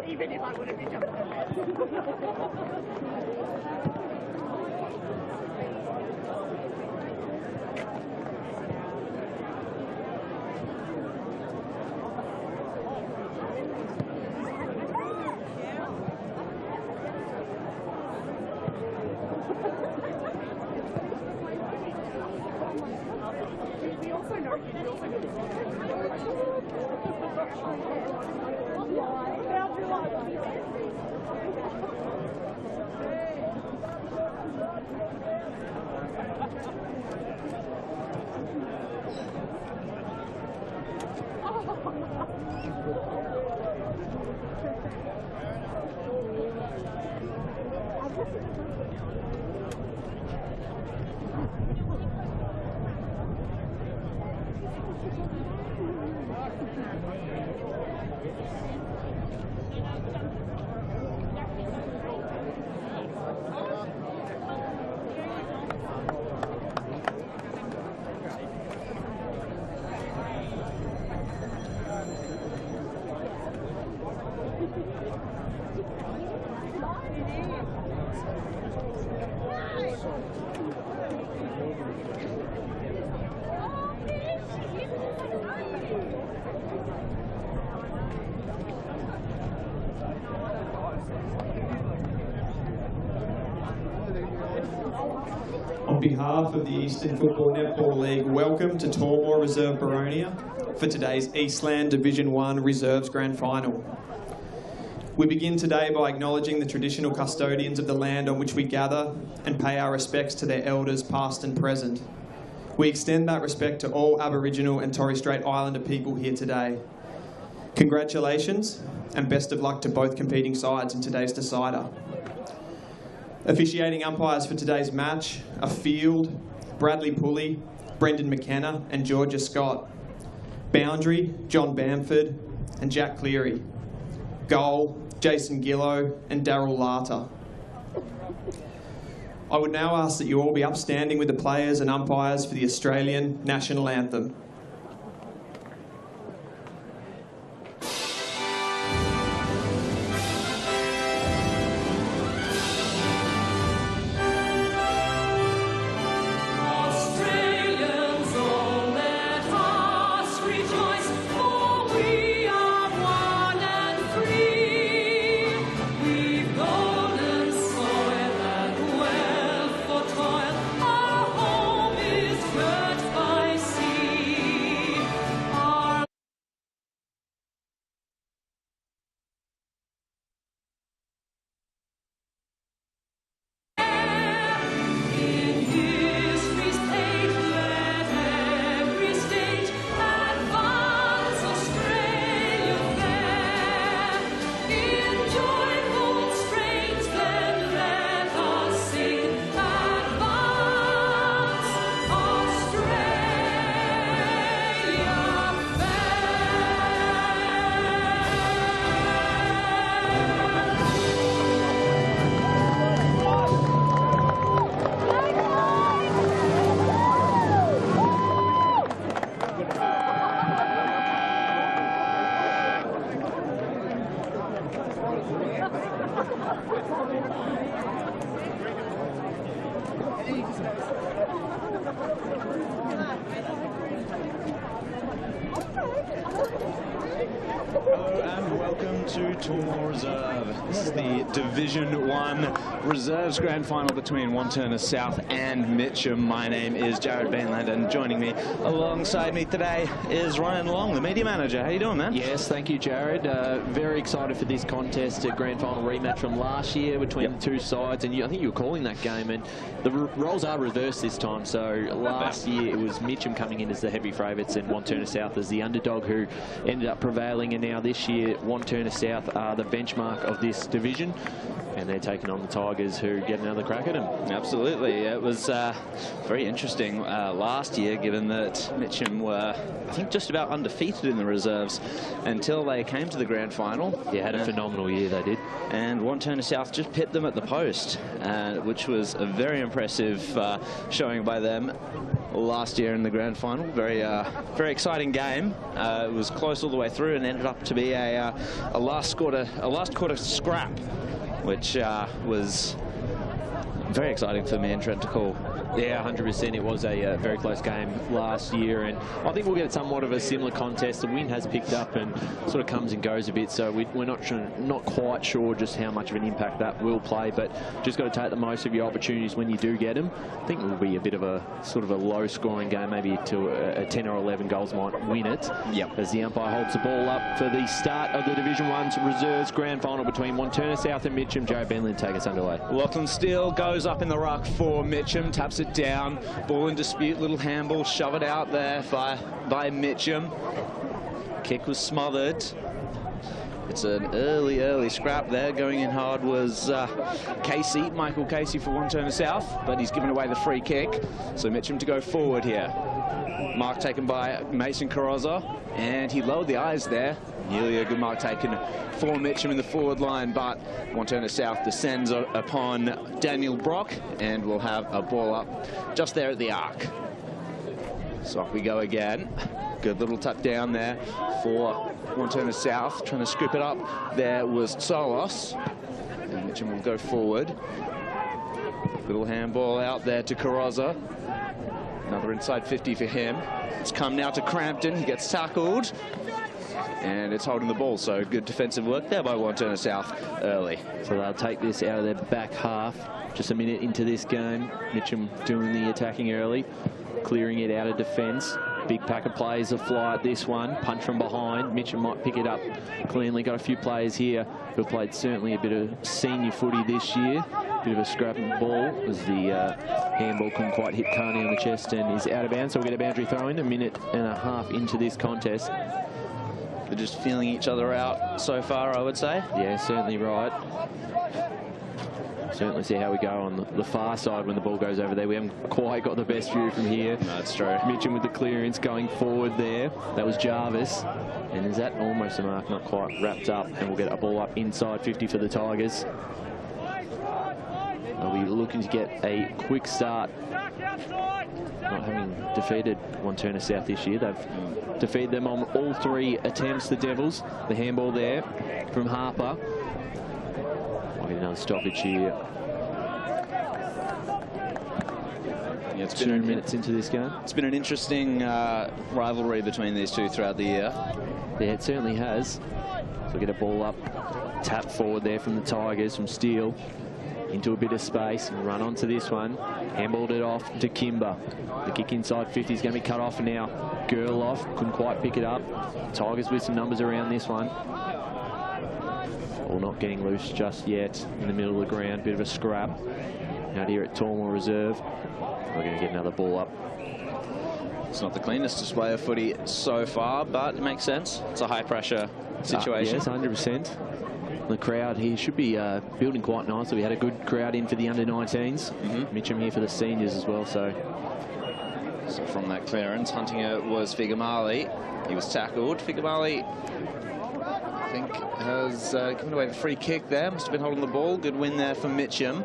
Even if I would have been jumping we also know On behalf of the Eastern Football Netball League, welcome to Tormore Reserve Baronia for today's Eastland Division 1 Reserves Grand Final. We begin today by acknowledging the traditional custodians of the land on which we gather and pay our respects to their elders past and present. We extend that respect to all Aboriginal and Torres Strait Islander people here today. Congratulations and best of luck to both competing sides in today's decider. Officiating umpires for today's match are Field, Bradley Pulley, Brendan McKenna and Georgia Scott. Boundary, John Bamford and Jack Cleary. Goal, Jason Gillow and Daryl Larter. I would now ask that you all be upstanding with the players and umpires for the Australian National Anthem. Hello and welcome to Tormore Reserve. This is the Division 1 Reserves Grand Final between Wantirna South and Mitcham. My name is Jared Bainland and joining me alongside me today is Ryan Long, the media manager. How you doing, man? Yes, thank you, Jared. Very excited for this contest, a grand final rematch from last year between the two sides, and I think you were calling that game, and the roles are reversed this time. So last year it was Mitcham coming in as the heavy favourites and Wantirna South as the underdog who ended up prevailing, and now this year Wantirna South are the benchmark of this division, and they're taking on the Tigers who get another crack at them. Absolutely. It was very interesting last year, given that Mitcham were, I think, just about undefeated in the reserves until they came to the grand final. Yeah, had a phenomenal year, they did. And Wantirna South just pipped them at the post, which was a very impressive showing by them last year in the grand final. Very exciting game. It was close all the way through and ended up to be a last quarter scrap, which was very exciting for me and Trent to call. Yeah, 100%. It was a very close game last year, and I think we'll get somewhat of a similar contest. The wind has picked up and sort of comes and goes a bit, so we're not quite sure just how much of an impact that will play, but just got to take the most of your opportunities when you do get them. I think it will be a bit of a sort of a low-scoring game, maybe to a 10 or 11 goals might win it. Yep. As the umpire holds the ball up for the start of the Division 1's Reserves Grand Final between Wantirna South and Mitcham. Jared Benlin, take us underway. Lachlan Steele goes up in the ruck for Mitcham, taps it down, ball in dispute, little handball, shove it out there by Mitcham. Kick was smothered. It's an early scrap there. Going in hard was Michael Casey for Wantirna South, but he's given away the free kick. So Mitcham to go forward here. Mark taken by Mason Carrozza, and he lowered the eyes there. Nearly a good mark taken for Mitcham in the forward line, but Wantirna South descends upon Daniel Brock, and we'll have a ball up just there at the arc. So off we go again. Good little tap down there for Wantirna South, trying to scoop it up. There was Solos, and Mitcham will go forward. Little handball out there to Carrozza. Another inside 50 for him. It's come now to Crampton. He gets tackled. And it's holding the ball, so good defensive work there by Wantirna South early. So they'll take this out of their back half. Just a minute into this game. Mitcham doing the attacking early, clearing it out of defence. Big pack of players that fly at this one. Punch from behind. Mitcham might pick it up cleanly. Got a few players here who have played certainly a bit of senior footy this year. Bit of a scrapping ball as the handball couldn't quite hit Carney on the chest and is out of bounds. So we'll get a boundary throw in a minute and a half into this contest. They're just feeling each other out so far, I would say. Yeah, certainly right. Certainly see how we go on the far side when the ball goes over there. We haven't quite got the best view from here. No, that's true. Mitcham with the clearance going forward there. That was Jarvis. And is that almost a mark? Not quite wrapped up. And we'll get a ball up inside 50 for the Tigers. They'll be looking to get a quick start. Not having defeated Wantirna South this year. They've defeated them on all 3 attempts, the Devils. The handball there from Harper. I'll get another stoppage here. Yeah, it's 2 minutes into this game. It's been an interesting rivalry between these two throughout the year. Yeah, it certainly has. So we'll get a ball up, tap forward there from the Tigers, from Steele. Into a bit of space and run onto this one. Handballed it off to Kimber. The kick inside 50 is going to be cut off now. Gerloff couldn't quite pick it up. Tigers with some numbers around this one. All not getting loose just yet in the middle of the ground. Bit of a scrap out here at Tormore Reserve. We're going to get another ball up. It's not the cleanest display of footy so far, but it makes sense. It's a high-pressure situation. Yes, 100%. The crowd here should be building quite nicely. We had a good crowd in for the under-19s. Mitcham here for the seniors as well. So from that clearance, hunting it was Figamali. He was tackled. Figamali, I think, has given away the free kick there. Must have been holding the ball. Good win there for Mitcham.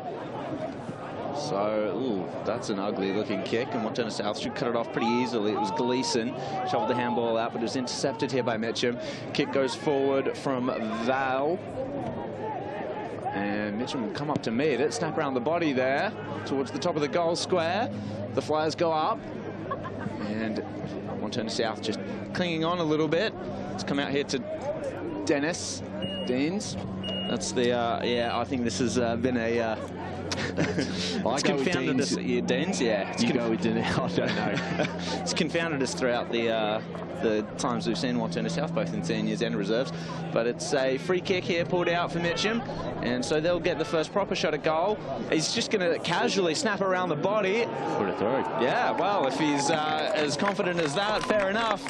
So, ooh, that's an ugly-looking kick, and Wantirna South should cut it off pretty easily. It was Gleeson, shoveled the handball out, but it was intercepted here by Mitcham. Kick goes forward from Val. And Mitcham will come up to meet it, snap around the body there, towards the top of the goal square. The Flyers go up, and Wantirna South just clinging on a little bit. It's come out here to Deans. That's the, yeah, I think this has been a... I go with Deans. Deans, yeah. You go with Deans. I don't know. It's confounded us throughout the times we've seen Wantirna South, both in seniors and reserves. But it's a free kick here pulled out for Mitcham, and so they'll get the first proper shot at goal. He's just going to casually snap around the body. Put it through. Yeah, well, if he's as confident as that, fair enough.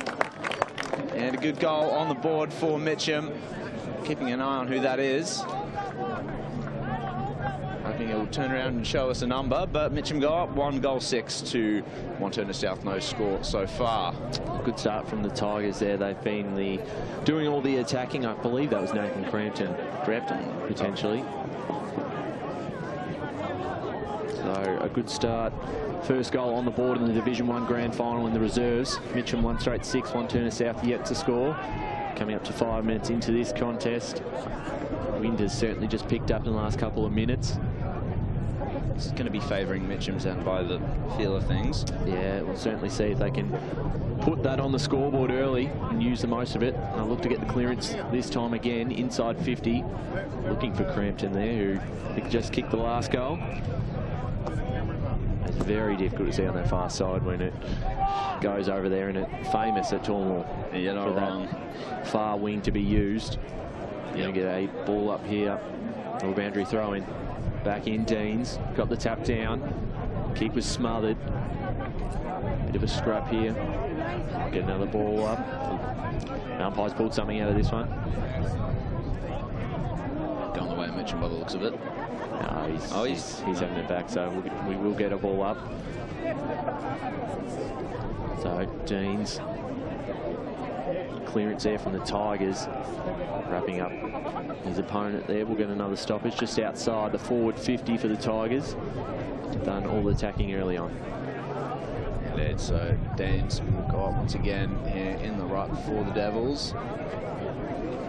And a good goal on the board for Mitcham. Keeping an eye on who that is. Hoping he'll turn around and show us a number, but Mitcham go up 1-6 to Wantirna South, no score so far. Good start from the Tigers there. They've been doing all the attacking. I believe that was Nathan Crampton, potentially. So a good start. First goal on the board in the Division 1 Grand Final in the reserves. Mitcham 1 straight 6, Wantirna South yet to score. Coming up to 5 minutes into this contest. Wind has certainly just picked up in the last couple of minutes. This is going to be favouring Mitcham's end by the feel of things. Yeah, we'll certainly see if they can put that on the scoreboard early and use the most of it. I'll look to get the clearance this time again, inside 50. Looking for Crampton there, who just kicked the last goal. It's very difficult to see on that far side when it goes over there, and it's famous at Tormore. Yeah, not wrong. Far wing to be used. You're going to get a ball up here. Little boundary throw in. Back in Deans. Got the tap down. Kick was smothered. Bit of a scrap here. Get another ball up. Umpire's pulled something out of this one. Going the way of Mitcham by the looks of it. No, he's having it back, so we will get a ball up. So Deans. Clearance there from the Tigers. Wrapping up his opponent there. We'll get another stoppage just outside the forward 50 for the Tigers. Done all the attacking early on. Yeah, so Deans will go up once again here in the ruck for the Devils.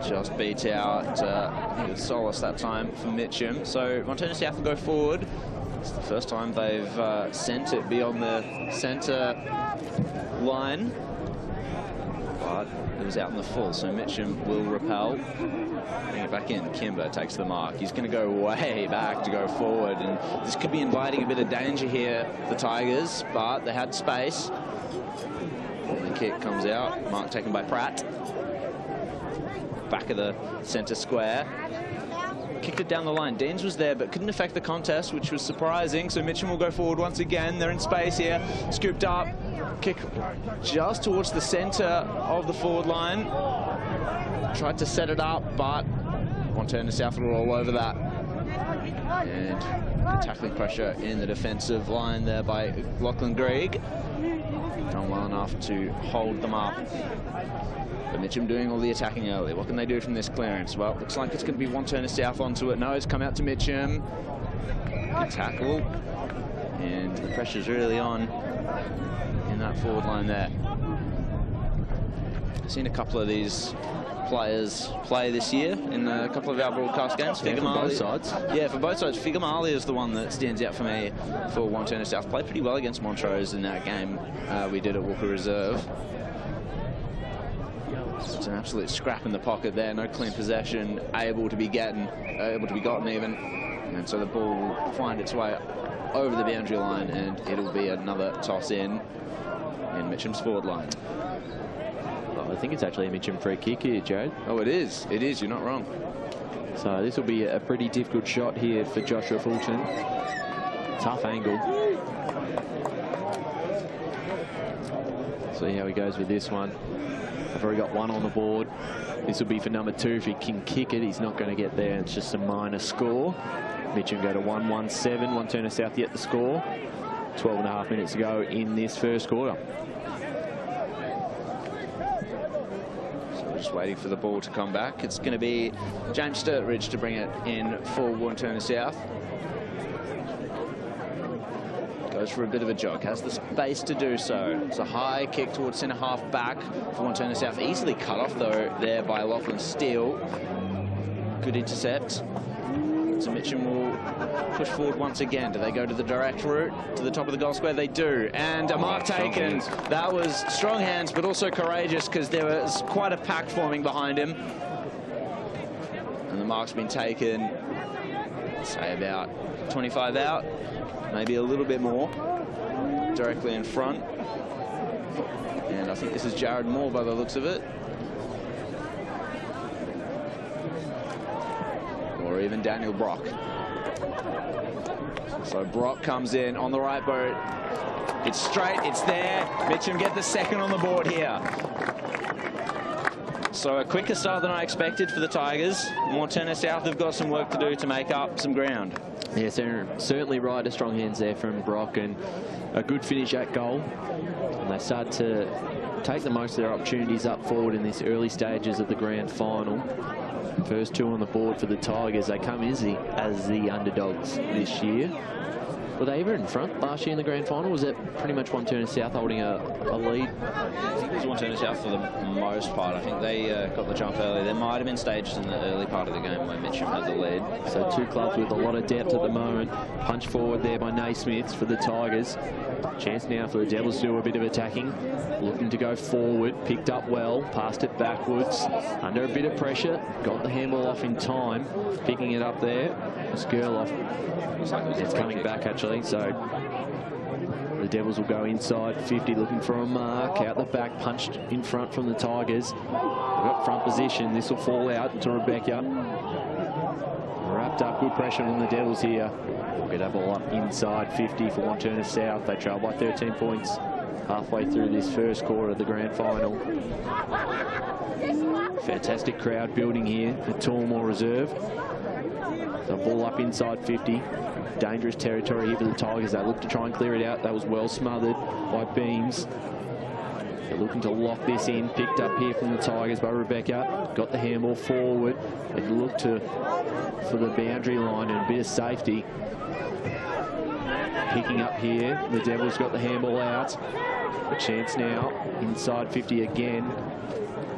Just beat out, I think it was Solis that time for Mitcham. So Wantirna South will go forward It's the first time they've sent it beyond the centre line. But it was out in the full, so Mitcham will repel. Bring it back in. Kimber takes the mark. He's going to go way back to go forward, and this could be inviting a bit of danger here, the Tigers, but they had space. And the kick comes out. Mark taken by Pratt. Back of the centre square. Kicked it down the line. Deans was there, but couldn't affect the contest, which was surprising. So Mitcham will go forward once again. They're in space here. Scooped up. Kick just towards the centre of the forward line. Tried to set it up, but Wantirna South were all over that. And tackling pressure in the defensive line there by Lachlan Greig. Done well enough to hold them up. But Mitcham doing all the attacking early. What can they do from this clearance? Well, looks like it's going to be Wantirna South onto it. No, it's come out to Mitcham. Good tackle. And the pressure's really on in that forward line there. I've seen a couple of these players play this year in a couple of our broadcast games. Yeah, for both sides. Yeah, for both sides. Figamali is the one that stands out for me for Wantirna South. Played pretty well against Montrose in that game we did at Walker Reserve. It's an absolute scrap in the pocket there. No clean possession, able to be gotten even. And so the ball will find its way over the boundary line, and it'll be another toss in Mitcham's forward line. Well, I think it's actually a Mitcham free kick here, Jared. Oh, it is. It is. You're not wrong. So this will be a pretty difficult shot here for Joshua Fulton. Tough angle. See how he goes with this one. I've already got one on the board. This will be for number 2. If he can kick it, he's not going to get there. It's just a minor score. Mitcham go to 1-1-7. Wantirna South yet to score. 12.5 minutes to go in this first quarter. So we're just waiting for the ball to come back. It's going to be James Sturtridge to bring it in for Wantirna South. Goes for a bit of a jog, has the space to do so. It's a high kick towards centre half back for Wantirna South. Easily cut off though there by Lachlan Steele. Good intercept. So Mitcham will push forward once again. Do they go to the direct route to the top of the goal square? They do. And a mark taken. That was strong hands, but also courageous, because there was quite a pack forming behind him. And the mark's been taken, say about 25 out, maybe a little bit more, directly in front. And I think this is Jared Moore by the looks of it. Or even Daniel Brock. So Brock comes in on the right boot. It's straight, it's there. Mitcham get the second on the board here. So a quicker start than I expected for the Tigers. Wantirna South have got some work to do to make up some ground. Yeah, certainly right. Strong hands there from Brock, and a good finish at goal. And they start to take the most of their opportunities up forward in this early stages of the grand final. First 2 on the board for the Tigers. They come easy as the underdogs this year. Were they ever in front last year in the grand final? Was it pretty much Wantirna South holding a lead? I think it was Wantirna South for the most part. I think they got the jump early. There might have been stages in the early part of the game where Mitcham had the lead. So 2 clubs with a lot of depth at the moment. Punch forward there by Naismith for the Tigers. Chance now for the Devils to do a bit of attacking. Looking to go forward. Picked up well. Passed it backwards. Under a bit of pressure. Got the handball off in time. Picking it up there. Skirloff. It's coming back actually. So the Devils will go inside 50, looking for a mark. Out the back, punched in front from the Tigers. They've got front position. This will fall out to Rebecca. Wrapped up, good pressure on the Devils here. Get that ball up inside 50 for Wantirna South. They trail by 13 points halfway through this first quarter of the grand final. Fantastic crowd building here at Tormore Reserve. The ball up inside 50. Dangerous territory here for the Tigers. They look to try and clear it out. That was well smothered by Beams. They're looking to lock this in. Picked up here from the Tigers by Rebecca. Got the handball forward. They look for the boundary line and a bit of safety. Picking up here. The Devils got the handball out. A chance now. Inside 50 again.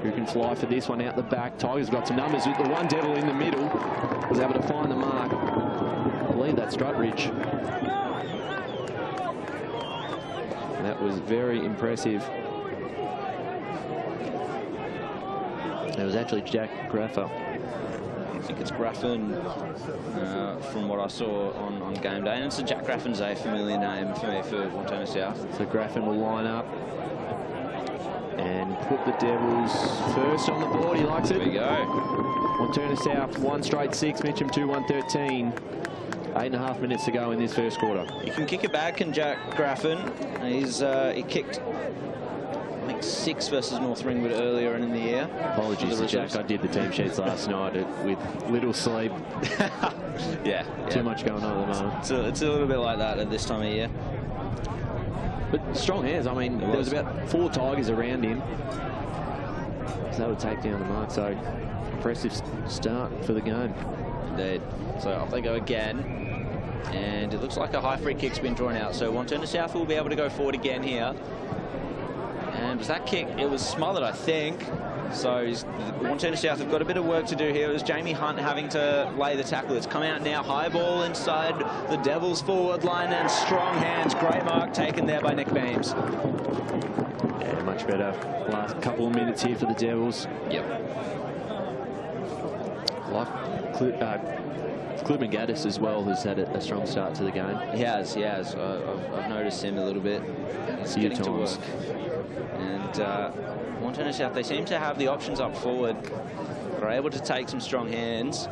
Who can fly for this one out the back? Tigers got some numbers with the one Devil in the middle. Was able to find the mark. believe that strut ridge. That was very impressive. It was actually Jack Graffer. I think it's Graffin from what I saw on game day. And it's Jack Graffin's a familiar name for me for Wantirna South. So Graffin will line up and put the Devils first on the board. He likes it. There we go. Wantirna South, 1 straight 6, Mitcham 2-1-13. 8.5 minutes to go in this first quarter. He can kick it back, and Jack Graffin, he kicked, I think, 6 versus North Ringwood earlier in the year. Apologies to Jack, I did the team sheets last night with little sleep. Yeah. Too much going on at the moment. It's a little bit like that at this time of year. But strong hands. I mean, there was about 4 Tigers around him. So that would take down the mark. So impressive start for the game. Indeed. So off they go again. And it looks like a high free kick's been drawn out. So Wantirna South will be able to go forward again here. And was that kick? It was smothered, I think. So Wantirna South have got a bit of work to do here. It was Jamie Hunt having to lay the tackle. It's come out now. High ball inside the Devils forward line, and strong hands. Great mark taken there by Nick Beams. Yeah, much better. Last couple of minutes here for the Devils. Yep. Clibman Gaddis as well has had a strong start to the game. He has. I've noticed him a little bit. He's getting to work. And Wantirna South, they seem to have the options up forward. They're able to take some strong hands.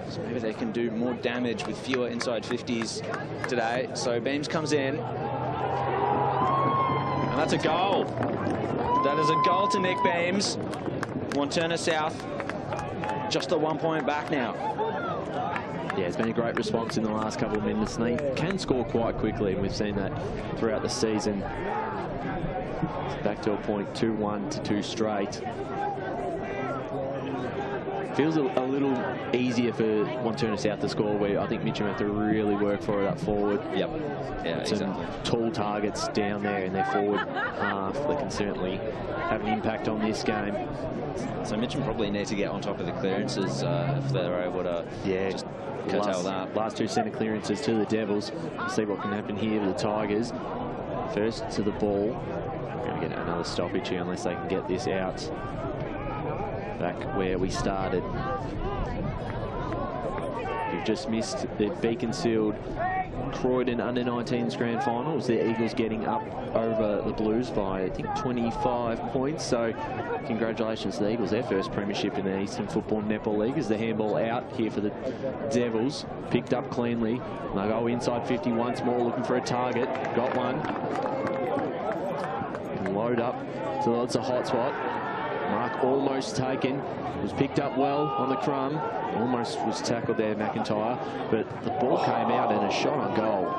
So maybe they can do more damage with fewer inside 50s today. So Beams comes in. And that's a goal. That is a goal to Nick Beams. Wantirna South just a 1 point back now. Yeah, it's been a great response in the last couple of minutes, and they can score quite quickly, and we've seen that throughout the season. Back to a point, 2-1 to 2 straight. Feels a little easier for Wantirna South to score, where I think Mitcham have to really work for it up forward. Yep. Yeah, some tall targets down there in their forward half that can certainly have an impact on this game. So Mitcham probably need to get on top of the clearances if they're able to just curtail that. Last 2 centre clearances to the Devils. We'll see what can happen here with the Tigers. First to the ball. We're going to get another stoppage here unless they can get this out back where we started. We've just missed the Beaconsfield Croydon under-19s grand finals. The Eagles getting up over the Blues by, I think, 25 points. So congratulations to the Eagles, their first premiership in the Eastern Football Netball League. As the handball out here for the Devils, picked up cleanly. And they go inside 50 once more, looking for a target. Got one. And load up. So that's a hot spot. Mark almost taken. Was picked up well on the crumb. Almost was tackled there, McIntyre. But the ball came out and a shot on goal.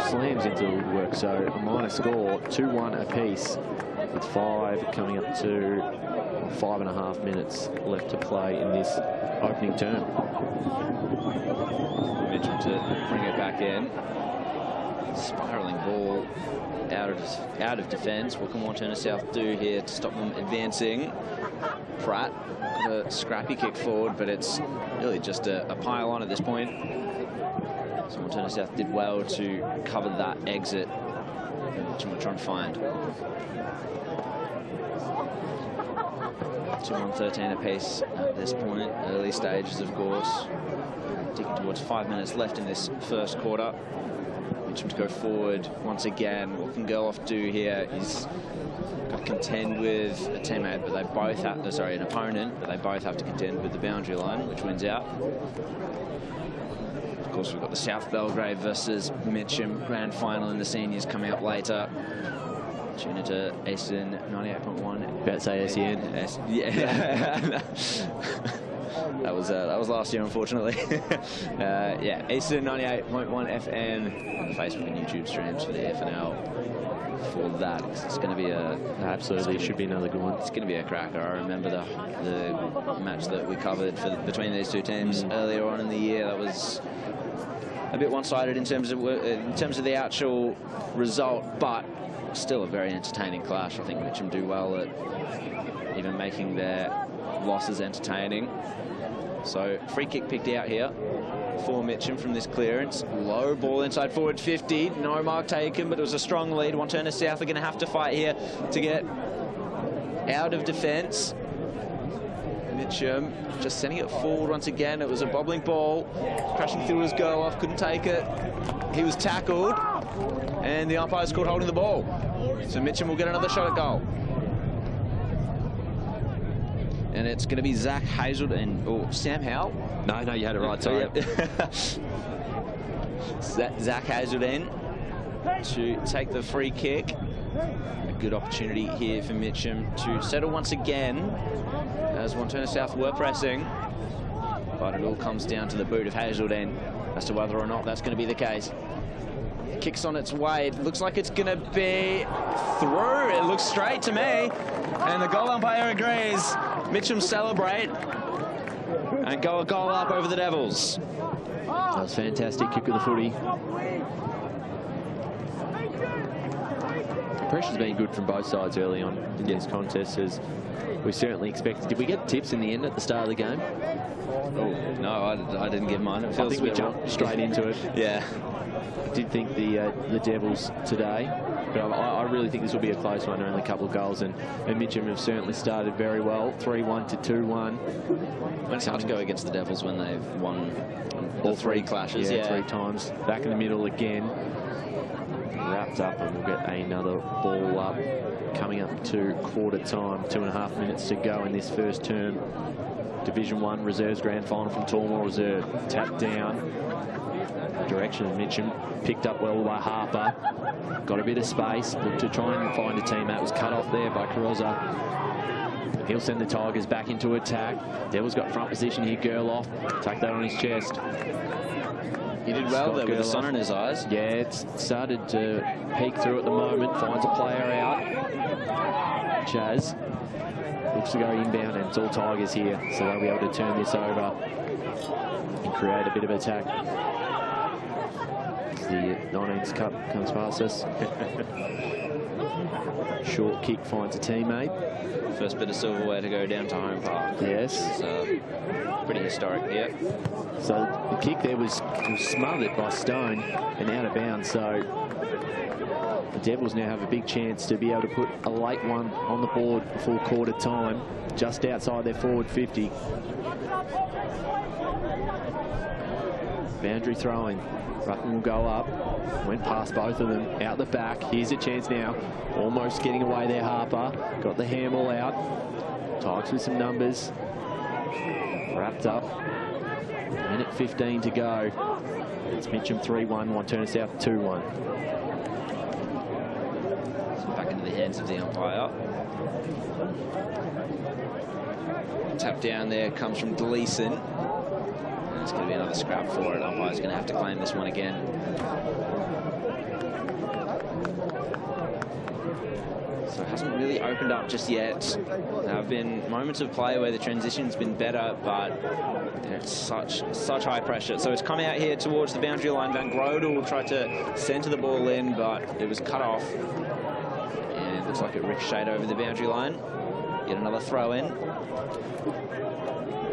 Slams into the woodwork. So a minor score, 2-1 apiece. With 5 coming up to 5.5 minutes left to play in this opening term. Mitcham to bring it back in. Spiralling ball out of defence. What can Wantirna South do here to stop them advancing? Pratt got a scrappy kick forward, but it's really just a pile on at this point. So Wantirna South did well to cover that exit, which we're trying to find. 2-1-13 apiece at this point. Early stages, of course. Ticking towards 5 minutes left in this first quarter. Mitcham to go forward once again. What can Gerloff do here? He's got to contend with a teammate, but they both have to, sorry, an opponent, but they both have to contend with the boundary line, which wins out. Of course, we've got the South Belgrade versus Mitcham grand final in the seniors coming up later. Tune into Eastern 98.1. About to say SEN. Yeah. That was last year, unfortunately. Yeah, Eastern 98.1 FM on the Facebook and YouTube streams for the EFNL. For that, it's going to be absolutely should be another good one. It's going to be a cracker. I remember the match that we covered between these two teams earlier on in the year. That was a bit one-sided in terms of the actual result, but still a very entertaining clash. I think Mitcham do well at even making their losses entertaining. So free kick picked out here for Mitcham from this clearance. Low ball inside forward 50. No mark taken, but it was a strong lead. Wantirna South are going to have to fight here to get out of defence. Mitcham just sending it forward once again. It was a bobbling ball. Crashing through his goal off, couldn't take it. He was tackled, and the umpire's caught holding the ball. So Mitcham will get another shot at goal. And it's going to be Zach Hazelden, or Sam Howell. No, you had it right, sorry. Zach Hazelden to take the free kick. A good opportunity here for Mitcham to settle once again, as Wantirna South were pressing. But it all comes down to the boot of Hazelden as to whether or not that's going to be the case. Kicks on its way. It looks like it's going to be through. It looks straight to me. And the goal umpire agrees. Mitcham celebrate and go a goal up over the Devils. That was fantastic kick of the footy. The pressure's been good from both sides early on in this contest, as we certainly expected. Did we get tips in the end at the start of the game? Oh, no, I didn't give mine. It feels I think we jumped straight into it. Yeah. I did think the Devils today, but I really think this will be a close one, only a couple of goals, and Mitcham have certainly started very well, 3-1 to 2-1. When it's hard to go against the Devils when they've won all three clashes. Yeah, 3 times. Back in the middle again. Wrapped up, and we'll get another ball up. Coming up to quarter time, 2.5 minutes to go in this first term. Division 1 Reserves Grand Final from Tormore Reserve. Tapped down. Direction of Mitcham, picked up well by Harper, got a bit of space, looked to try and find a teammate, was cut off there by Carozza. He'll send the Tigers back into attack. Devils got front position here, Gerloff, take that on his chest. He did well there with the sun in his eyes. Yeah, it's started to peek through at the moment, finds a player out. Chaz looks to go inbound, and it's all Tigers here, so they'll be able to turn this over and create a bit of attack. The 19s Cup comes past us. Short kick finds a teammate. First bit of silverware to go down to home park. Yes. So, pretty historic here. So the kick there was smothered by Stone and out of bounds. So the Devils now have a big chance to be able to put a late one on the board before quarter time, just outside their forward 50. Boundary throwing. Rutten will go up. Went past both of them. Out the back. Here's a chance now. Almost getting away there, Harper. Got the handball out. Tigers with some numbers. Wrapped up. Minute 15 to go. It's Mitcham 3-1. Wantirna South 2-1. So back into the hands of the umpire. Tap down there comes from Gleeson. It's going to be another scrap for it. Umpire's going to have to claim this one again. So it hasn't really opened up just yet. There have been moments of play where the transition's been better, but it's such high pressure. So it's come out here towards the boundary line. Van Grodel tried to center the ball in, but it was cut off. And it looks like it ricocheted over the boundary line. Get another throw in.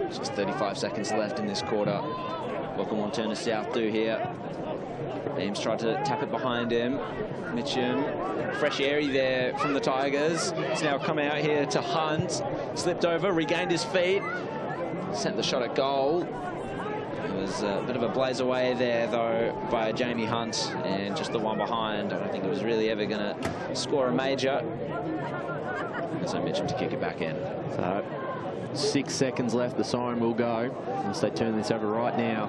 Just 35 seconds left in this quarter. What can Wantirna South do here? Ames tried to tap it behind him. Mitcham, fresh airy there from the Tigers. He's now come out here to Hunt. Slipped over, regained his feet. Sent the shot at goal. It was a bit of a blaze away there, though, by Jamie Hunt. And just the one behind, I don't think it was really ever going to score a major. So Mitcham to kick it back in. So 6 seconds left, the siren will go, unless they turn this over right now.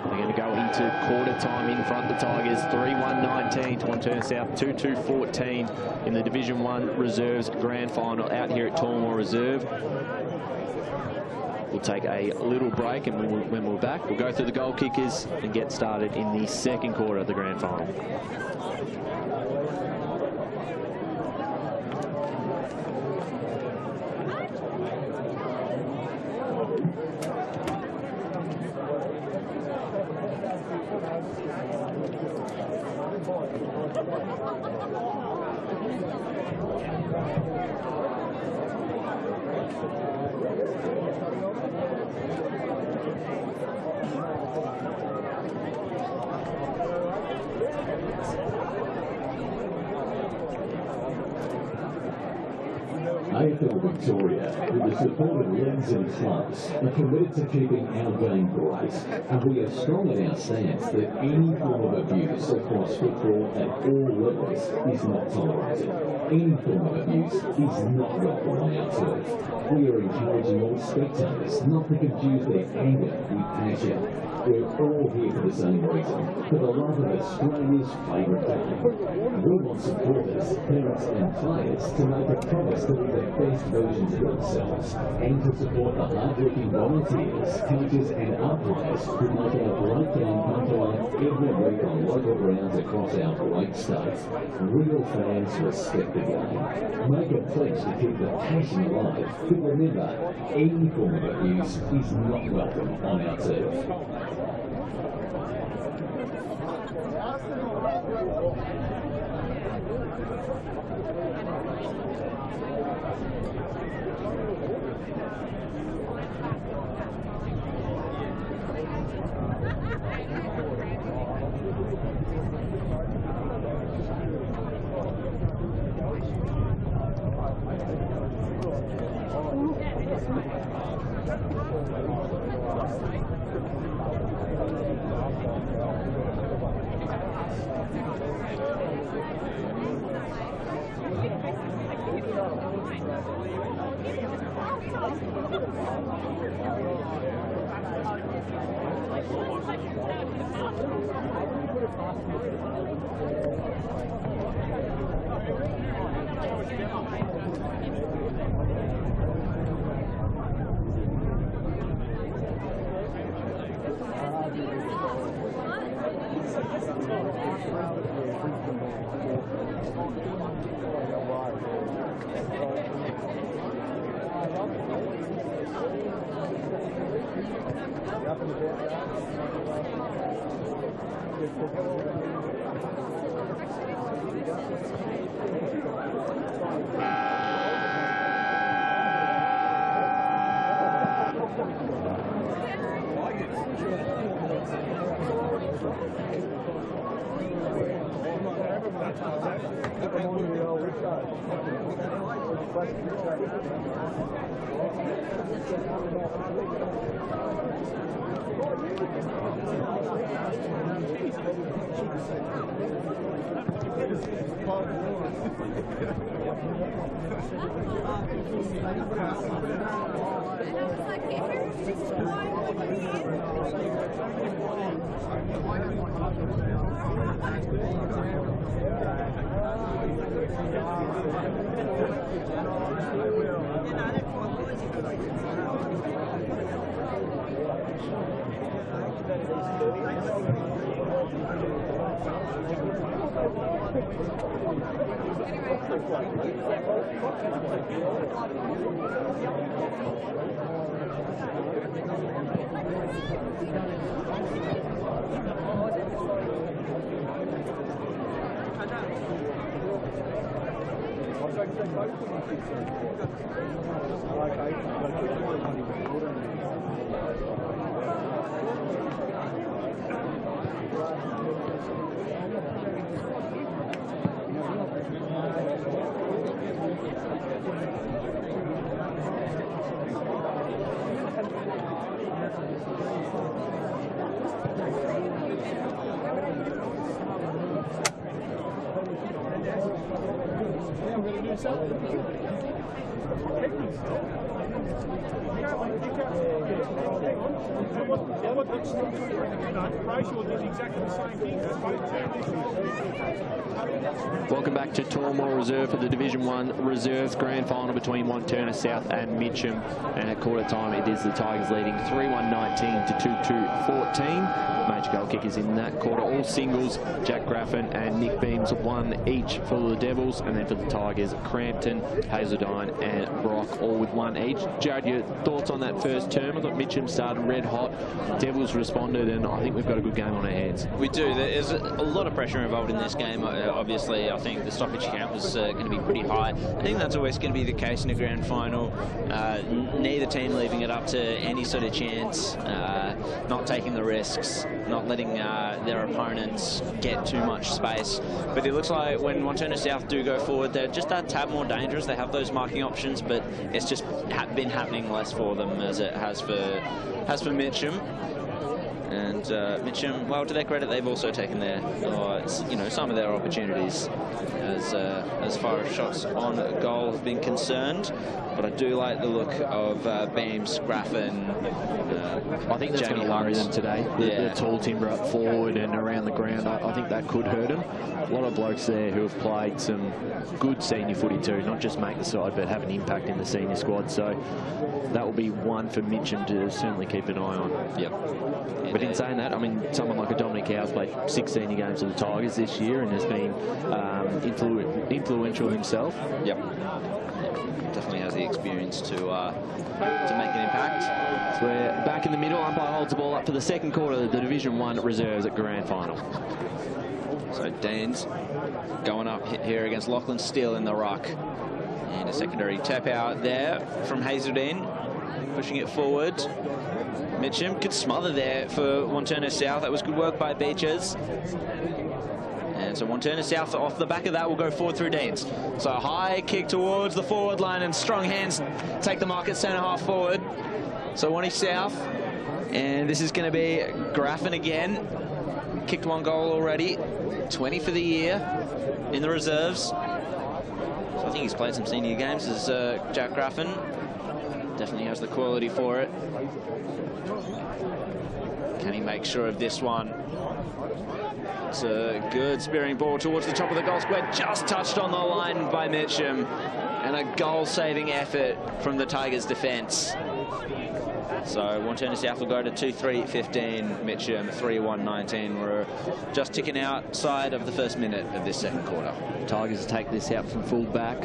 They're going to go into quarter time in front of the Tigers, 3-1-19 to Wantirna South, 2-2-14 in the Division 1 Reserves Grand Final out here at Tormore Reserve. We'll take a little break, and when we're back, we'll go through the goal kickers and get started in the second quarter of the Grand Final. AFL Victoria, with the support of leagues and clubs, are committed to keeping our game great, and we are strong in our stance that any form of abuse across football at all levels is not tolerated. Any form of abuse is not welcome on our turf. We are encouraging all spectators not to confuse their anger with passion. We're all here for the same reason, for the love of Australia's favourite game. We want supporters, parents and players to make a promise to be the best versions of themselves and to support the hard-working volunteers, coaches and umpires who make our great game come to life every week on local grounds across our great state. Real fans respect the game. Make a pledge to keep the passion alive, but remember, any form of abuse is not welcome on our turf. Welcome back to Tormore Reserve for the Division 1 Reserves Grand Final between Wantirna South and Mitcham. And at quarter time, it is the Tigers leading 3-1-19 to 2-2-14. Major goal kickers in that quarter, all singles. Jack Graffin and Nick Beams, one each for the Devils. And then for the Tigers, Crampton, Hazeldine and Brock, all with one each. Jared, your thoughts thoughts on that first term? I thought Mitcham started red hot, Devils responded, and I think we've got a good game on our hands. We do. There's a lot of pressure involved in this game. Obviously, I think the stoppage count was going to be pretty high. I think that's always going to be the case in a grand final. Neither team leaving it up to any sort of chance, not taking the risks, not letting their opponents get too much space. But it looks like when Wantirna South do go forward, they're just that tad more dangerous. They have those marking options, but it's just been happening less for them as it has for Mitcham. And Mitcham, well, to their credit, they've also taken their, some of their opportunities as far as shots on goal have been concerned. But I do like the look of Beams, Graffin. I think that's going to worry them today. The tall timber up forward and around the ground. I think that could hurt them. A lot of blokes there who have played some good senior footy too, not just make the side, but have an impact in the senior squad. So that will be one for Mitcham to certainly keep an eye on. Yep. But in saying that, I mean, someone like a Dominic Howes played 6 senior games for the Tigers this year and has been influential himself. Yep. Definitely has the experience to make an impact. So we're back in the middle. Umpire holds the ball up for the second quarter of the Division 1 reserves at grand final. So Danes going up here against Lachlan Steele in the ruck. And a secondary tap out there from Hazeldine, pushing it forward. Mitcham could smother there for Wantirna South. That was good work by Beaches. And so Wantirna South, off the back of that, will go forward through Deans. So high kick towards the forward line, and strong hands take the mark at centre half forward. So Wanty South, and this is going to be Graffin again. Kicked 1 goal already, 20 for the year in the reserves. So I think he's played some senior games as Jack Graffin. Definitely has the quality for it. Can he make sure of this one? It's a good spearing ball towards the top of the goal square, just touched on the line by Mitcham, and a goal-saving effort from the Tigers' defence. So Wantirna South will go to 2-3-15, Mitcham 3-1-19. We're just ticking outside of the first minute of this second quarter. Tigers take this out from full back,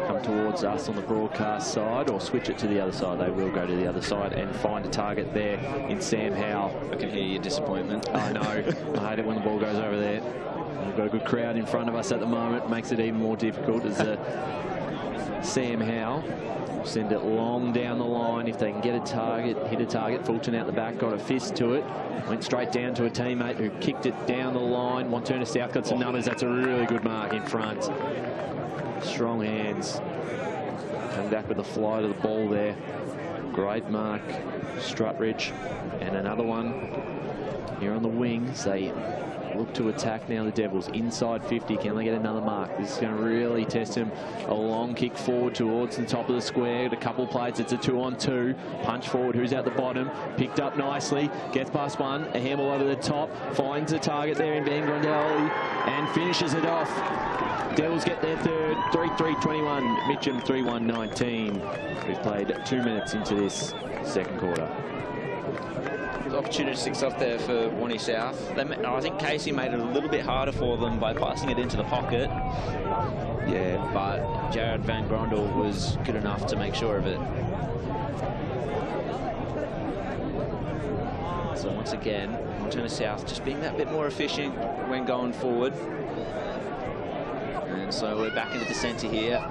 come towards us on the broadcast side, or switch it to the other side. They will go to the other side and find a target there in Sam Howell. I can hear your disappointment. I know. I hate it when the ball goes over there. We've got a good crowd in front of us at the moment. Makes it even more difficult as Sam Howell will send it long down the line. If they can get a target, hit a target. Fulton out the back, got a fist to it. Went straight down to a teammate who kicked it down the line. Wantirna South got some numbers. That's a really good mark in front. Strong hands. Come back with the fly to the ball there. Great mark, Strutridge. And another one here on the wings. They look to attack now, the Devils. Inside 50, can they get another mark? This is going to really test him. A long kick forward towards the top of the square. A couple plates, it's a 2-on-2. Punch forward, who's at the bottom. Picked up nicely, gets past one. A handball over the top, finds a target there in Ben Grondelli and finishes it off. Devils get their third, 3-3-21. Mitcham 3-1-19. We've played 2 minutes into this second quarter. Opportunistic stuff there for Wanty South. I think Casey made it a little bit harder for them by passing it into the pocket. Yeah, but Jared Van Grondel was good enough to make sure of it. So once again, Wantirna South just being that bit more efficient when going forward. And so we're back into the centre here.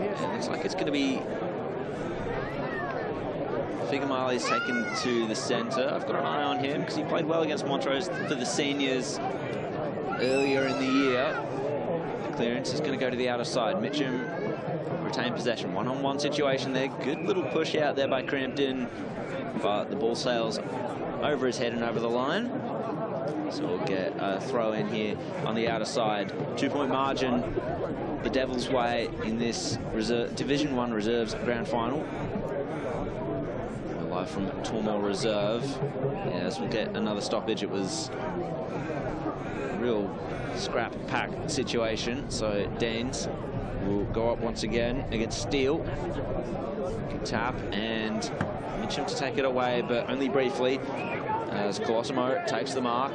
And it looks like it's going to be Figamali's taken to the centre. I've got an eye on him because he played well against Montrose for the seniors earlier in the year. The clearance is going to go to the outer side. Mitcham retained possession. One-on-one situation there. Good little push out there by Crampton, but the ball sails over his head and over the line. So we'll get a throw in here on the outer side. 2-point margin the Devils' way in this Division 1 reserves grand final. We're live from Tormore Reserve. Yes, we'll get another stoppage. It was a real scrap pack situation. So Danes will go up once again against Steele. Good tap, and Mitcham to take it away, but only briefly, as Colosimo takes the mark.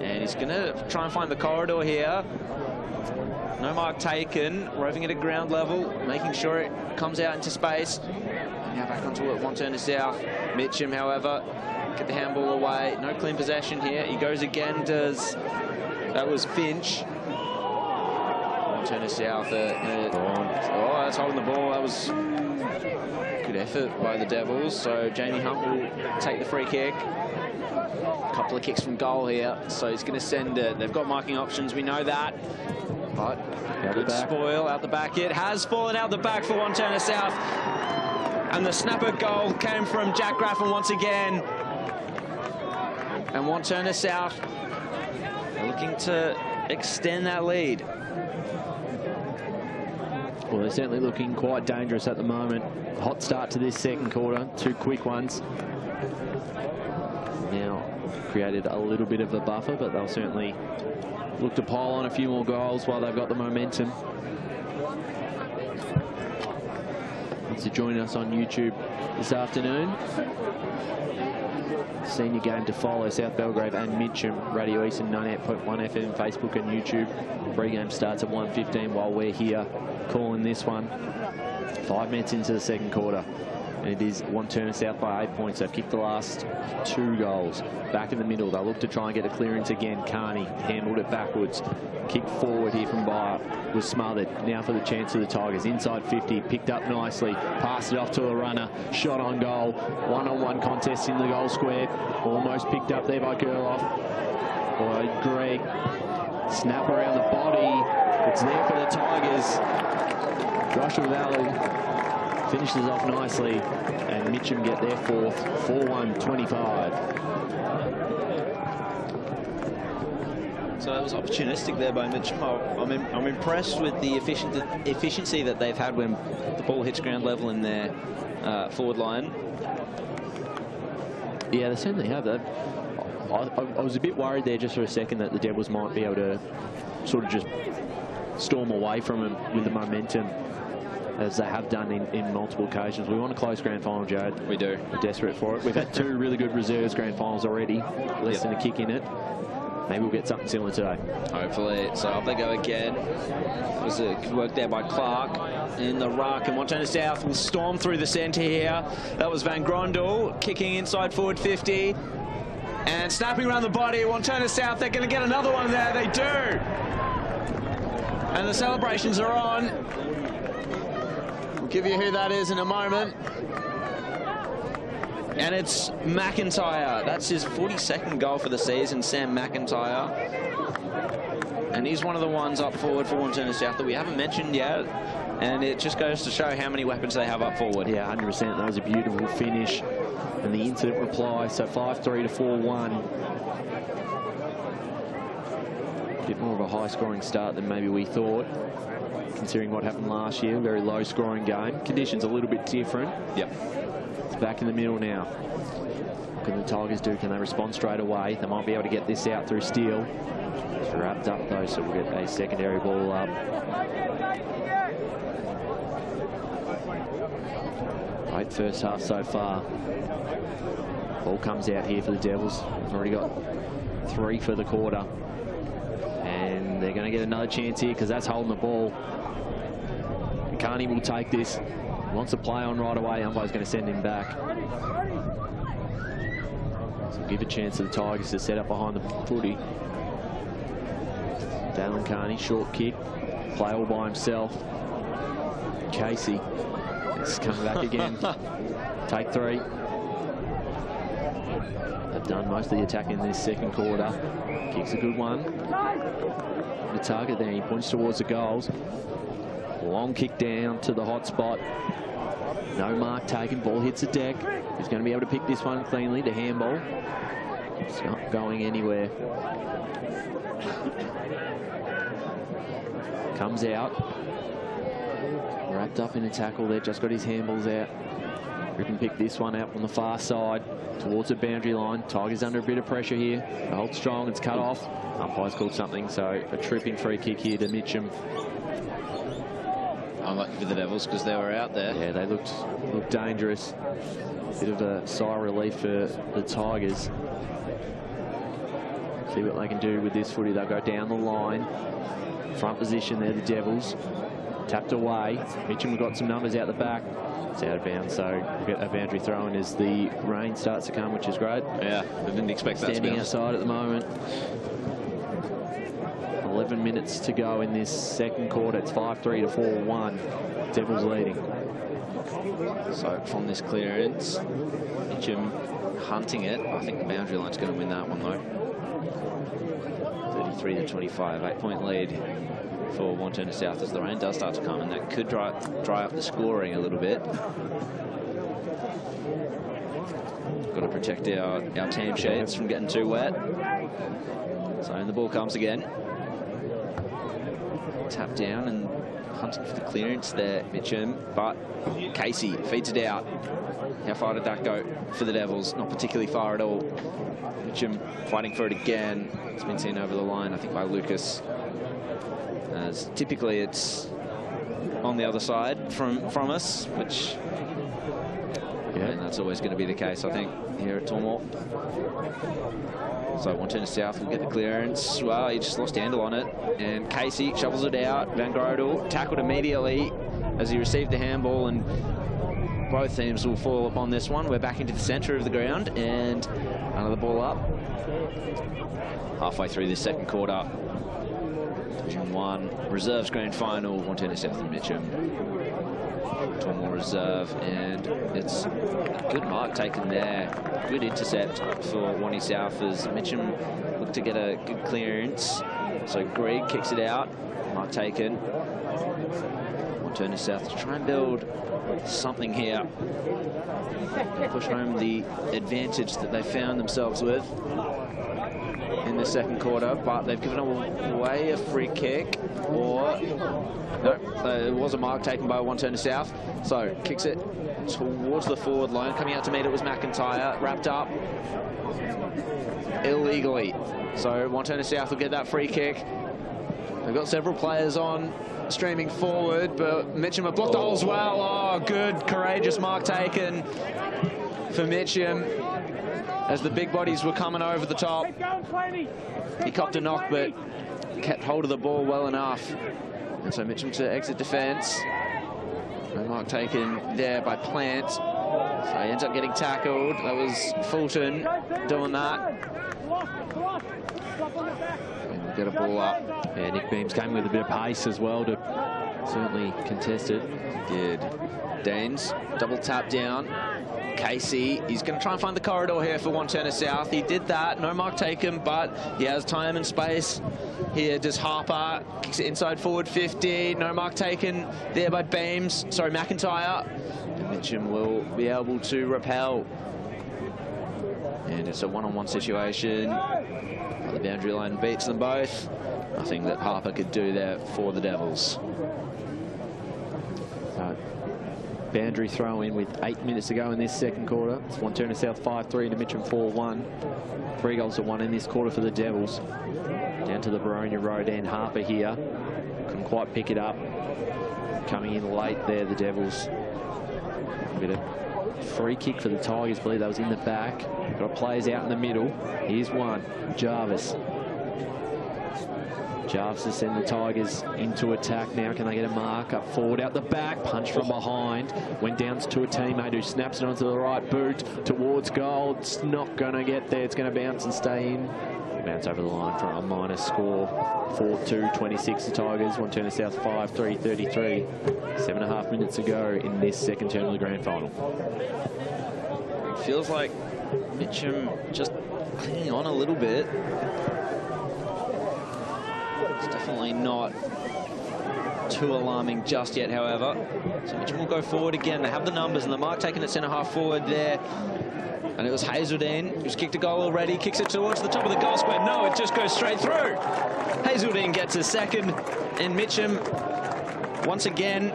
And he's going to try and find the corridor here. No mark taken, roving it at ground level, making sure it comes out into space. Now back onto it, Wantirna South. Mitcham, however, get the handball away. No clean possession here. He goes again, that was Finch. Wantirna South. Oh, that's holding the ball. That was good effort by the Devils. So Jamie Hunt will take the free kick. A couple of kicks from goal here. So he's going to send it. They've got marking options, we know that. But good spoil out the back. It has fallen out the back for Wantirna South. And the snapper goal came from Jack Graffin once again. And Wantirna South are looking to extend that lead. Well, they're certainly looking quite dangerous at the moment. Hot start to this second quarter, 2 quick ones. Now created a little bit of a buffer, but they'll certainly look to pile on a few more goals while they've got the momentum. Thanks for joining us on YouTube this afternoon. Senior game to follow, South Belgrave and Mitcham. Radio Eastern 98.1 FM, Facebook and YouTube. Pre-game starts at 1:15 while we're here calling this one. 5 minutes into the second quarter. And it is Wantirna South by 8 points. They've kicked the last 2 goals. Back in the middle, they'll look to try and get a clearance again. Carney handled it backwards. Kick forward here from Byer. Was smothered. Now for the chance of the Tigers. Inside 50, picked up nicely. Passed it off to a runner. Shot on goal. One-on-one contest in the goal square. Almost picked up there by Gerloff. By Greg. Snap around the body. It's there for the Tigers. Joshua Valley finishes off nicely, and Mitcham get their 4th, 4-1-25. So that was opportunistic there by Mitcham. I'm impressed with the efficiency that they've had when the ball hits ground level in their forward line. Yeah, they certainly have that. I was a bit worried there just for a second that the Devils might be able to sort of just storm away from them with the momentum, as they have done in multiple occasions. We want a close grand final, Jared. We do. We're desperate for it. We've had 2 really good reserves grand finals already. Less than a kick in it. Maybe we'll get something similar today. Hopefully. So up they go again. It was a good work there by Clark in the ruck. And Wantirna South will storm through the centre here. That was Van Grondel kicking inside forward 50. And snapping around the body. Wantirna South, they're going to get another one there. They do. And the celebrations are on. We'll give you who that is in a moment. And it's McIntyre. That's his 42nd goal for the season, Sam McIntyre. And he's one of the ones up forward for Wantirna South that we haven't mentioned yet. And it just goes to show how many weapons they have up forward. Yeah, 100%. That was a beautiful finish. And the incident reply, so 5-3 to 4-1. A bit more of a high-scoring start than maybe we thought, considering what happened last year. Very low-scoring game. Conditions a little bit different. Yep. It's back in the middle now. What can the Tigers do? Can they respond straight away? They might be able to get this out through steal. It's wrapped up, though, so we'll get a secondary ball up. Great first half so far. Ball comes out here for the Devils. Already got 3 for the quarter. And they're going to get another chance here because that's holding the ball. Carney will take this. Wants to play on right away. Umpire's going to send him back. So give a chance to the Tigers to set up behind the footy. Dalen Carney, short kick. Play all by himself. Casey is coming back again. Take 3. They've done most of the attack in this second quarter. Kicks a good one. The target there, he points towards the goals. Long kick down to the hot spot. No mark taken, ball hits the deck. He's going to be able to pick this one cleanly, the handball. It's not going anywhere. Comes out. Wrapped up in a tackle there, just got his handballs out. Griffin picked this one out on the far side towards the boundary line. Tigers under a bit of pressure here. They hold strong, it's cut off. Umpire's called something, so a tripping free kick here to Mitcham. Unlucky for the Devils because they were out there. Yeah, they looked dangerous. Bit of a sigh of relief for the Tigers. See what they can do with this footy. They'll go down the line. Front position there, the Devils. Tapped away. Mitcham got some numbers out the back. It's out of bounds, so we'll get a boundary throw in as the rain starts to come, which is great. Yeah, I didn't expect that. Standing outside at the moment. 11 minutes to go in this second quarter. It's 5-3 to 4-1. Devils leading. So from this clearance, Mitcham hunting it. I think the boundary line's going to win that one though. 33 to 25, 8-point lead for Wantirna South as the rain does start to come, and that could dry up the scoring a little bit. Got to protect our team sheets from getting too wet. So the ball comes again. Tap down and hunting for the clearance there, Mitcham, but Casey feeds it out. How far did that go for the Devils? Not particularly far at all. Mitcham fighting for it again. It's been seen over the line, I think, by Lucas. As typically it's on the other side from us, which and that's always going to be the case, I think, here at Tormore. So Wantirna South will get the clearance. Well, he just lost handle on it. And Casey shovels it out. Van Grodel tackled immediately as he received the handball, and both teams will fall upon this one. We're back into the centre of the ground, and another ball up. Halfway through this second quarter. Division 1 Reserves Grand Final, Wantirna South and Mitcham. Tormore Reserve, and it's a good mark taken there. Good intercept for Wanty South as Mitcham looked to get a good clearance. So Greg kicks it out. Mark taken. Wantirna South to try and build something here. Push home the advantage that they found themselves with in the second quarter, but they've given away a free kick, or no, it was a mark taken by Wantirna South. So kicks it towards the forward line. Coming out to meet it was McIntyre, wrapped up illegally. So Wantirna South will get that free kick. They've got several players on streaming forward, but Mitcham have blocked the hole as well. Oh, good, courageous mark taken for Mitcham as the big bodies were coming over the top. He copped a knock, but kept hold of the ball well enough. And so Mitcham to exit defence. No mark taken there by Plant. So he ends up getting tackled. That was Fulton doing that. And we'll get a ball up. Yeah, Nick Beams came with a bit of pace as well to certainly contest it. He did. Danes, double tap down. Casey, he's going to try and find the corridor here for Wantirna South. He did that, no mark taken, but he has time and space. Here does Harper, kicks it inside forward 50, no mark taken there by Beams, sorry, McIntyre. And Mitcham will be able to repel. And it's a one-on-one situation. The boundary line beats them both. Nothing that Harper could do there for the Devils. Boundary throw in with 8 minutes to go in this second quarter. It's Wantirna South 5-3 to Mitcham 4-1. 3 goals to 1 in this quarter for the Devils. Down to the Baronia Road end. Harper here. Couldn't quite pick it up. Coming in late there, the Devils. A bit of free kick for the Tigers. I believe that was in the back. Got players out in the middle. Here's one. Jarvis. Jarvis to send the Tigers into attack now. Can they get a mark? Up forward, out the back. Punch from behind. Went down to a teammate who snaps it onto the right boot towards goal. It's not going to get there. It's going to bounce and stay in. Bounce over the line for a minus score. 4-2, 26 the Tigers. Wantirna South 5-3, 33. 7.5 minutes to go in this second term of the grand final. It feels like Mitcham just clinging on a little bit. It's definitely not too alarming just yet, however. So Mitcham will go forward again. They have the numbers, and the mark taken at centre-half forward there. And it was Hazeldine who's kicked a goal already. Kicks it towards the top of the goal square. No, it just goes straight through. Hazeldine gets a second. And Mitcham, once again,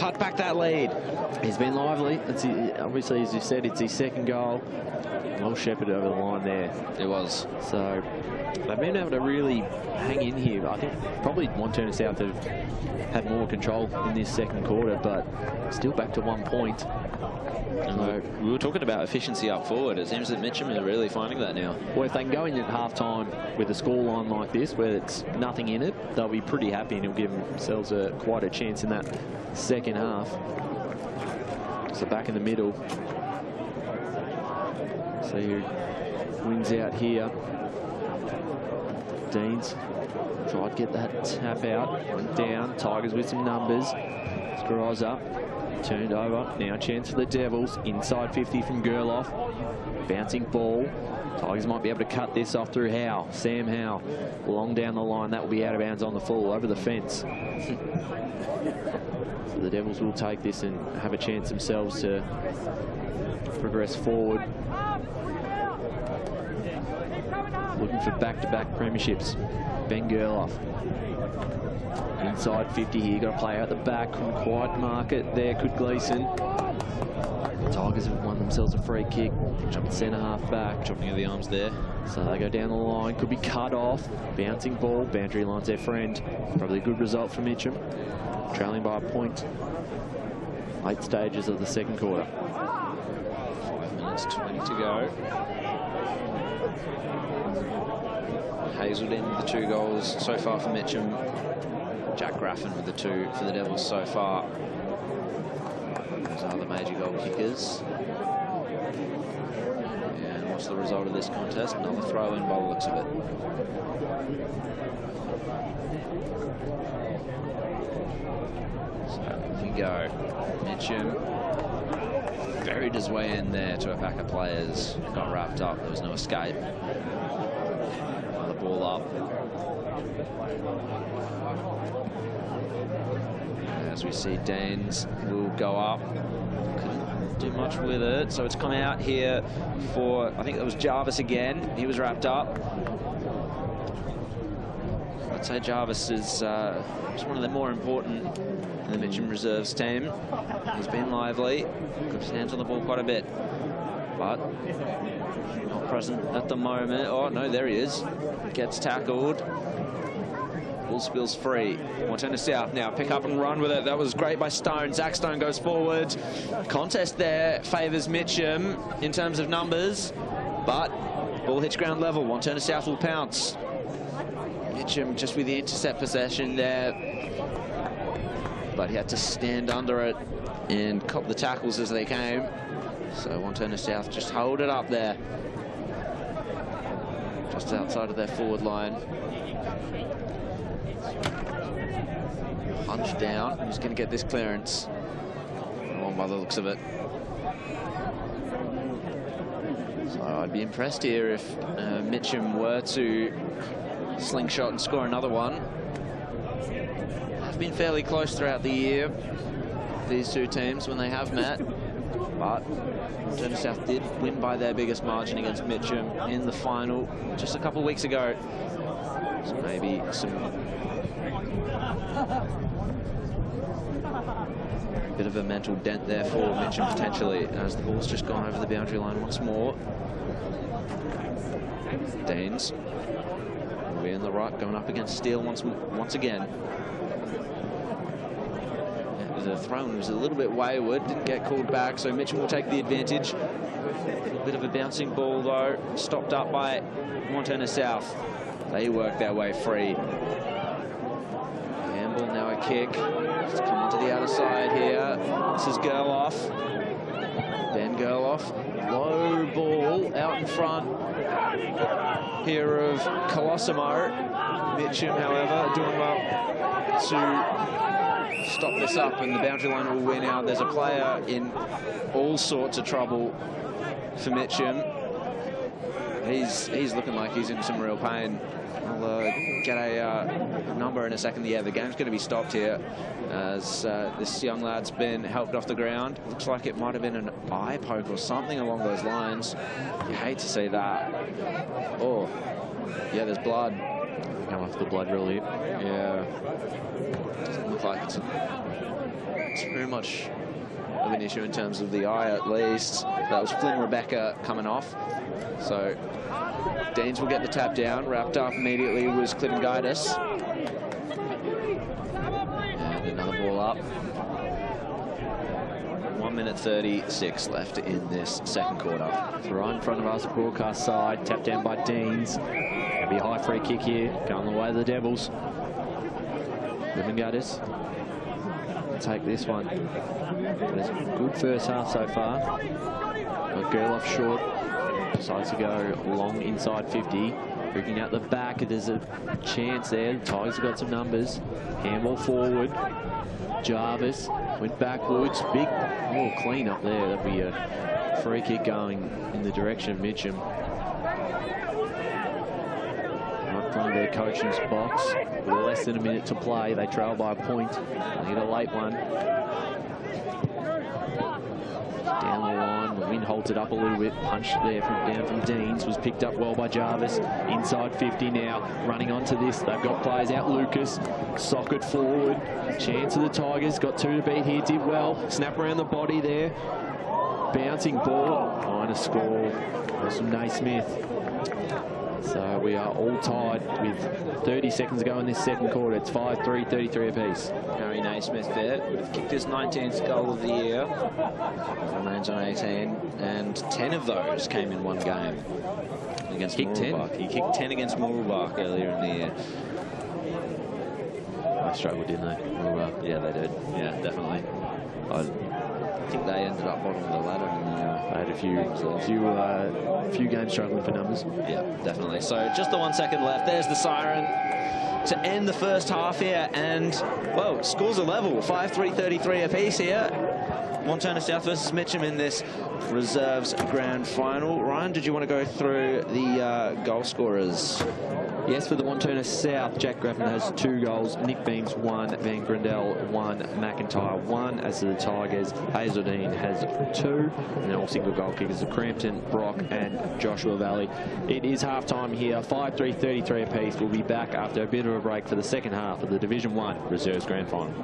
cut back that lead. He's been lively. Obviously, as you said, it's his second goal. Well shepherded over the line there. It was. So they've been able to really hang in here. I think probably Wantirna South have had more control in this second quarter, but still back to 1 point. So we were talking about efficiency up forward. It seems that Mitcham are really finding that now. Well, if they can go in at half-time with a scoreline like this, where it's nothing in it, they'll be pretty happy, and it'll give themselves quite a chance in that second half. So back in the middle. So who wins out here? Deans tried to get that tap out. Went down. Tigers with some numbers. Scores up. Turned over. Now chance for the Devils. Inside 50 from Gerloff. Bouncing ball. Tigers might be able to cut this off through Howe. Sam Howe. Long down the line. That will be out of bounds on the full. Over the fence. So the Devils will take this and have a chance themselves to progress forward. Looking for back-to-back premierships. Ben Gerloff. Inside 50 here. Got to play out the back. Couldn't quite mark it there. Could Gleeson. Tigers have won themselves a free kick. Jump centre half back. Chopping of the arms there. So they go down the line. Could be cut off. Bouncing ball. Boundary line's their friend. Probably a good result for Mitcham. Trailing by a point. Late stages of the second quarter. 5 minutes 20 to go. Hazelden with the 2 goals so far for Mitcham. Jack Graffin with the 2 for the Devils so far. Those are the major goal kickers. And what's the result of this contest? Another throw-in by the looks of it. So off you go. Mitcham buried his way in there to a pack of players. Got wrapped up. There was no escape. Ball up. As we see, Danes will go up. Couldn't do much with it, so it's come out here for, I think it was Jarvis again. He was wrapped up. I'd say Jarvis is one of the more important in the Mitcham reserves team. He's been lively. Got his hands on the ball quite a bit, but not present at the moment. Oh, no, there he is. Gets tackled. Ball spills free. Wantirna South now pick up and run with it. That was great by Stone. Zach Stone goes forward. Contest there favours Mitcham in terms of numbers, but ball hits ground level. Wantirna South will pounce. Mitcham just with the intercept possession there, but he had to stand under it and cop the tackles as they came. So Wantirna South just hold it up there. Just outside of their forward line. Punch down. Who's going to get this clearance? On by the looks of it. So I'd be impressed here if Mitcham were to slingshot and score another one. They've been fairly close throughout the year, these two teams, when they have met. But Wantirna South did win by their biggest margin against Mitcham in the final just a couple of weeks ago. So maybe some bit of a mental dent there for Mitcham potentially, as the ball's just gone over the boundary line once more. Danes will be in the right, going up against Steele once again. The throw was a little bit wayward, didn't get called back, so Mitcham will take the advantage. A bit of a bouncing ball though, stopped up by Wantirna South. They work their way free. Gamble, now a kick. It's coming to the outer side here. This is Gerloff. Ben Gerloff. Low ball out in front here of Colosimo. Mitcham, however, doing well to stop this up, and the boundary line will win out. There's a player in all sorts of trouble for Mitcham. He's looking like he's in some real pain. I'll get a number in a second. Yeah, the game's going to be stopped here as this young lad's been helped off the ground. Looks like it might have been an eye poke or something along those lines. You hate to see that. Oh, yeah, there's blood. Come off the blood really. Yeah. Doesn't look like it's too much of an issue in terms of the eye, at least. That was Flynn Rebecca coming off. So Deans will get the tap down. Wrapped up immediately was Clivengaitis. And another ball up. 1 minute 36 left in this second quarter. So right in front of us, broadcast side, tap down by Deans. It'll be a high free kick here, going the way of the Devils. Clivengaitis take this one. But it's a good first half so far. Got Gerloff short. Decides to go long inside 50. Freaking out the back. There's a chance there. The Tigers have got some numbers. Handball forward. Jarvis went backwards. Big clean up there. That'd be a free kick going in the direction of Mitcham. Right in front of their coaching's box. With less than a minute to play. They trail by a point. They need a late one. Down the line, the wind holds it up a little bit. Punched there down from Deans, was picked up well by Jarvis. Inside 50 now, running onto this. They've got players out. Lucas, socket forward. Chance of the Tigers, got 2 to beat here, did well. Snap around the body there. Bouncing ball, trying to score. There's some Naismith. So we are all tied with 30 seconds to go in this second quarter. It's 5-3, 33 apiece. Harry Naismith there would have kicked his 19th goal of the year. Remains on 18, and 10 of those came in one game against Mooroolbark. He kicked 10 against Mooroolbark earlier in the year. They struggled, didn't they? Mooroolbark? Yeah, they did. Yeah, definitely. I think they ended up bottom of the ladder. They had a few games struggling for numbers. Yeah, definitely. So just the 1 second left. There's the siren to end the first half here, and well, scores are level. 5-3, 33 apiece here. Wantirna South versus Mitcham in this reserves grand final. Ryan, did you want to go through the goal scorers? Yes, for the Wantirna South, Jack Graffin has 2 goals, Nick Beams 1, Van Grindel 1, McIntyre 1. As to the Tigers, Hazeldine has 2, and then all single goal kickers are Crampton, Brock and Joshua Valley. It is half-time here, 5-3, 33 apiece. We'll be back after a bit of a break for the second half of the Division 1 Reserves Grand Final.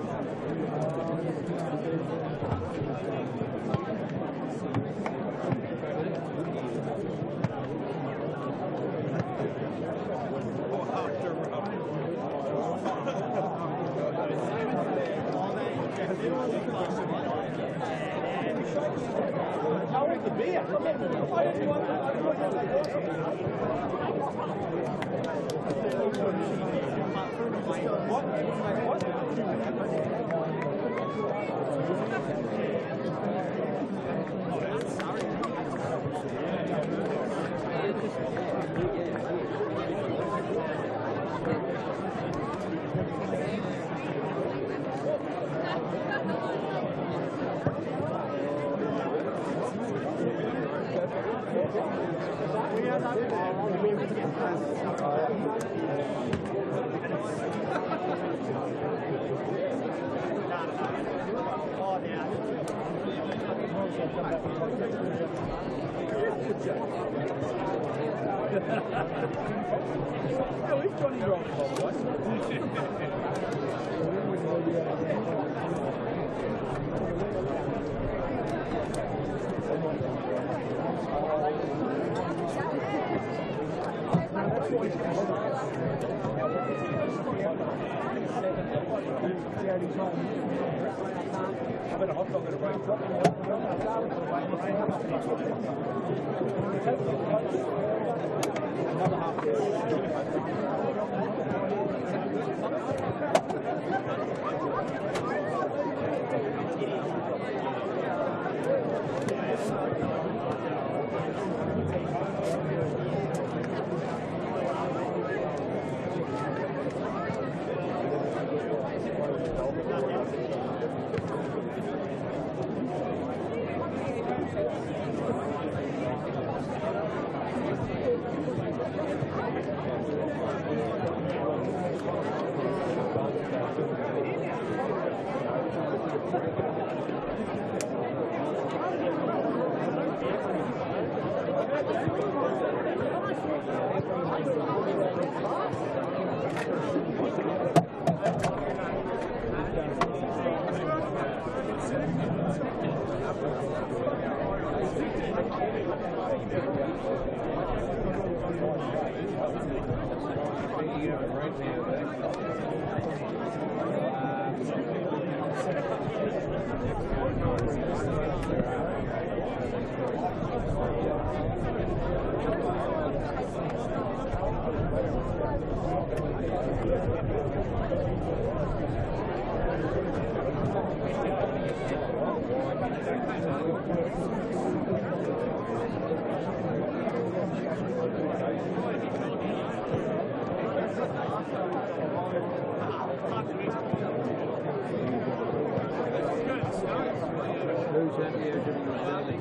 Who's happy here giving you a belly?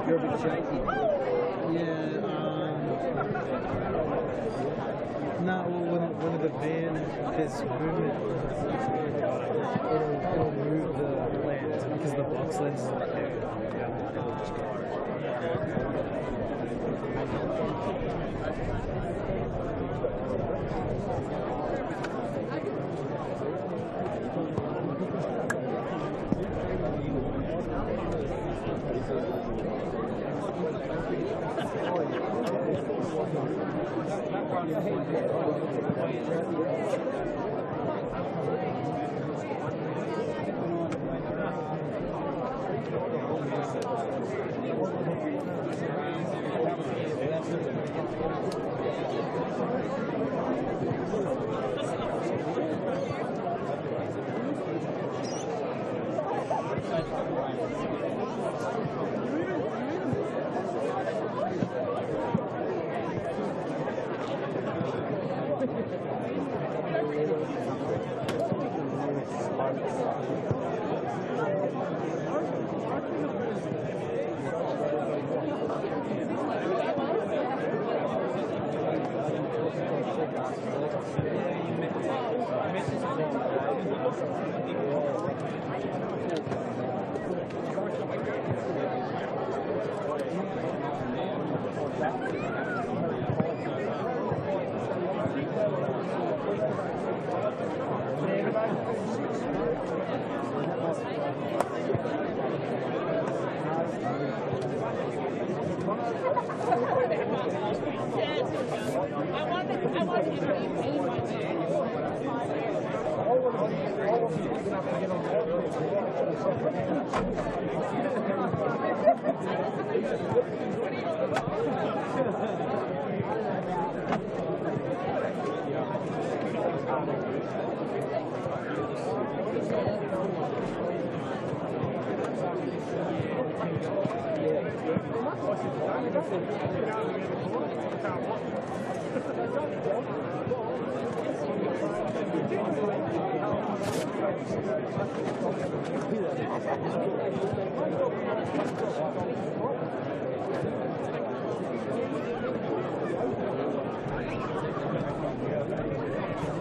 You're a bit shaky. Yeah. No, well, when the van is movement, it'll move the lens because the box lens is right there.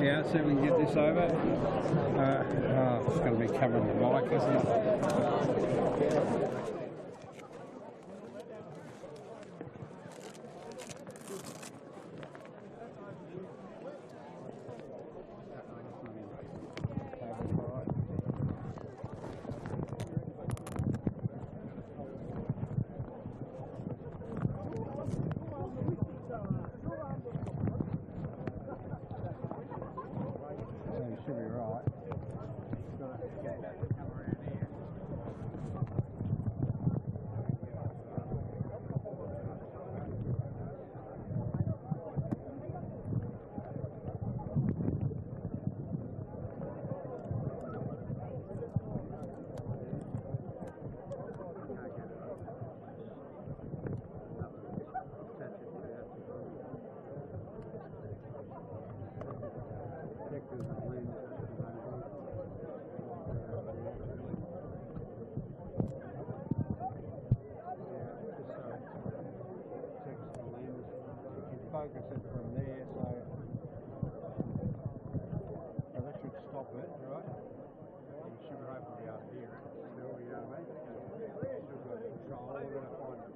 Yeah, so we can get this over. It's going to be covering the mic, isn't it? Focus it from there, so that should stop it, right? You should be able to be able to hear it. Still, you know what I mean? Still got control. We're going to find it.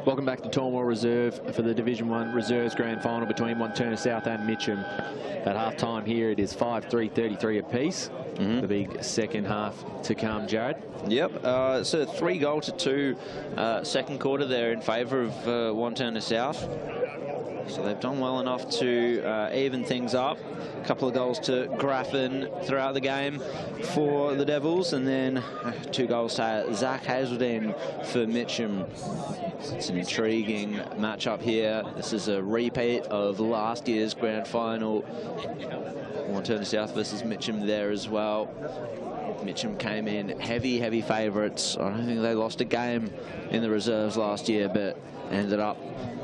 Welcome back to Tormore Reserve for the Division 1 Reserves Grand Final between Wantirna South and Mitcham. At half-time here, it is 5-3-33 apiece. The big second half to come, Jared. Yep, so 3-2 second quarter there in favour of Wantirna South. So they've done well enough to even things up. A couple of goals to Graffin throughout the game for the Devils, and then 2 goals to Zach Hazeldine for Mitcham. It's an intriguing matchup here. This is a repeat of last year's grand final. Wantirna South versus Mitcham there as well. Mitcham came in heavy favourites. I don't think they lost a game in the reserves last year, but ended up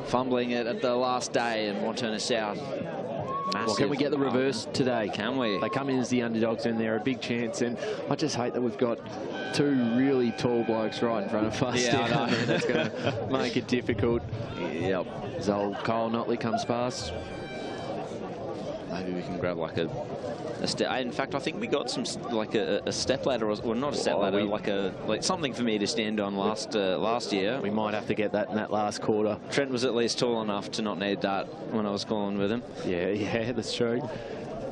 fumbling it at the last day, and Wantirna South. Massive. Well, can we get the reverse today? Can we? They come in as the underdogs and they're a big chance, and I just hate that we've got 2 really tall blokes right in front of us. Yeah, I know. That's going to make it difficult. Yep. As old Kyle Notley comes past. Maybe we can grab like a step. In fact, I think we got some like a step ladder, or not a step ladder, like something for me to stand on last year. We might have to get that in that last quarter. Trent was at least tall enough to not need that when I was calling with him. Yeah, that's true.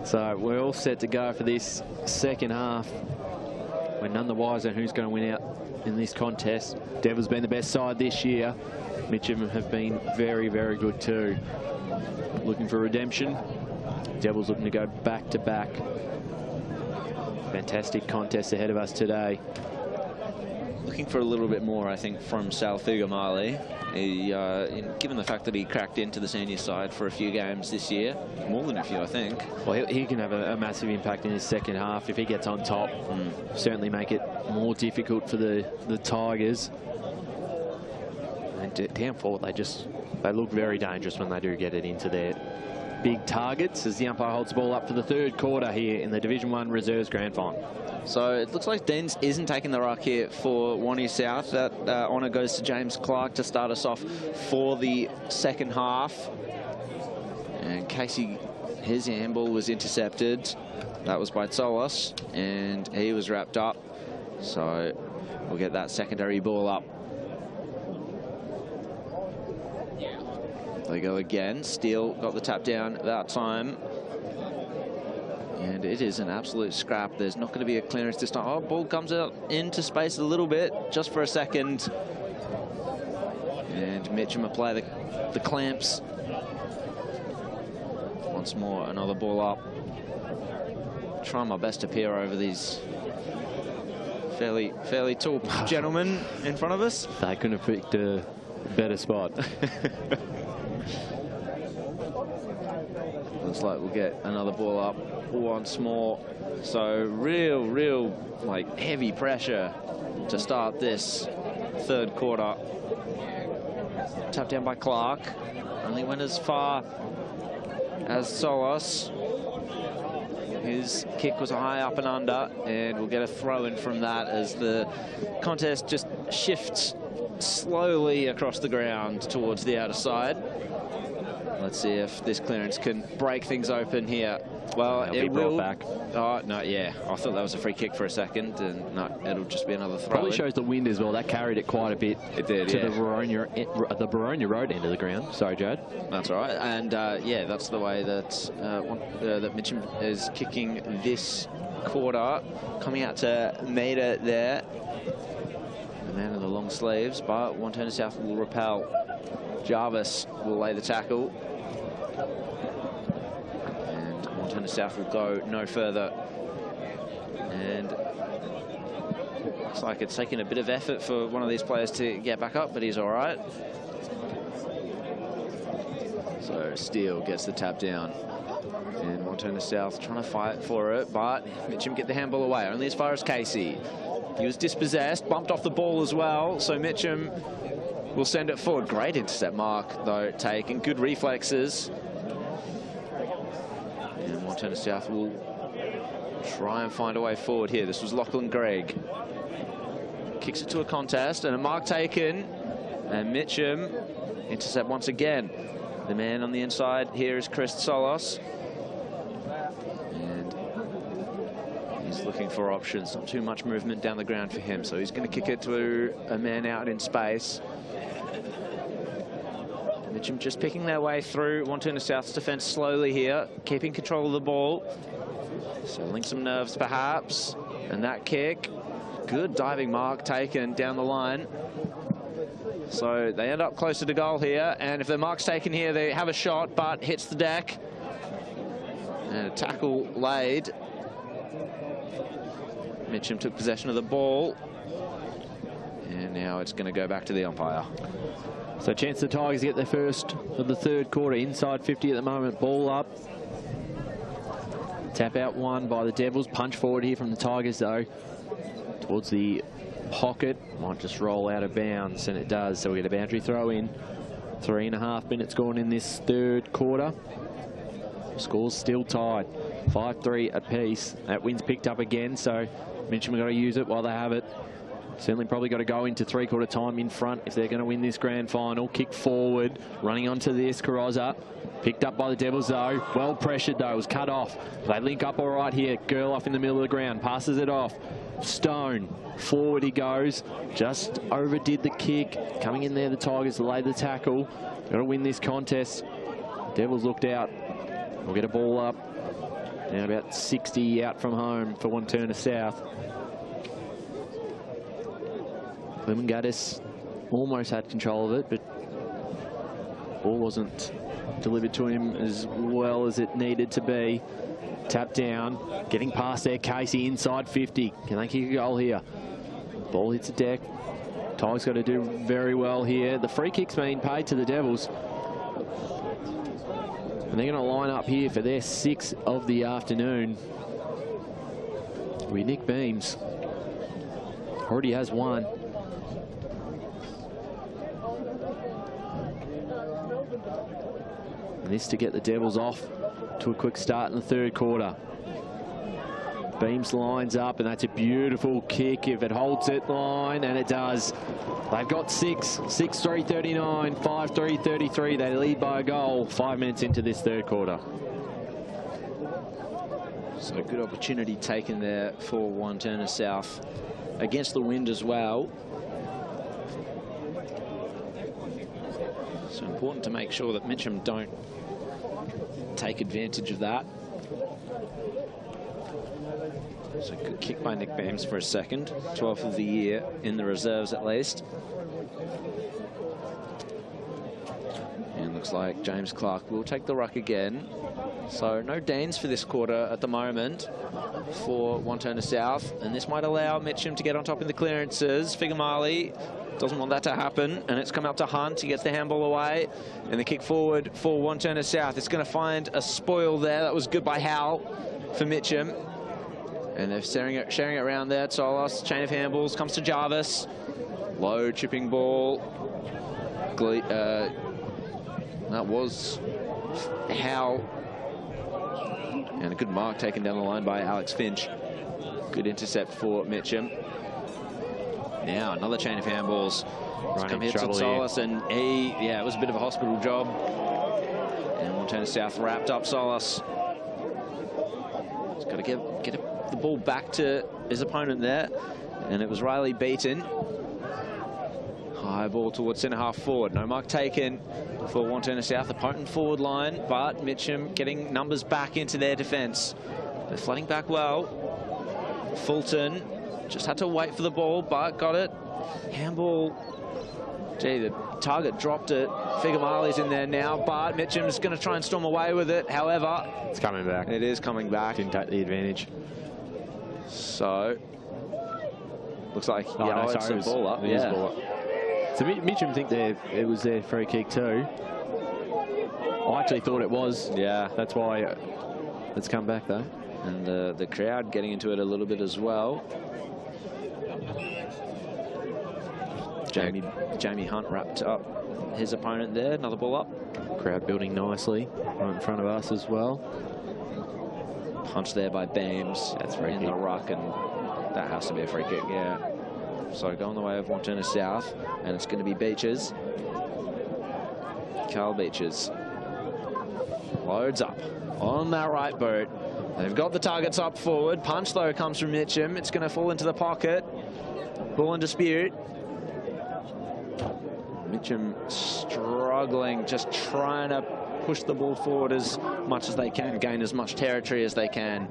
So we're all set to go for this second half. We're none the wiser who's going to win out in this contest. Devils been the best side this year. Mitcham have been very good too. Looking for redemption. Devils looking to go back to back. Fantastic contest ahead of us today. Looking for a little bit more, I think, from Sal Figamali. Given the fact that he cracked into the senior side for a few games this year, more than a few, I think. Well, he can have a massive impact in his second half if he gets on top. Certainly make it more difficult for the Tigers. And down forward, they look very dangerous when they do get it into their big targets, as the umpire holds the ball up for the third quarter here in the Division 1 Reserves Grand Final. So it looks like Deans isn't taking the ruck here for Wantirna South. That honour goes to James Clark to start us off for the second half. And Casey, his handball was intercepted. That was by Solis, and he was wrapped up. So we'll get that secondary ball up. They go again. Steele got the tap down that time. And it is an absolute scrap. There's not going to be a clearance this time. Oh, ball comes out into space a little bit, just for a second. And Mitcham apply the clamps. Once more, another ball up. Trying my best to peer over these fairly tall gentleman in front of us. They couldn't have picked a better spot. Looks like we'll get another ball up once more. So real like heavy pressure to start this third quarter. Tapped down by Clark. Only went as far as Solos. His kick was a high up and under, and we'll get a throw in from that as the contest just shifts slowly across the ground towards the outer side. Let's see if this clearance can break things open here. Well, it will. Back. Oh, no, yeah. I thought that was a free kick for a second, and no, it'll just be another throw. Probably shows the wind as well. That carried it quite a bit. It did, to the Baronia Road end of the ground. Sorry, Jade. That's all right. And, yeah, that's the way that, that Mitcham is kicking this quarter. Coming out to Maida there. The man in the long sleeves, but Wantirna South will repel. Jarvis will lay the tackle. Wantirna South will go no further. And looks like it's taking a bit of effort for one of these players to get back up, but he's all right. So Steele gets the tap down. And Wantirna South trying to fight for it, but Mitcham get the handball away, only as far as Casey. He was dispossessed, bumped off the ball as well, so Mitcham will send it forward. Great intercept mark, though, taken. Good reflexes. And Wantirna South will try and find a way forward here. This was Lachlan Gregg. Kicks it to a contest, and a mark taken. And Mitcham intercept once again. The man on the inside here is Chris Solos. And he's looking for options. Not too much movement down the ground for him, so he's going to kick it to a man out in space. Mitcham just picking their way through Wantirna South's defence slowly here, keeping control of the ball. Settling some nerves perhaps. And that kick, good diving mark taken down the line. So they end up closer to goal here, and if the mark's taken here, they have a shot, but hits the deck. And a tackle laid. Mitcham took possession of the ball. And now it's going to go back to the umpire. So chance the Tigers get their first of the third quarter. Inside 50 at the moment, ball up. Tap out one by the Devils. Punch forward here from the Tigers though. Towards the pocket. Might just roll out of bounds, and it does. So we get a boundary throw in. 3.5 minutes gone in this third quarter. Score's still tied. 5-3 apiece. That win's picked up again, so Mitcham have got to use it while they have it. Certainly probably got to go into three-quarter time in front if they're going to win this grand final. Kick forward, running onto this, Carrozza. Picked up by the Devils though. Well pressured though, was cut off. They link up all right here. Girl off in the middle of the ground, passes it off. Stone, forward he goes. Just overdid the kick. Coming in there, the Tigers lay the tackle. Got to win this contest. Devils looked out. We'll get a ball up. Now about 60 out from home for Wantirna South. Clement Gaddis almost had control of it, but ball wasn't delivered to him as well as it needed to be. Tap down, getting past there, Casey inside 50. Can they kick a goal here? Ball hits the deck. Tigers got to do very well here. The free kick's being paid to the Devils. And they're going to line up here for their 6th of the afternoon. With Nick Beams. Already has one. And this to get the Devils off to a quick start in the third quarter. Beams lines up, and that's a beautiful kick if it holds it line, and it does. They've got 6, 6-3-39, 5-3-33. They lead by a goal 5 minutes into this third quarter. So good opportunity taken there for Wantirna South against the wind as well. So important to make sure that Mitcham don't take advantage of that. So good kick by Nick Beams for a second. 12th of the year in the reserves at least. And looks like James Clark will take the ruck again. So no Danes for this quarter at the moment for Wantirna South, and this might allow Mitcham to get on top in the clearances. Figamali doesn't want that to happen, and it's come out to Hunt. He gets the handball away, and the kick forward for Wantirna South. It's going to find a spoil there. That was good by Hal for Mitcham. And they're sharing it around there. Solos, chain of handballs, comes to Jarvis. Low chipping ball. That was Hal. And a good mark taken down the line by Alex Finch. Good intercept for Mitcham. Now another chain of handballs. Come here to Solis, and it was a bit of a hospital job. And Wantirna South wrapped up Solis. He's got to get the ball back to his opponent there, and it was Riley beaten. High ball towards centre half forward. No mark taken for Wantirna South, the potent forward line, but Mitcham getting numbers back into their defence. They're flooding back well. Fulton just had to wait for the ball, but got it. Handball. Gee, the target dropped it. Figamali's in there now, but Mitcham's going to try and storm away with it. However, it's coming back. It is coming back. Didn't take the advantage. So, looks like it's a ball up. Yeah. Ball up. So Mitcham think it was their free kick too. I actually thought it was. Yeah. That's why it's come back though. And the crowd getting into it a little bit as well. Jamie Hunt wrapped up his opponent there. Another ball up. Crowd building nicely right in front of us as well. Punch there by Beams. That's free in kick. The ruck, and that has to be a free kick, yeah. So going the way of Wantirna South, and it's going to be Beaches. Carl Beaches loads up on that right boot. They've got the targets up forward. Punch, though, comes from Mitcham. It's going to fall into the pocket. Ball in dispute. Mitcham struggling, just trying to push the ball forward as much as they can, gain as much territory as they can.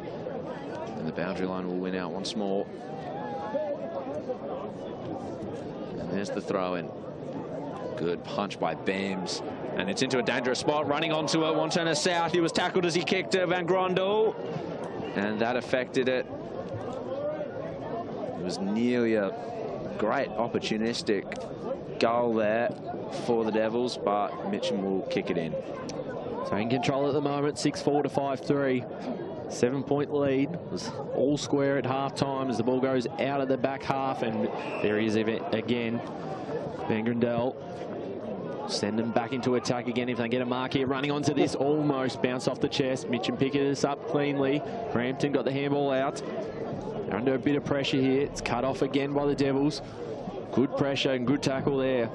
And the boundary line will win out once more. And there's the throw in. Good punch by Beams. And it's into a dangerous spot, running onto it. Wantirna South, he was tackled as he kicked it, Van Grondel. And that affected it. It was nearly a great opportunistic goal there for the Devils, but Mitcham will kick it in. So in control at the moment, 6-4 to 5-3. 7-point lead. It was all square at half-time as the ball goes out of the back half, and there he is again. Van Grondel. Send them back into attack again if they get a mark here. Running onto this, almost bounced off the chest. Mitcham picking this up cleanly. Rampton got the handball out. They're under a bit of pressure here. It's cut off again by the Devils. Good pressure and good tackle there.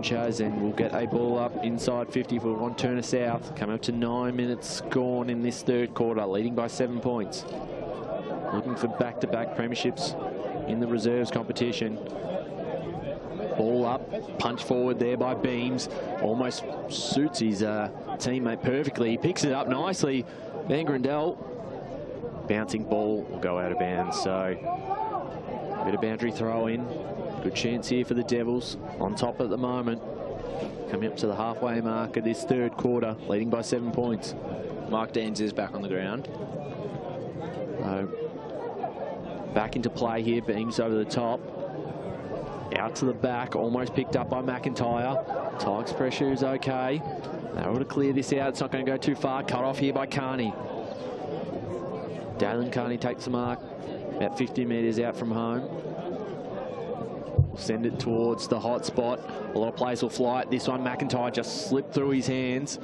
Chaz, and we'll get a ball up inside 50 for Wantirna South. Coming up to 9 minutes gone in this third quarter, leading by 7 points. Looking for back-to-back premierships in the reserves competition. Ball up, punch forward there by Beams. Almost suits his teammate perfectly. He picks it up nicely. Van Grondel, bouncing ball, will go out of bounds. So, a bit of boundary throw in. Good chance here for the Devils, on top at the moment. Coming up to the halfway mark of this third quarter, leading by 7 points. Mark Deans is back on the ground. Back into play here, Beams over the top. Out to the back, almost picked up by McIntyre. Tigers pressure is okay. They're able to clear this out. It's not going to go too far. Cut off here by Carney. Dalen Carney takes the mark, about 50 metres out from home. Send it towards the hot spot. A lot of players will fly it. This one, McIntyre just slipped through his hands.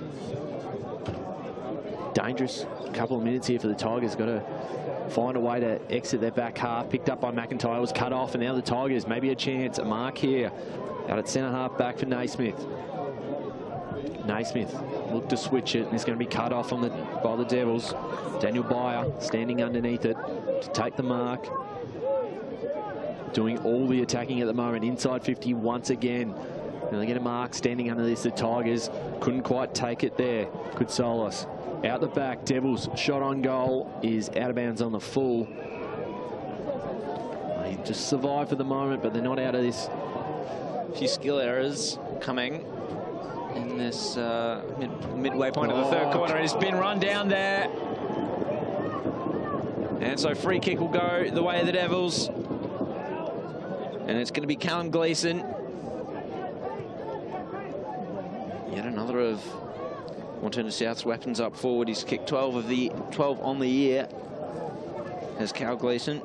Dangerous couple of minutes here for the Tigers. Got to find a way to exit their back half. Picked up by McIntyre, was cut off, and now the Tigers, maybe a chance. A mark here. Out at centre half back for Naismith. Naismith looked to switch it, and it's going to be cut off on by the Devils. Daniel Byer standing underneath it to take the mark. Doing all the attacking at the moment. Inside 50 once again. And they get a mark standing under this. The Tigers couldn't quite take it there. Good Solis. Out the back, Devils shot on goal is out of bounds on the full. They just survive for the moment, but they're not out of this. A few skill errors coming in this midway point of the third quarter. He's been run down there. And so free kick will go the way of the Devils. And it's going to be Callum Gleeson. Yet another of Wantirna South's weapons up forward. He's kicked 12 of the 12 on the year as Cal Gleeson.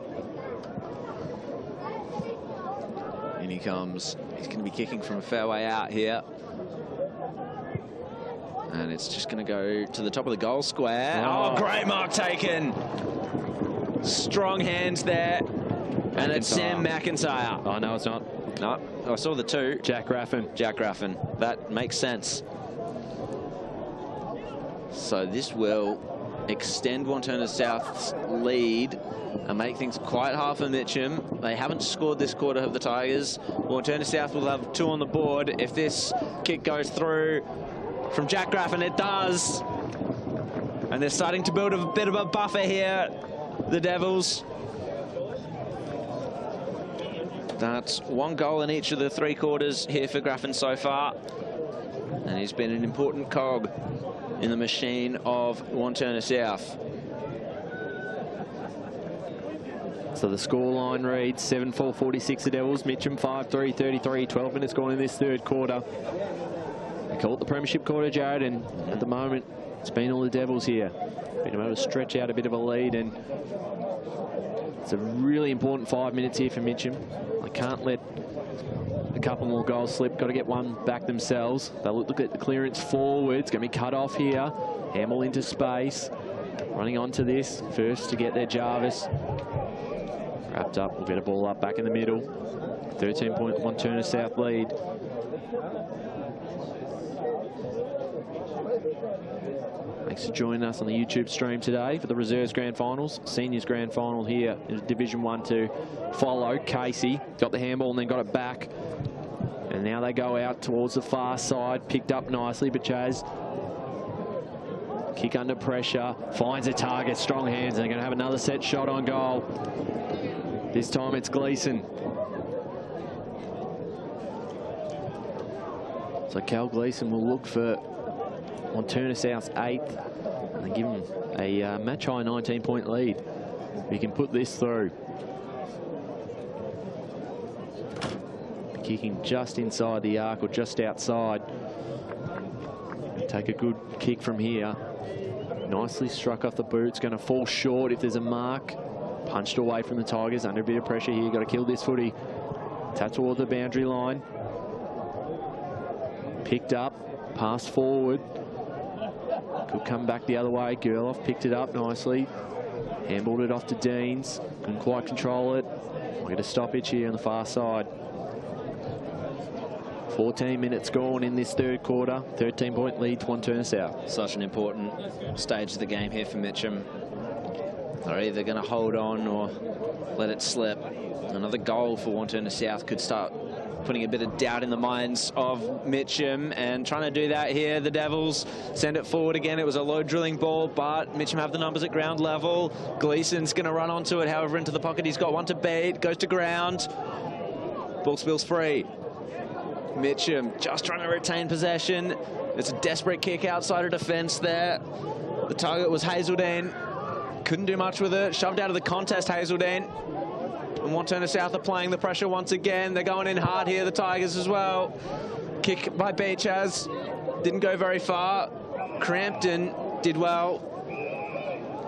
In he comes. He's going to be kicking from a fair way out here. And it's just going to go to the top of the goal square. Oh, great mark taken. Strong hands there. And it's Sam McIntyre. Oh, no, it's not. No, I saw the two. Jack Raffin. Jack Raffin. That makes sense. So this will extend Wantirna South's lead and make things quite hard for Mitcham. They haven't scored this quarter of the Tigers. Wantirna South will have 2 on the board. If this kick goes through from Jack Raffin, it does. And they're starting to build a bit of a buffer here, the Devils. That's 1 goal in each of the 3 quarters here for Graffin so far. And he's been an important cog in the machine of Wantirna South. So the scoreline reads 7-4-46 the Devils, Mitcham 5-3-33, 12 minutes gone in this third quarter. They call it the premiership quarter, Jared, and at the moment it's been all the Devils here. Been able to stretch out a bit of a lead, and it's a really important 5 minutes here for Mitcham. They can't let a couple more goals slip. Got to get one back themselves. They'll look at the clearance forward. It's going to be cut off here. Hamill into space. Running onto this. First to get there, Jarvis. Wrapped up. We'll get a ball up back in the middle. 13-point Wantirna South lead. Thanks for joining us on the YouTube stream today for the Reserves Grand Finals. Seniors Grand Final here in Division 1 to follow. Casey got the handball and then got it back. And now they go out towards the far side. Picked up nicely, but Chaz, kick under pressure, finds a target, strong hands, and they're going to have another set shot on goal. This time it's Gleeson. So Cal Gleeson will look for Wantirna South's 8th and give him a match-high 19-point lead. He can put this through. Kicking just inside the arc or just outside. Take a good kick from here. Nicely struck off the boot. It's going to fall short if there's a mark. Punched away from the Tigers. Under a bit of pressure here. Got to kill this footy. Tap toward the boundary line. Picked up. Passed forward. Could come back the other way. Gerloff picked it up nicely. Handballed it off to Deans. Couldn't quite control it. We'll get a stoppage here on the far side. 14 minutes gone in this third quarter. 13-point lead to Wantirna South. Such an important stage of the game here for Mitcham. They're either going to hold on or let it slip. Another goal for Wantirna South could start putting a bit of doubt in the minds of Mitcham, and trying to do that here. The Devils send it forward again. It was a low drilling ball, but Mitcham have the numbers at ground level. Gleeson's going to run onto it, however, into the pocket. He's got one to beat, goes to ground. Ball spills free. Mitcham just trying to retain possession. It's a desperate kick outside of defence there. The target was Hazeldine. Couldn't do much with it. Shoved out of the contest, Hazeldine. And Wantirna South are playing the pressure once again. They're going in hard here, the Tigers as well. Kick by Beachaz. Didn't go very far. Crampton did well.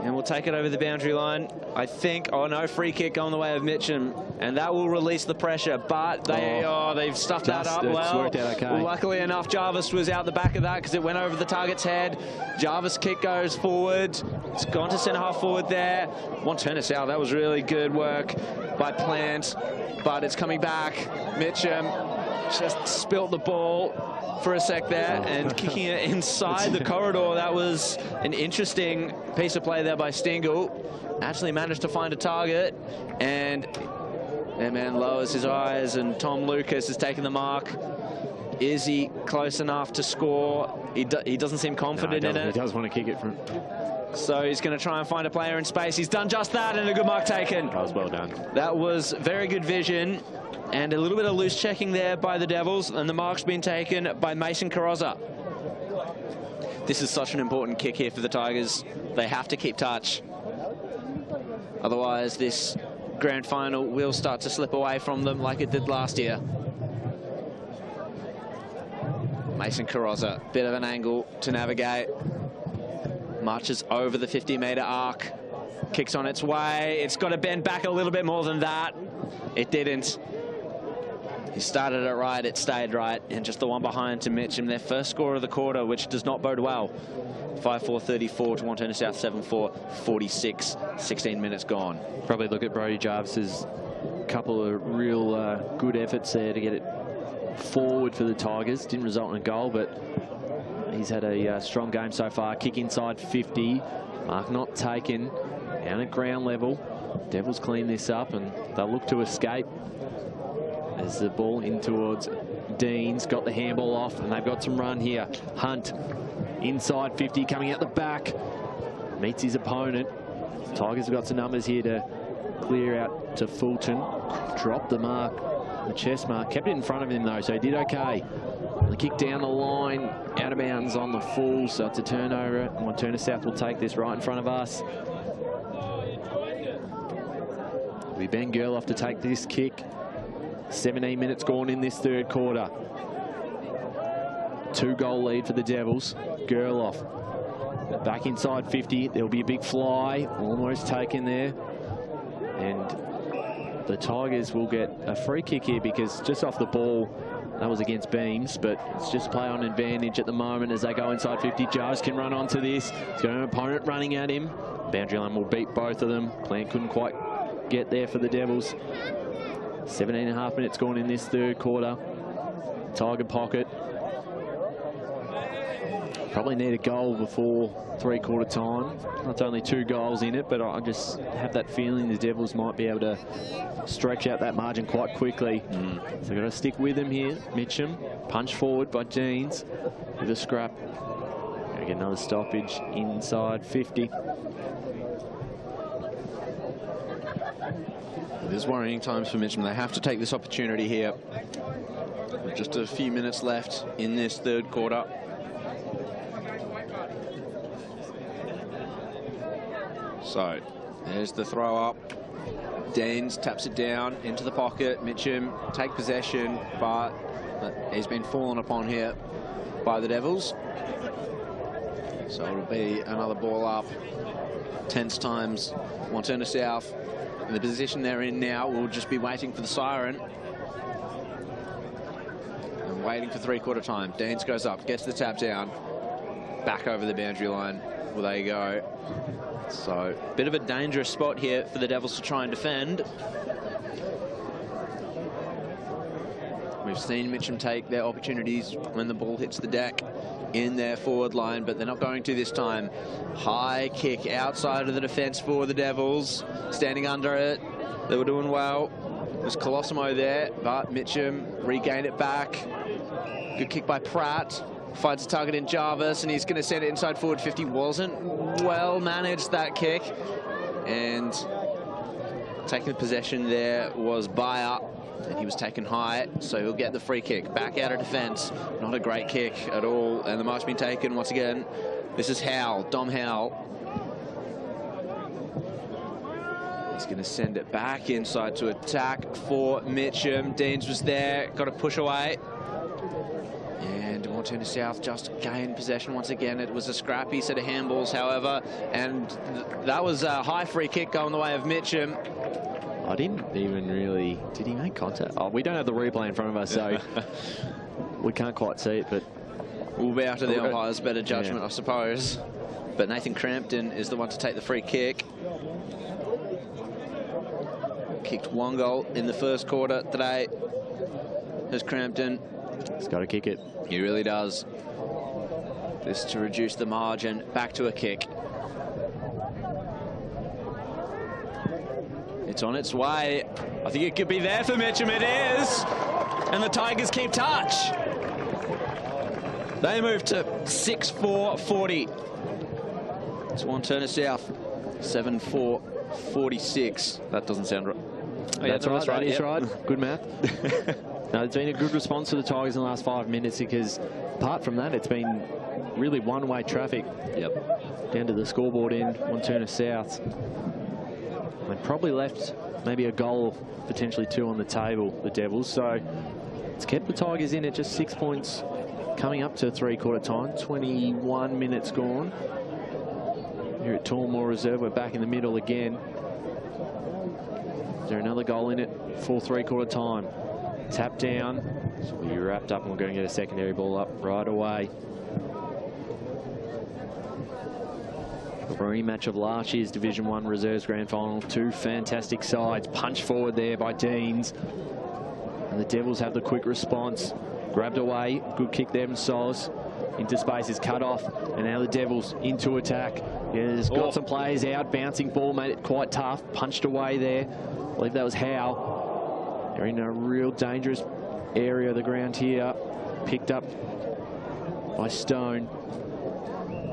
And we'll take it over the boundary line. I think, oh no, free kick on the way of Mitcham. And that will release the pressure, but they've stuffed that up well. Worked out okay. Luckily enough, Jarvis was out the back of that because it went over the target's head. Jarvis' kick goes forward. It's gone to centre half forward there. Wantirna South, that was really good work by Plant, but it's coming back. Mitcham just spilt the ball for a sec there and kicking it inside the corridor. That was an interesting piece of play there by Stingle. Actually managed to find a target, and their man lowers his eyes, and Tom Lucas has taken the mark. Is he close enough to score? He doesn't seem confident in it. He does want to kick it from So he's going to try and find a player in space. He's done just that, and a good mark taken. That was well done. That was very good vision, and a little bit of loose checking there by the Devils, and the mark's been taken by Mason Carrozza. This is such an important kick here for the Tigers. They have to keep touch. Otherwise, this grand final will start to slip away from them like it did last year. Mason Carrozza, bit of an angle to navigate. Marches over the 50-metre arc. Kicks on its way. It's got to bend back a little bit more than that. It didn't. He started it right, it stayed right, and just the one behind to Mitcham, their first score of the quarter, which does not bode well. 5-4-34 to Wantirna South, 7-4-46, 16 minutes gone. Probably look at Brodie Jarvis's couple of real good efforts there to get it forward for the Tigers. Didn't result in a goal, but he's had a strong game so far. Kick inside 50, mark not taken, down at ground level. Devils clean this up and they'll look to escape. As the ball in towards Dean's, got the handball off, and they've got some run here. Hunt, inside 50, coming out the back, meets his opponent. Tigers have got some numbers here to clear out to Fulton. Dropped the mark, the chest mark, kept it in front of him though, so he did okay. The kick down the line, out of bounds on the full, so it's a turnover. Wantirna South will take this right in front of us. It'll be Ben Gerloff to take this kick. 17 minutes gone in this third quarter. 2-goal lead for the Devils. Gerloff back inside 50. There'll be a big fly, almost taken there. And the Tigers will get a free kick here because just off the ball, that was against Beams, but it's just play on advantage at the moment as they go inside 50. Jarvis can run onto this. He's got an opponent running at him. Boundary line will beat both of them. Plant couldn't quite get there for the Devils. 17.5 minutes gone in this third quarter. Tiger pocket. Probably need a goal before three-quarter time. Not only 2 goals in it, but I just have that feeling the Devils might be able to stretch out that margin quite quickly. So they've got to stick with them here. Mitcham, punch forward by Deans with a scrap. Gonna get another stoppage inside 50. There's worrying times for Mitcham. They have to take this opportunity here. With just a few minutes left in this third quarter. So, there's the throw up. Deans taps it down into the pocket. Mitcham take possession, but he's been fallen upon here by the Devils. So it'll be another ball up. Tense times. Wantirna South. In the position they're in now, we'll just be waiting for the siren. And waiting for three-quarter time. Deans goes up, gets the tap down. Back over the boundary line. Well, there you go. So, bit of a dangerous spot here for the Devils to try and defend. We've seen Mitcham take their opportunities when the ball hits the deck in their forward line, but they're not going to this time. High kick outside of the defence for the Devils. Standing under it. They were doing well. There's Colosimo there, but Mitcham regained it back. Good kick by Pratt. Finds a target in Jarvis, and he's going to send it inside forward 50. Wasn't well managed, that kick. And taking the possession there was Bayer, and he was taken high, so he'll get the free kick. Back out of defence. Not a great kick at all, and the mark's been taken once again. This is Howell, Dom Howell. He's going to send it back inside to attack for Mitcham. Deans was there, got to push away. And Wantirna South just gained possession once again. It was a scrappy set of handballs, however, and that was a high free kick going the way of Mitcham. I didn't even really... Did he make contact? Oh, we don't have the replay in front of us, so we can't quite see it, but... We'll be out to the umpire's better judgment, I suppose. But Nathan Crampton is the one to take the free kick. Kicked 1 goal in the first quarter today. Here's Crampton. He's got to kick it. He really does. This to reduce the margin. Back to a kick. It's on its way. I think it could be there for Mitcham. It is. And the Tigers keep touch. They move to 6-4-40. It's Wantirna South, 7-4-46. That doesn't sound right. Oh, yeah, that's right. That is yep. right. Good math. No, it's been a good response to the Tigers in the last 5 minutes, because apart from that, it's been really one-way traffic. Yep. Down to the scoreboard end, Wantirna South. They probably left maybe a goal, potentially 2 on the table, the Devils. So it's kept the Tigers in at just 6 points coming up to three-quarter time. 21 minutes gone. Here at Tormore Reserve, we're back in the middle again. Is there another goal in it for three-quarter time? Tap down. So we'll be wrapped up and we're going to get a secondary ball up right away. A rematch of last year's Division 1 Reserves Grand Final. Two fantastic sides. Punch forward there by Deans. And the Devils have the quick response. Grabbed away. Good kick there from Soz. Into space is cut off. And now the Devils into attack. Yeah, there's got some players out. Bouncing ball made it quite tough. Punched away there. I believe that was Howe. They're in a real dangerous area of the ground here. Picked up by Stone.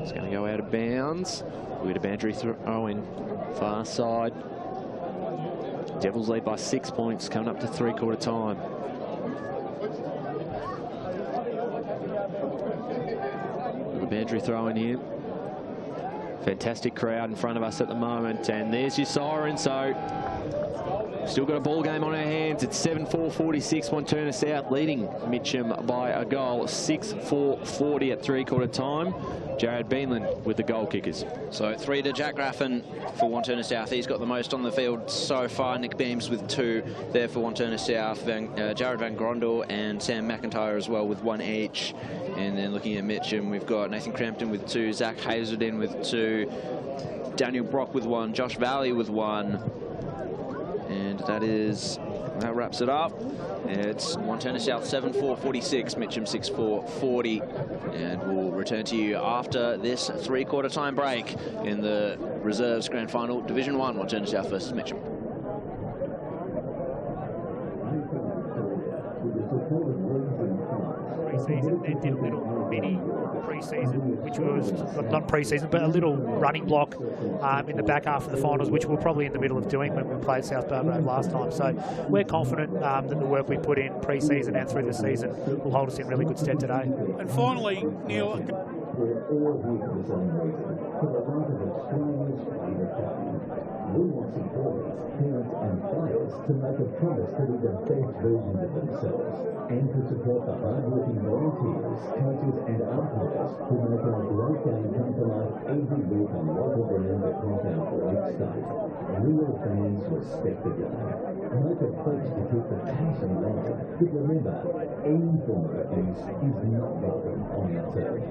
It's going to go out of bounds. We get a boundary throw in far side. Devils lead by 6 points coming up to three-quarter time. The boundary throw in here. Fantastic crowd in front of us at the moment, and there's your siren. So still got a ball game on our hands. It's 7-4-46. Wantirna South leading Mitcham by a goal. 6-4-40 at three-quarter time. Jared Beanland with the goal kickers. So 3 to Jack Graffin for Wantirna South. He's got the most on the field so far. Nick Beams with 2 there for Wantirna South. Jared Van Grondel and Sam McIntyre as well with 1 each. And then looking at Mitcham, we've got Nathan Crampton with 2, Zach Hazelden with 2, Daniel Brock with 1, Josh Valley with 1. And that wraps it up. It's Wantirna South 7-4-46, Mitcham 6-4-40. And we'll return to you after this three-quarter time break in the Reserves Grand Final, Division 1, Wantirna South versus Mitcham. Pre-season, they did a little mini pre-season, which was not pre-season, but a little running block in the back half of the finals, which we're probably in the middle of doing when we played South Barbara last time. So we're confident that the work we put in pre-season and through the season will hold us in really good stead today. And finally, Neil, We're all here for the same reason, for the love of Australia's favourite game. We want supporters, parents and players to make a promise to be the best versions of themselves, and to support the hard-working volunteers, coaches and umpires who make our great game come to life every week on local ground across our great state. Real fans respect the game. Make a pledge to keep the passion alive. But remember, any form of abuse is not welcome on our turf.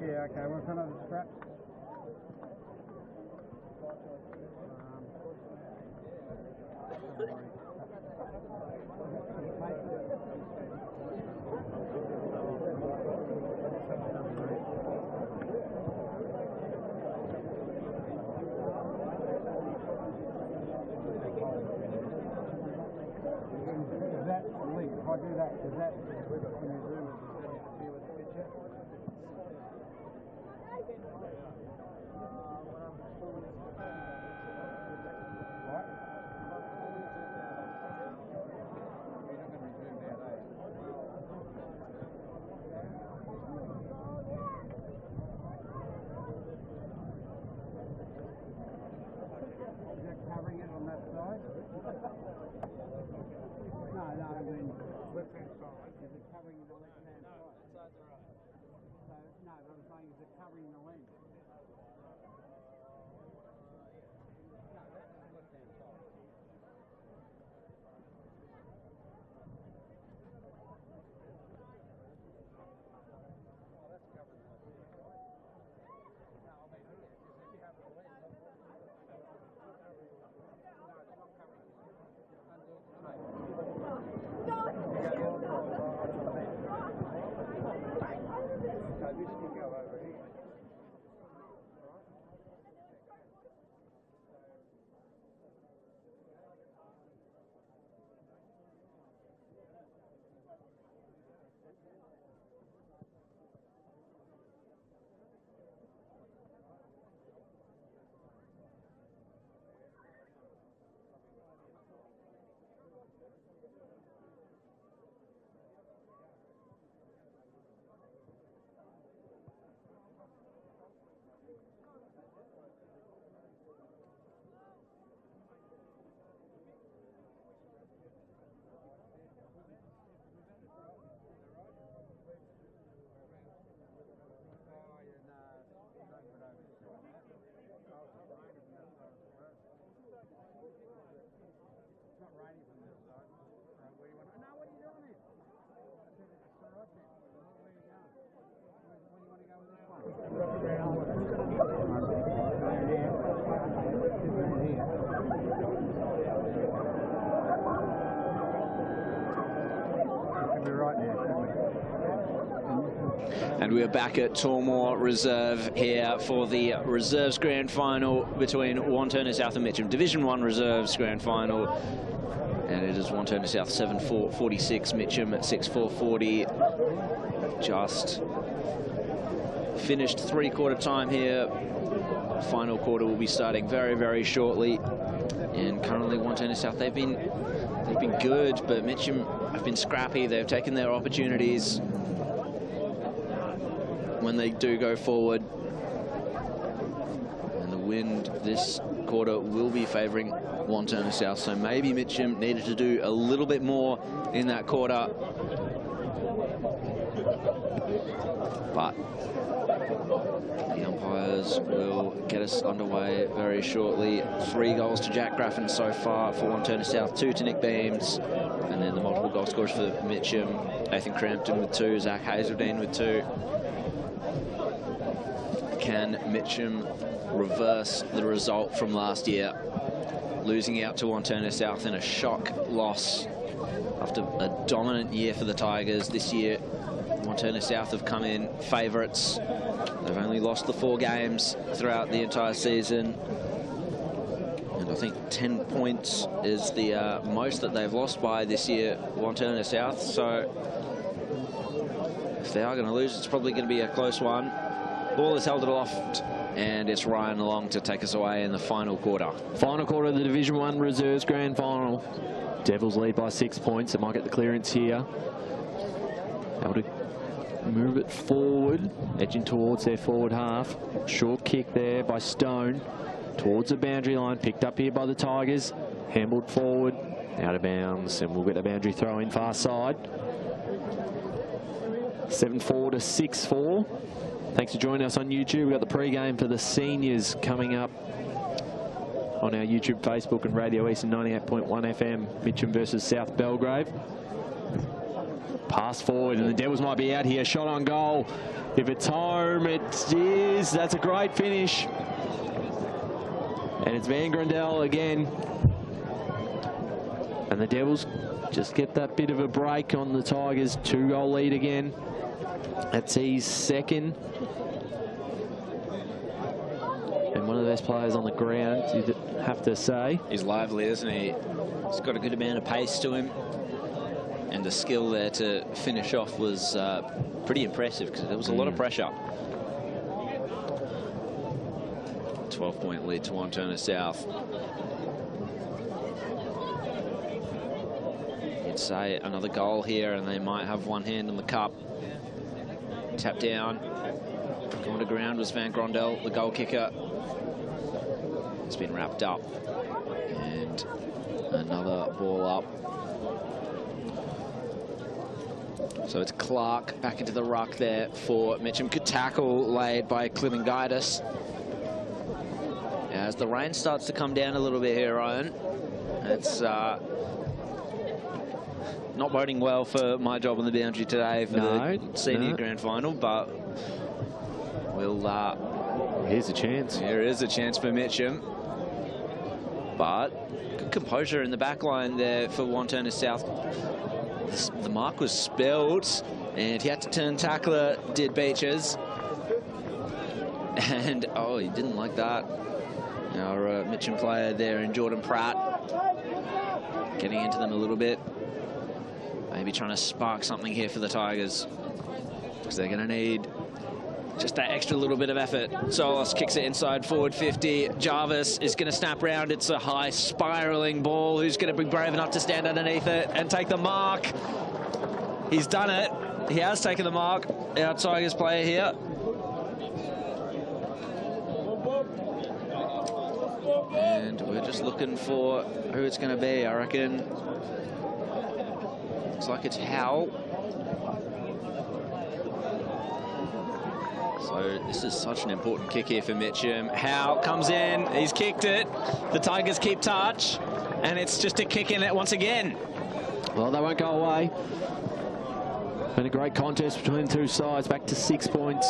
Yeah, okay, what's another scrap? Is that a link? If I do that, is that when you zoom it, does that interfere with the picture? Covering it on that side? No, I mean, left-hand side. Is it covering the left-hand side? No, that side's alright. So, no, what I'm saying is it covering the And we're back at Tormore Reserve here for the Reserves Grand Final between Wantirna South and Mitcham. Division 1 Reserves Grand Final. And it is Wantirna South 7-4-46, Mitcham at 6-4-40. Just finished three-quarter time here. Final quarter will be starting very, very shortly. And currently Wantirna South, they've been good, but Mitcham have been scrappy. They've taken their opportunities when they do go forward. And the wind this quarter will be favouring Wantirna South, so maybe Mitcham needed to do a little bit more in that quarter. But the umpires will get us underway very shortly. 3 goals to Jack Graffin so far for Wantirna South, 2 to Nick Beams, and then the multiple goal scorers for Mitcham. Nathan Crampton with 2, Zach Hazeldine with 2. Can Mitcham reverse the result from last year, losing out to Wantirna South in a shock loss after a dominant year for the Tigers? This year, Wantirna South have come in favourites. They've only lost the 4 games throughout the entire season. And I think 10 points is the most that they've lost by this year, Wantirna South. So if they are going to lose, it's probably going to be a close one. Ball is held aloft, and it's Ryan Long to take us away in the final quarter. Final quarter of the Division 1 Reserves Grand Final. Devils lead by 6 points. They might get the clearance here. Able to move it forward, edging towards their forward half. Short kick there by Stone towards the boundary line, picked up here by the Tigers. Handled forward, out of bounds, and we'll get a boundary throw in far side. 7-4 to 6-4. Thanks for joining us on YouTube. We've got the pre-game for the seniors coming up on our YouTube, Facebook and Radio East and 98.1 FM. Mitcham versus South Belgrave. Pass forward and the Devils might be out here. Shot on goal. If it's home, it is. That's a great finish. And it's Van Grandel again. And the Devils just get that bit of a break on the Tigers. 2-goal lead again. That's his second. And one of the best players on the ground, you'd have to say. He's lively, isn't he? He's got a good amount of pace to him. And the skill there to finish off was pretty impressive, because there was a lot of pressure. 12-point lead to Wantirna South. You'd say another goal here and they might have one hand on the cup. Tap down. Going to ground was Van Grondel, the goal kicker. It's been wrapped up. And another ball up. So it's Clark back into the ruck there for Mitcham. Good tackle laid by Clemengaitis. As the rain starts to come down a little bit here, Ryan, it's not boding well for my job on the boundary today for the senior grand final, but we'll... here's a chance. Here is a chance for Mitcham. But good composure in the back line there for Wantirna South. The mark was spilled, and he had to turn tackler, did Beaches. And, oh, he didn't like that. Our Mitcham player there in Jordan Pratt. Getting into them a little bit. Maybe trying to spark something here for the Tigers, because they're going to need just that extra little bit of effort. Solis kicks it inside forward 50. Jarvis is going to snap round. It's a high spiralling ball. Who's going to be brave enough to stand underneath it and take the mark? He's done it. He has taken the mark. Our Tigers player here. And we're just looking for who it's going to be, I reckon. Looks like it's Howell. So this is such an important kick here for Mitcham. Howell comes in, he's kicked it. The Tigers keep touch, and it's just a kick in it once again. Well, they won't go away. Been a great contest between the two sides, back to 6 points.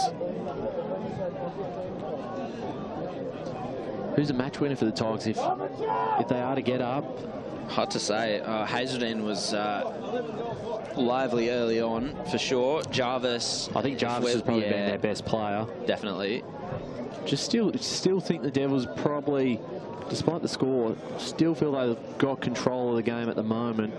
Who's a match winner for the Tigers if they are to get up? Hard to say. Hazelden was lively early on, for sure. Jarvis. I think Jarvis has probably been their best player. Definitely. Just still think the Devils probably, despite the score, still feel they've got control of the game at the moment.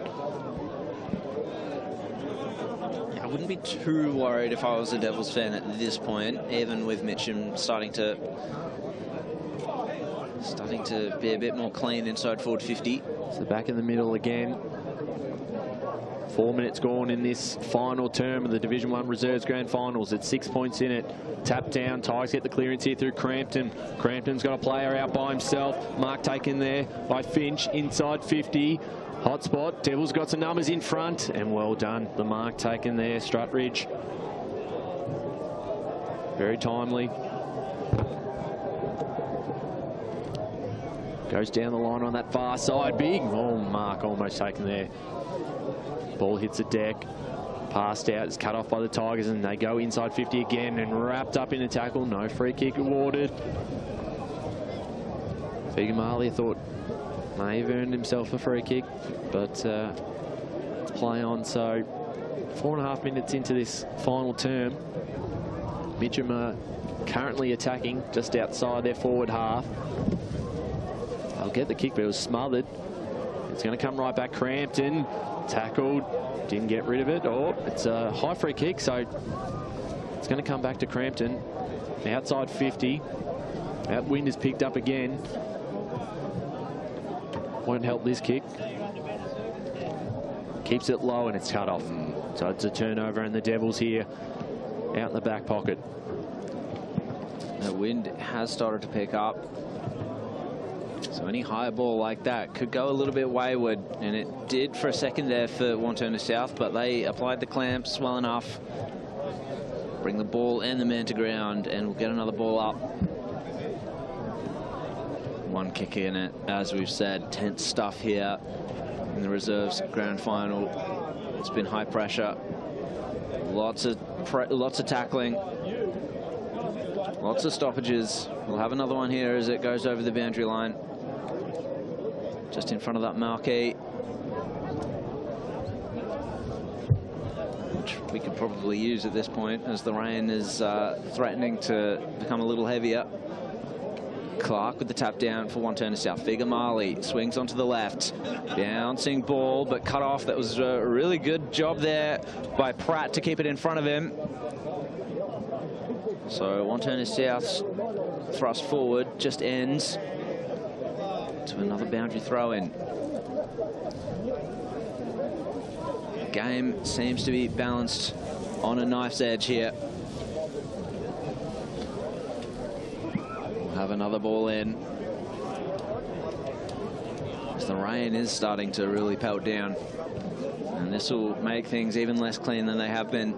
I wouldn't be too worried if I was a Devils fan at this point, even with Mitcham starting to be a bit more clean inside forward 50. So back in the middle again. 4 minutes gone in this final term of the Division 1 Reserves Grand Finals. It's 6 points in it. Tap down. Tigers get the clearance here through Crampton. Crampton's got a player out by himself. Mark taken there by Finch inside 50. Hot spot. Devils got some numbers in front. And well done. The mark taken there. Strutridge. Very timely. Goes down the line on that far side. Big. Oh, mark almost taken there. Ball hits the deck. Passed out. It's cut off by the Tigers. And they go inside 50 again. And wrapped up in a tackle. No free kick awarded. Figamali, I thought, may have earned himself a free kick, but play on. So 4.5 minutes into this final term. Mitcham are currently attacking just outside their forward half. They'll get the kick, but it was smothered. It's going to come right back. Crampton tackled, didn't get rid of it. Oh, it's a high free kick, so it's going to come back to Crampton. Outside 50. That wind is picked up again. Won't help this kick. Keeps it low and it's cut off. So it's a turnover and the Devils here out in the back pocket. The wind has started to pick up. So any high ball like that could go a little bit wayward, and it did for a second there for Wantirna South, but they applied the clamps well enough. Bring the ball and the man to ground, and we'll get another ball up. One kick in it, as we've said. Tense stuff here in the Reserves Grand Final. It's been high pressure. Lots of tackling. Lots of stoppages. We'll have another one here as it goes over the boundary line. Just in front of that marquee. Which we could probably use at this point as the rain is threatening to become a little heavier. Clark with the tap down for Wantirna South. Figamali swings onto the left. Bouncing ball, but cut off. That was a really good job there by Pratt to keep it in front of him. So Wantirna South's thrust forward just ends to another boundary throw-in. The game seems to be balanced on a knife's edge here. We'll have another ball in. As the rain is starting to really pelt down. And this will make things even less clean than they have been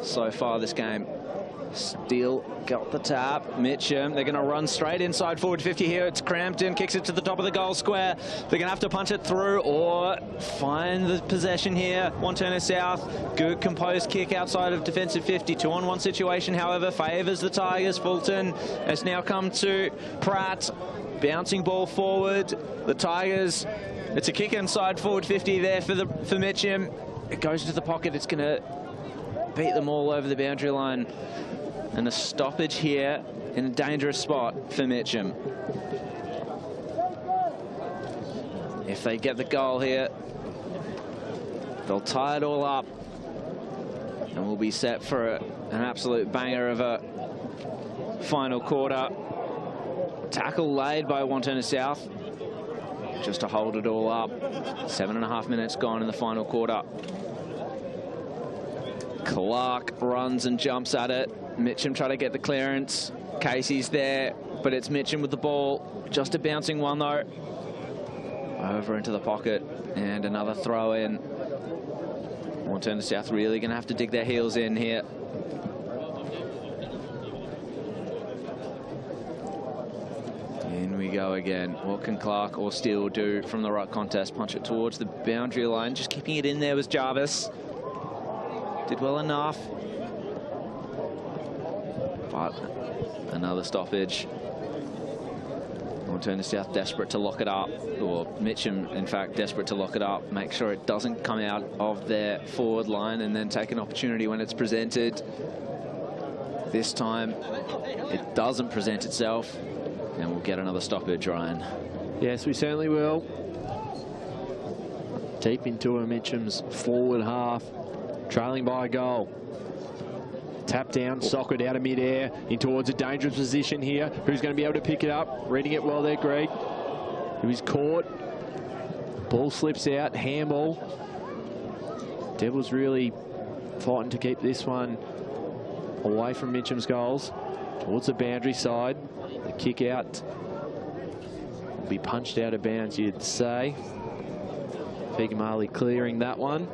so far this game. Steele got the tap. Mitcham, they're going to run straight inside forward 50 here. It's Crampton, kicks it to the top of the goal square. They're going to have to punch it through or find the possession here. Wantirna South, good composed kick outside of defensive 50. 2-on-1 situation, however, favours the Tigers. Fulton has now come to Pratt. Bouncing ball forward. The Tigers, it's a kick inside forward 50 there for Mitcham. It goes into the pocket. It's going to beat them all over the boundary line. And a stoppage here in a dangerous spot for Mitcham. If they get the goal here, they'll tie it all up. And we'll be set for an absolute banger of a final quarter. Tackle laid by Wantirna South, just to hold it all up. 7.5 minutes gone in the final quarter. Clark runs and jumps at it. Mitcham trying to get the clearance. Casey's there, but it's Mitcham with the ball. Just a bouncing one, though. Over into the pocket, and another throw in. Wantirna South really going to have to dig their heels in here. In we go again. What can Clark or Steele do from the right contest? Punch it towards the boundary line. Just keeping it in there was Jarvis. did well enough. But another stoppage. Wantirna South desperate to lock it up, or Mitcham, in fact, desperate to lock it up, make sure it doesn't come out of their forward line and then take an opportunity when it's presented. This time, it doesn't present itself, and we'll get another stoppage, Ryan. Yes, we certainly will. Deep into a Mitcham's forward half, trailing by a goal. Tap down, socket out of mid-air, in towards a dangerous position here. Who's going to be able to pick it up? Reading it well there, Greg. He was caught. Ball slips out, handball. Devils really fighting to keep this one away from Mitcham's goals. Towards the boundary side. The kick out will be punched out of bounds, you'd say. Figamali clearing that one.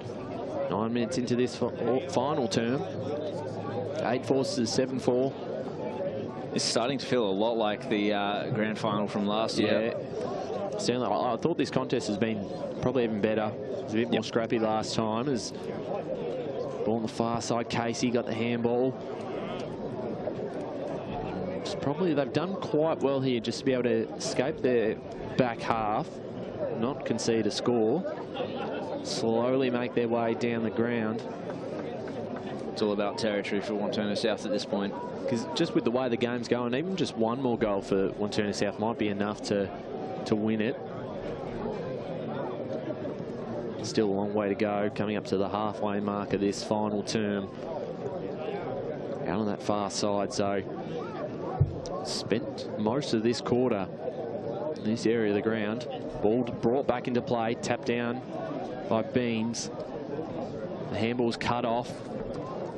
9 minutes into this final term. 8-4 to 7-4. It's starting to feel a lot like the grand final from last year. Yeah, certainly. I thought this contest has been probably even better. It was a bit more scrappy last time. As ball on the far side, Casey got the handball. It's probably they've done quite well here just to be able to escape their back half, not concede a score, slowly make their way down the ground. It's all about territory for Wantirna South at this point. Because just with the way the game's going, even just one more goal for Wantirna South might be enough to win it. Still a long way to go, coming up to the halfway mark of this final term. Out on that far side, so spent most of this quarter in this area of the ground. Ball brought back into play, tapped down by Beans. The handball's cut off.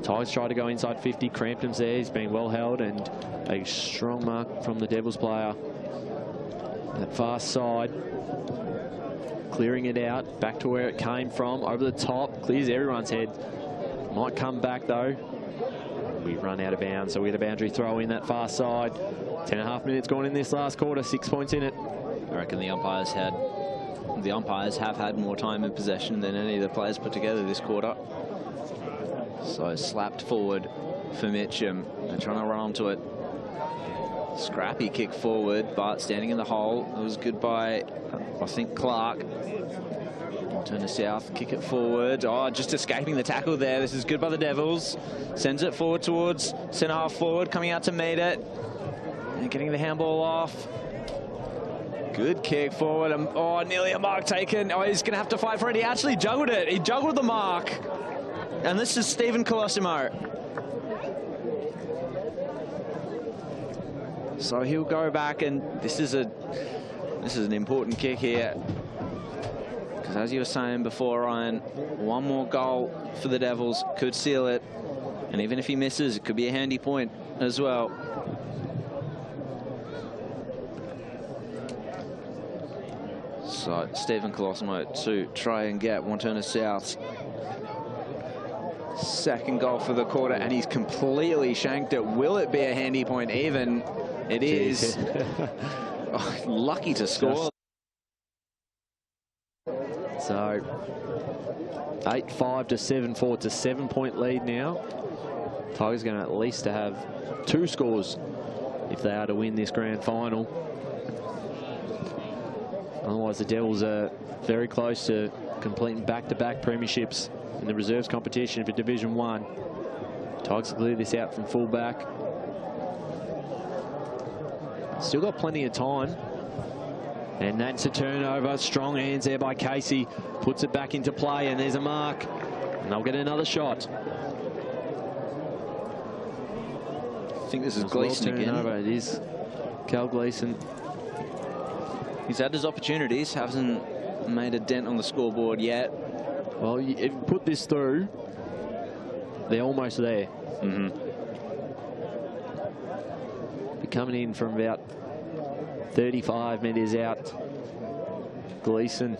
Tigers try to go inside 50. Crampton's there. He's been well held, and a strong mark from the Devils player. That far side, clearing it out, back to where it came from, over the top, clears everyone's head. Might come back though. We run out of bounds, so we get a boundary throw in that far side. 10.5 minutes gone in this last quarter, 6 points in it. I reckon the umpires have had more time in possession than any of the players put together this quarter. So slapped forward for Mitcham. They're trying to run onto it. Scrappy kick forward, but standing in the hole. It was good by, I think, Clark. Turn to South, kick it forward. Oh, just escaping the tackle there. This is good by the Devils. Sends it forward towards centre half forward, coming out to meet it. And getting the handball off. Good kick forward. Oh, nearly a mark taken. Oh, he's going to have to fight for it. He actually juggled it. He juggled the mark. And this is Stephen Colosimo. So he'll go back, and this is an important kick here. Because as you were saying before, Ryan, one more goal for the Devils could seal it. And even if he misses, it could be a handy point as well. So Stephen Colosimo to try and get Wantirna South's second goal for the quarter, and he's completely shanked it. Will it be a handy point even? It is. Oh, lucky to score. So 8-5 to 7-4. It's a 7-point lead now. Tigers going to at least to have 2 scores if they are to win this grand final. Otherwise, the Devils are very close to completing back-to-back premierships in the reserves competition for Division 1. Tigers clear this out from full-back. Still got plenty of time. And that's a turnover. Strong hands there by Casey. Puts it back into play, and there's a mark. And they'll get another shot. I think this is Gleeson again. It is Cal Gleeson. He's had his opportunities, hasn't made a dent on the scoreboard yet. Well, if you put this through, they're almost there. Be coming in from about 35 metres out. Gleeson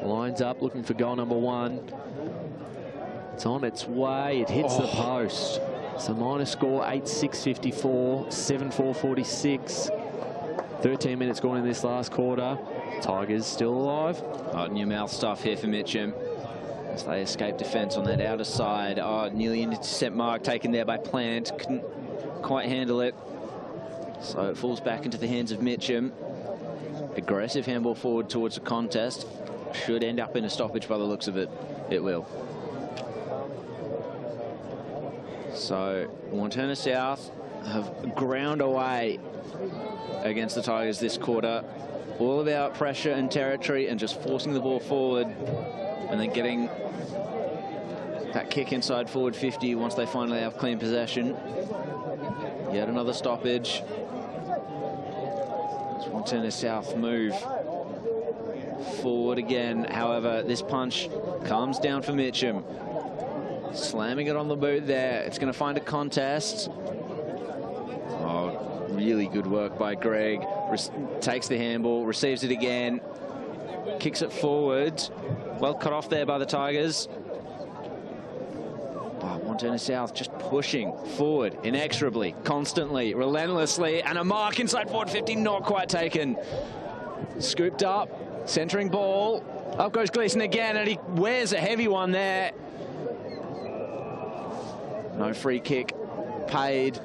lines up, looking for goal number 1. It's on its way. It hits the post. So minus score 8-6-54, 7-4-46. 13 minutes gone in this last quarter. Tigers still alive. New mouth stuff here for Mitcham. as they escape defence on that outer side. Oh, nearly intercept mark taken there by Plant. Couldn't quite handle it. So it falls back into the hands of Mitcham. Aggressive handball forward towards the contest. Should end up in a stoppage by the looks of it. It will. So Wantirna South have ground away against the Tigers this quarter. All about pressure and territory and just forcing the ball forward and then getting that kick inside forward 50 once they finally have clean possession. Yet another stoppage. Wantirna South move forward again. However, this punch comes down for Mitcham. Slamming it on the boot there. It's going to find a contest. Oh, really good work by Greg. Takes the handball, receives it again, kicks it forward. Well cut off there by the Tigers. Oh, Wantirna South just pushing forward inexorably, constantly, relentlessly, and a mark inside forward 50, not quite taken. Scooped up, centering ball. Up goes Gleeson again, and he wears a heavy one there. No free kick paid.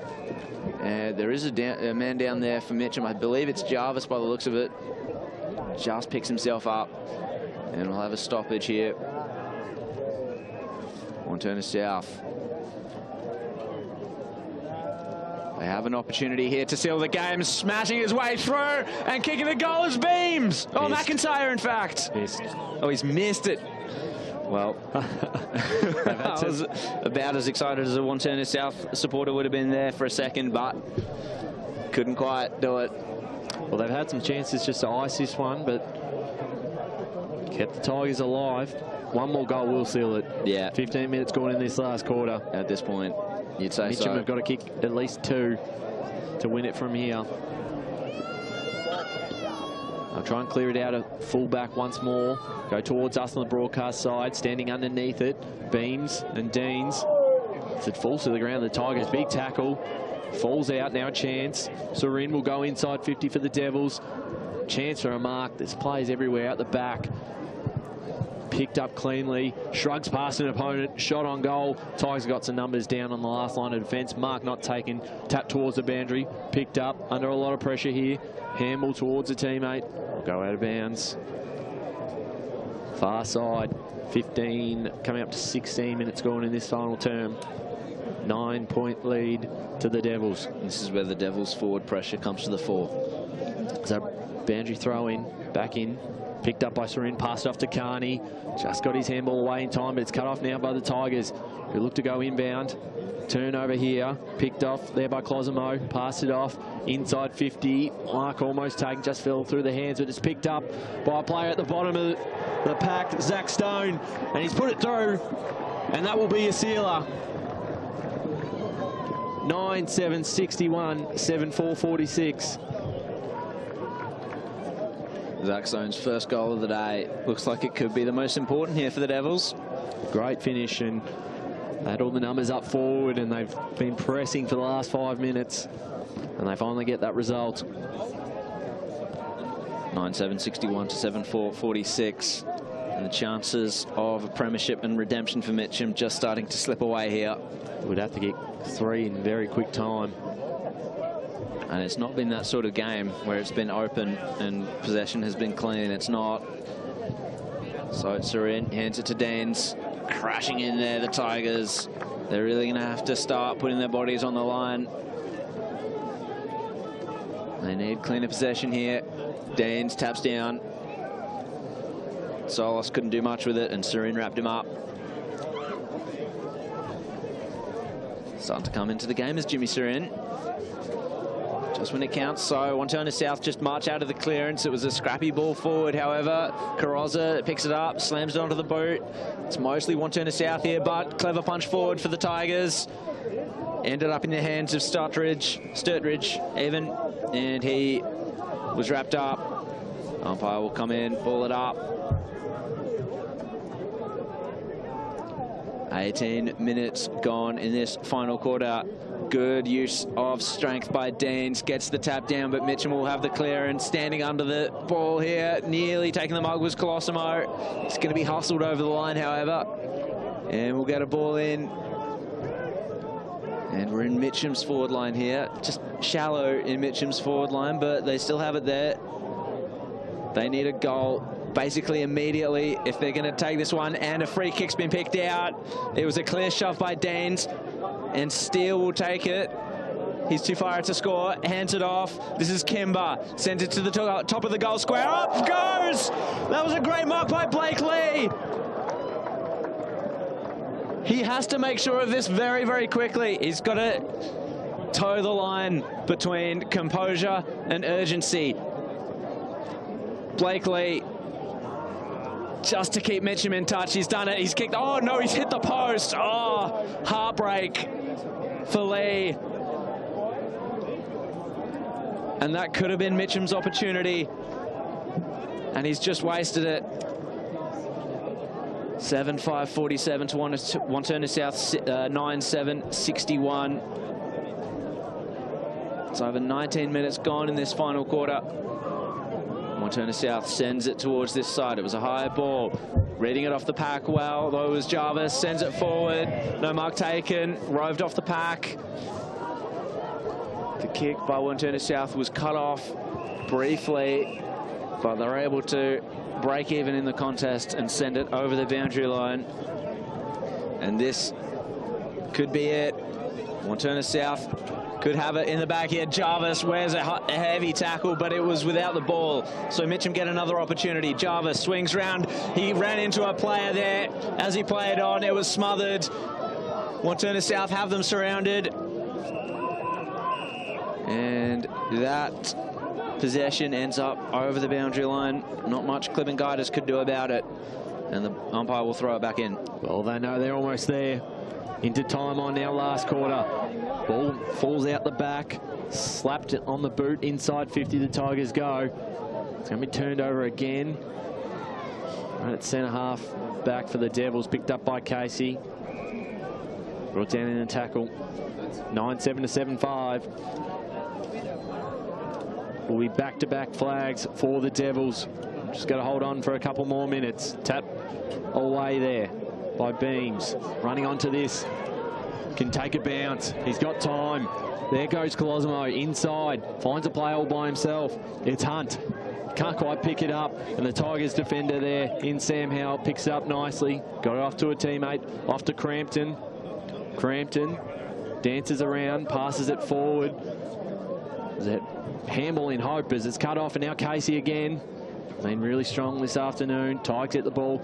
There is a man down there for Mitcham. I believe it's Jarvis by the looks of it. Just picks himself up, and we'll have a stoppage here. Wantirna South. They have an opportunity here to seal the game, smashing his way through and kicking the goal is Beams. Oh, McIntyre, in fact. Missed. Oh, he's missed it. Well, I was about as excited as a Wantirna South supporter would have been there for a second, but couldn't quite do it. Well, they've had some chances just to ice this one, but kept the Tigers alive. One more goal will seal it. Yeah. 15 minutes gone in this last quarter. At this point, you'd say Mitcham so. have got to kick at least 2 to win it from here. I'll try and clear it out of full-back once more. Go towards us on the broadcast side, standing underneath it. Beams and Deans. As it falls to the ground, the Tigers, big tackle. Falls out, now a chance. Surin will go inside 50 for the Devils. Chance for a mark. There's players everywhere out the back. Picked up cleanly. Shrugs past an opponent. Shot on goal. Tigers got some numbers down on the last line of defence. Mark not taken. Tap towards the boundary. Picked up under a lot of pressure here. Handball towards a teammate. Go out of bounds. Far side. 15 coming up to 16 minutes gone in this final term. 9-point lead to the Devils. This is where the Devils' forward pressure comes to the fore. So boundary throw in, back in. Picked up by Surin, passed off to Carney. Just got his handball away in time, but it's cut off now by the Tigers, who look to go inbound. Turnover here, picked off there by Closimo, passed it off, inside 50. Mark almost taken, just fell through the hands, but it's picked up by a player at the bottom of the pack, Zach Stone, and he's put it through, and that will be a sealer. 9-7-61, 7-4-46. Zach Stone's first goal of the day. Looks like it could be the most important here for the Devils. Great finish, and they had all the numbers up forward, and they've been pressing for the last 5 minutes, and they finally get that result. 9-7-61 to 7-4-46. And the chances of a premiership and redemption for Mitcham just starting to slip away here. Would have to get 3 in very quick time. And it's not been that sort of game where it's been open and possession has been clean. It's not. So it's Surin, hands it to Danes. Crashing in there, the Tigers. They're really going to have to start putting their bodies on the line. They need cleaner possession here. Danes taps down. Solos couldn't do much with it, and Surin wrapped him up. Starting to come into the game is Jimmy Surin. Just when it counts, so Wantirna South just march out of the clearance. It was a scrappy ball forward, however. Carrozza picks it up, slams it onto the boot. It's mostly Wantirna South here, but clever punch forward for the Tigers. Ended up in the hands of Sturtridge even, and he was wrapped up. Umpire will come in, ball it up. 18 minutes gone in this final quarter. Good use of strength by Deans. Gets the tap down, but Mitcham will have the clearance. Standing under the ball here, nearly taking the mug was Colosimo. It's going to be hustled over the line, however. And we'll get a ball in. And we're in Mitcham's forward line here. Just shallow in Mitcham's forward line, but they still have it there. They need a goal basically immediately if they're going to take this one. And a free kick's been picked out. It was a clear shove by Deans. And Steele will take it. He's too far out to score. Hands it off. This is Kimber. Sends it to the top of the goal square. Up goes! That was a great mark by Blake Lee. He has to make sure of this very, very quickly. He's got to toe the line between composure and urgency. Blake Lee, just to keep Mitcham in touch. He's done it. He's kicked. Oh, no, he's hit the post. Oh, heartbreak for Lee. And that could have been Mitcham's opportunity. And he's just wasted it. 7-5-47 to Wantirna South, 9-7-61. It's over 19 minutes gone in this final quarter. Wantirna South sends it towards this side. It was a high ball. Reading it off the pack well, though it was Jarvis. Sends it forward. No mark taken. Roved off the pack. The kick by Wantirna South was cut off briefly, but they're able to break even in the contest and send it over the boundary line. And this could be it. Wantirna South could have it in the back here. Jarvis wears a heavy tackle, but it was without the ball. So Mitcham get another opportunity. Jarvis swings round. He ran into a player there. As he played on, it was smothered. Wantirna South have them surrounded. And that possession ends up over the boundary line. Not much Clip and Guiders could do about it. And the umpire will throw it back in. Well, they know they're almost there. Into time on now, last quarter. Ball falls out the back. Slapped it on the boot. Inside 50, the Tigers go. It's going to be turned over again. Right at centre half. Back for the Devils. Picked up by Casey. Brought down in a tackle. 9-7 to 7-5. Will be back-to-back flags for the Devils. Just got to hold on for a couple more minutes. Tap away there by Beams. Running onto this. Can take a bounce. He's got time. There goes Colosimo inside. Finds a play all by himself. It's Hunt. Can't quite pick it up. And the Tigers defender there in Sam Howell picks it up nicely. Got it off to a teammate. Off to Crampton. Crampton dances around. Passes it forward. Is that handball in hope as it's cut off, and now Casey again. Been really strong this afternoon. Tigers get the ball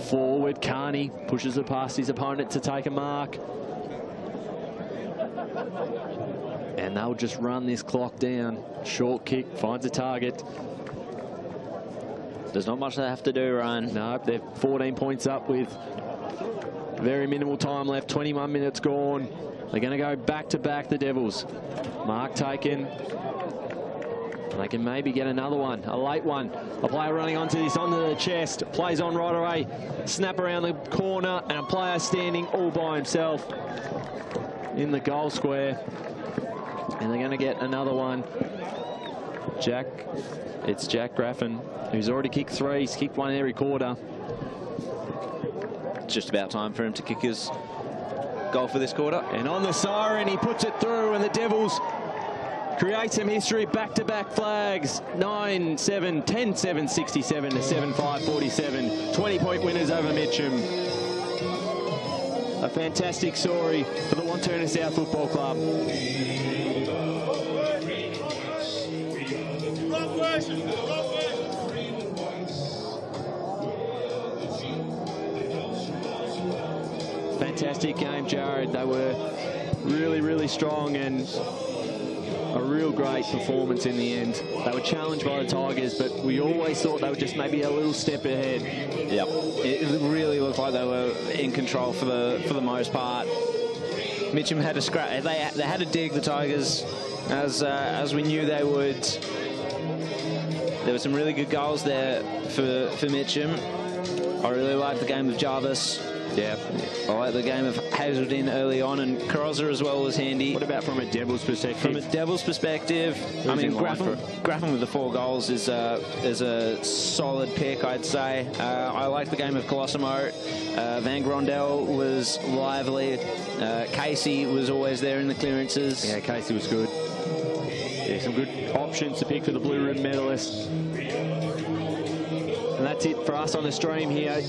forward. Carney pushes it past his opponent to take a mark. And they'll just run this clock down. Short kick, finds a target. There's not much they have to do, Ryan. No, they're 14 points up with very minimal time left. 21 minutes gone. They're going to go back-to-back, the Devils. Mark taken. They can maybe get another one, a late one. A player running onto this, onto the chest. Plays on right away. Snap around the corner, and a player standing all by himself in the goal square. And they're going to get another one. It's Jack Graffin, who's already kicked 3. He's kicked 1 every quarter. It's just about time for him to kick his goal for this quarter. And on the siren, he puts it through, and the Devils create some history. Back-to-back flags. 9-7, 10-7, 67 to 7-5, 47. 20-point winners over Mitcham. A fantastic story for the Wantirna South Football Club. Fantastic game, Jared. They were really, really strong, and a real great performance in the end. They were challenged by the Tigers, but we always thought they were just maybe a little step ahead. Yep, it really looked like they were in control for the most part. Mitcham had a scrap. They had to dig the Tigers, as we knew they would. There were some really good goals there for Mitcham. I really liked the game of Jarvis. Yeah, I like the game of Hazelden early on, and Crosser as well was handy. What about from a Devils perspective? From a Devils perspective, I mean, Graffin with the 4 goals is a solid pick, I'd say. I like the game of Colosimo. Van Grondel was lively. Casey was always there in the clearances. Yeah, Casey was good. Yeah, some good options to pick for the Blue Room medalists. And that's it for us on the stream here.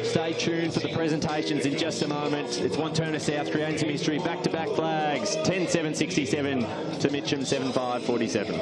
Stay tuned for the presentations in just a moment. It's Wantirna South creating some history. Back-to-back flags. 10-7-67 to Mitcham 7-5-47.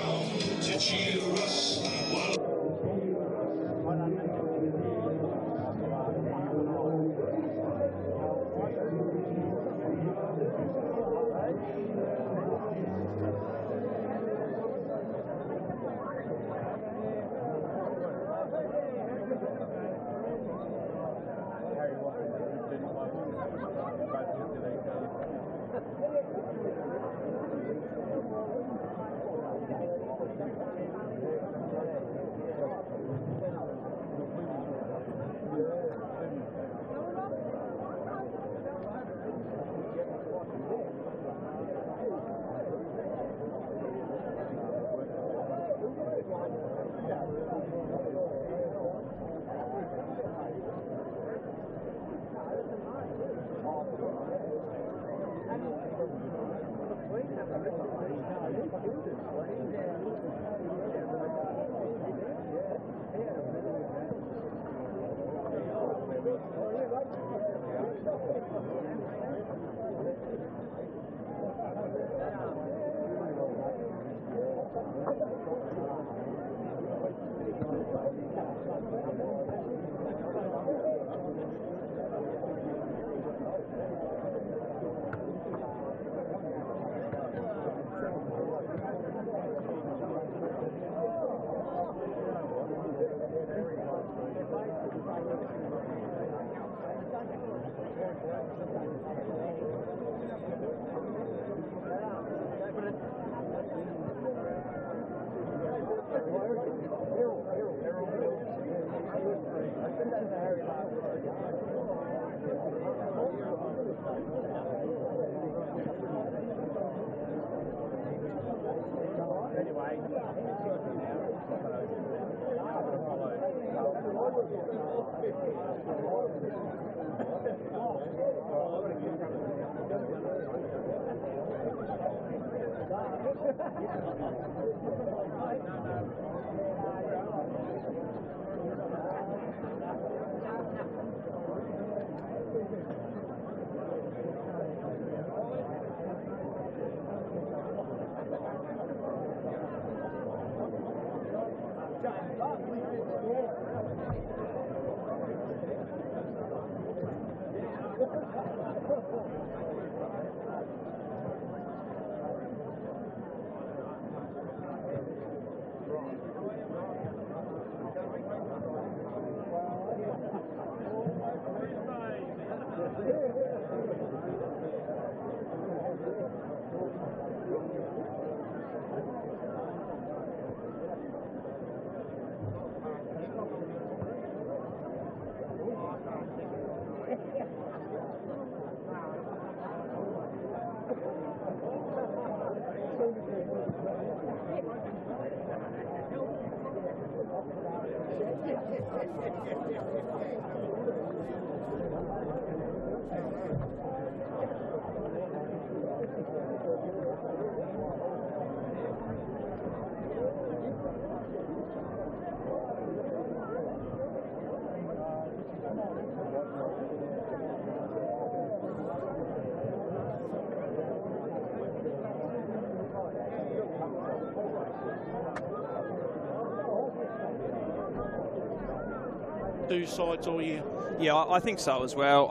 Two sides all year. Yeah, I think so as well.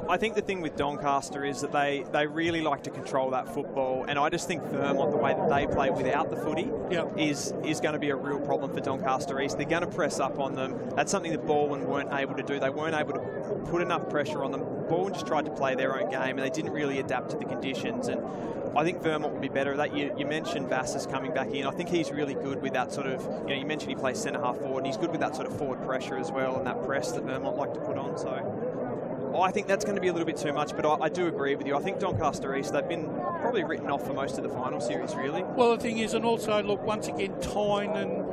I think the thing with Doncaster is that they really like to control that football, and I just think Vermont, the way that they play without the footy, is going to be a real problem for Doncaster East. They're going to press up on them. That's something that Baldwin weren't able to do. They weren't able to put enough pressure on them ball and just tried to play their own game, and they didn't really adapt to the conditions. And I think Vermont will be better at that. You mentioned Vassas coming back in. I think he's really good with that sort of, you mentioned he plays centre-half forward, and he's good with that sort of forward pressure as well, and that press that Vermont like to put on. So I think that's going to be a little bit too much, but I do agree with you. I think Doncaster East, they've been probably written off for most of the final series, really. Well, the thing is, and also, look, once again, Tyne and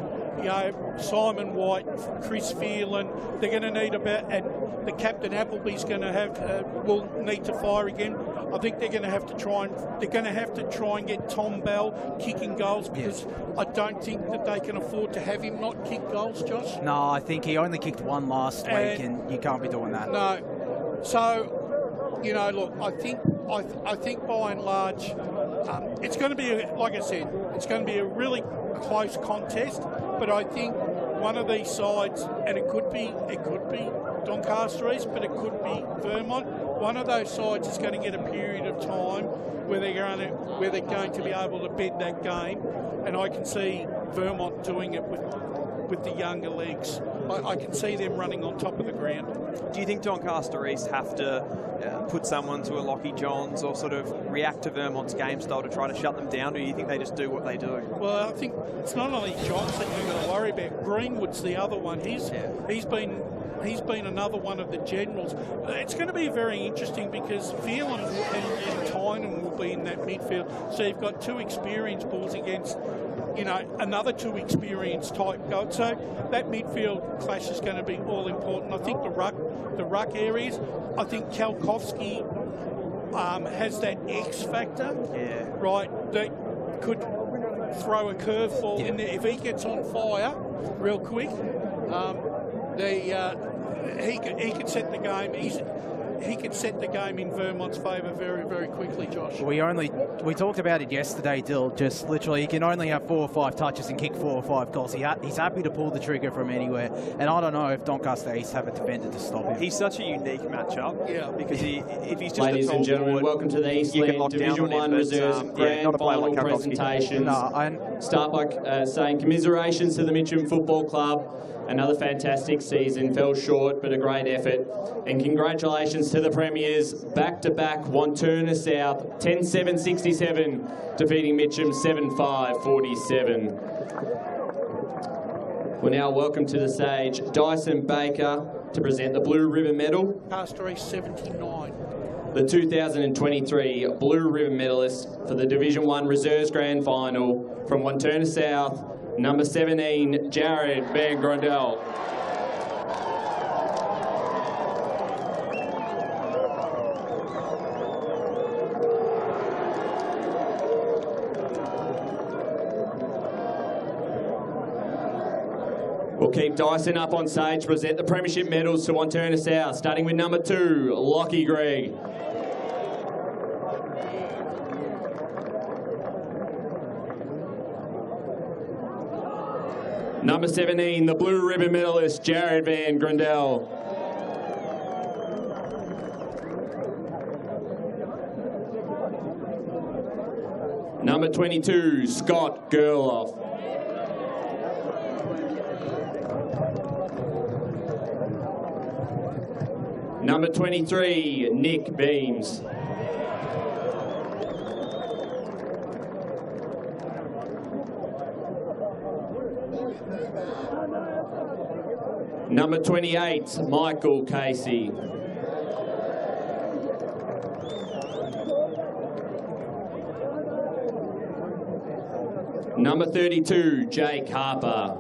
Simon White, Chris Phelan, they're going to need and the captain Appleby's going to have will need to fire again. I think they're going to have to try and get Tom Bell kicking goals, because I don't think that they can afford to have him not kick goals, Josh. No, I think he only kicked one last week, and you can't be doing that. No. So, look, I think by and large, it's going to be, like I said, it's going to be a really close contest. But I think one of these sides, and it could be Doncaster East, but it could be Vermont. One of those sides is going to get a period of time where they're going to be able to bed that game, and I can see Vermont doing it with the younger legs. I can see them running on top of the ground. Do you think Doncaster East have to put someone to a Lockie Johns or sort of react to Vermont's game style to try to shut them down, or do you think they just do what they do? Well, I think it's not only Johns that you've got to worry about. Greenwood's the other one. He's been another one of the generals. It's going to be very interesting because Phelan and Tynan will be in that midfield. So you've got two experienced balls against, another two experienced type guys. So that midfield clash is going to be all important. I think the ruck areas, I think Kalkowski has that X factor, right, that could throw a curveball in there. If he gets on fire real quick, he could set the game. He could set the game in Vermont's favour very, very quickly, Josh. We talked about it yesterday, Dill. Just literally, he can only have 4 or 5 touches and kick 4 or 5 goals. He's happy to pull the trigger from anywhere, and I don't know if Doncaster East have a defender to stop him. He's such a unique matchup, because if he's just ladies a and gentlemen, forward, welcome to the Eastland Division 1 Reserves Grand Final presentation. Start by saying commiserations to the Mitcham Football Club. Another fantastic season, fell short, but a great effort. And congratulations to the Premiers, back-to-back Wantirna South, 10-7-67, defeating Mitcham 7-5-47. We'll now welcome to the stage Dyson Baker to present the Blue Ribbon Medal. Doncaster East 79. The 2023 Blue Ribbon medalist for the Division 1 Reserves Grand Final from Wantirna South, number 17, Jared Van Grondel. We'll keep Dyson up on stage to present the Premiership medals to Wantirna South, starting with number 2, Lockie Gregg. Number 17, the Blue Ribbon medalist, Jared Van Grondel. Number 22, Scott Gerloff. Number 23, Nick Beams. Number 28, Michael Casey. Number 32, Jake Harper.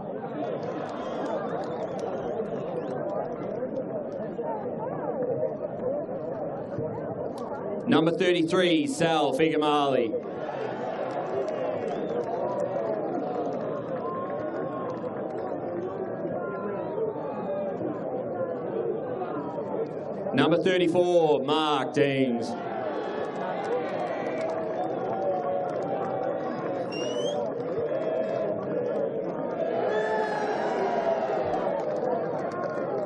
Number 33, Sal Figamali. Number 34, Mark Deans.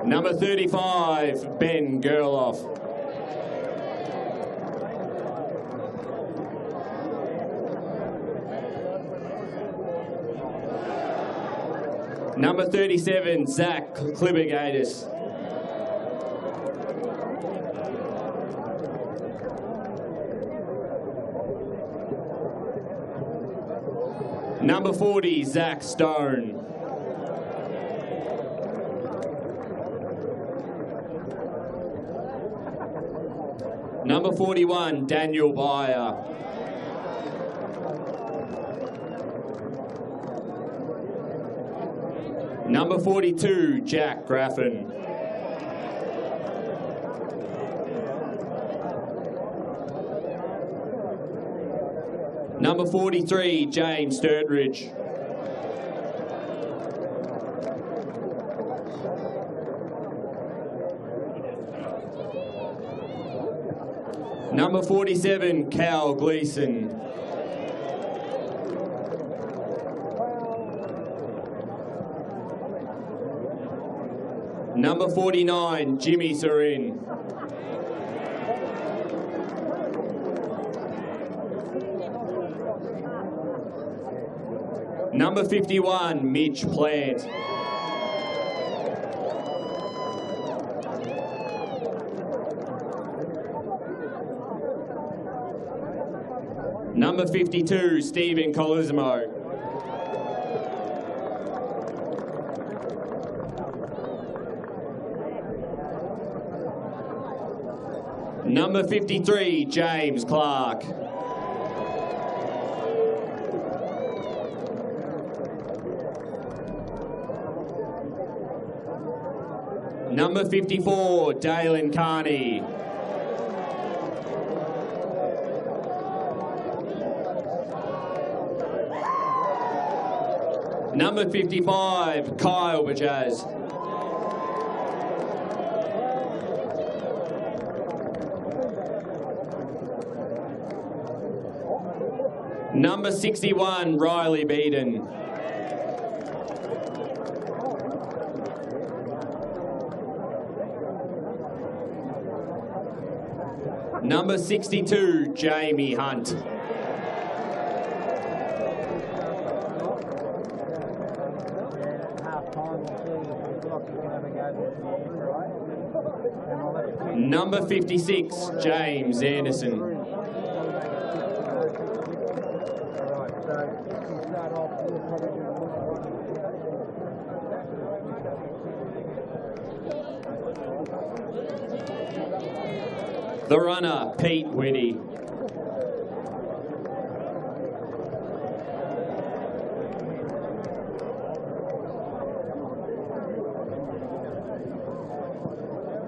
Number 35, Ben Gerloff. Number 37, Zach Klibergatis. Number 40, Zach Stone. Number 41, Daniel Byer. Number 42, Jack Graffin. Number 43, James Sturridge. Number 47, Cal Gleason. Number 49, Jimmy Serin. Number 51, Mitch Plant. Number 52, Stephen Colismo. Number 53, James Clark. Number 54, Dalen Carney. Number 55, Kyle Bajaz. Number 61, Riley Beeden. Number 62, Jamie Hunt. Number 56, James Anderson. The runner, Pete Whitty.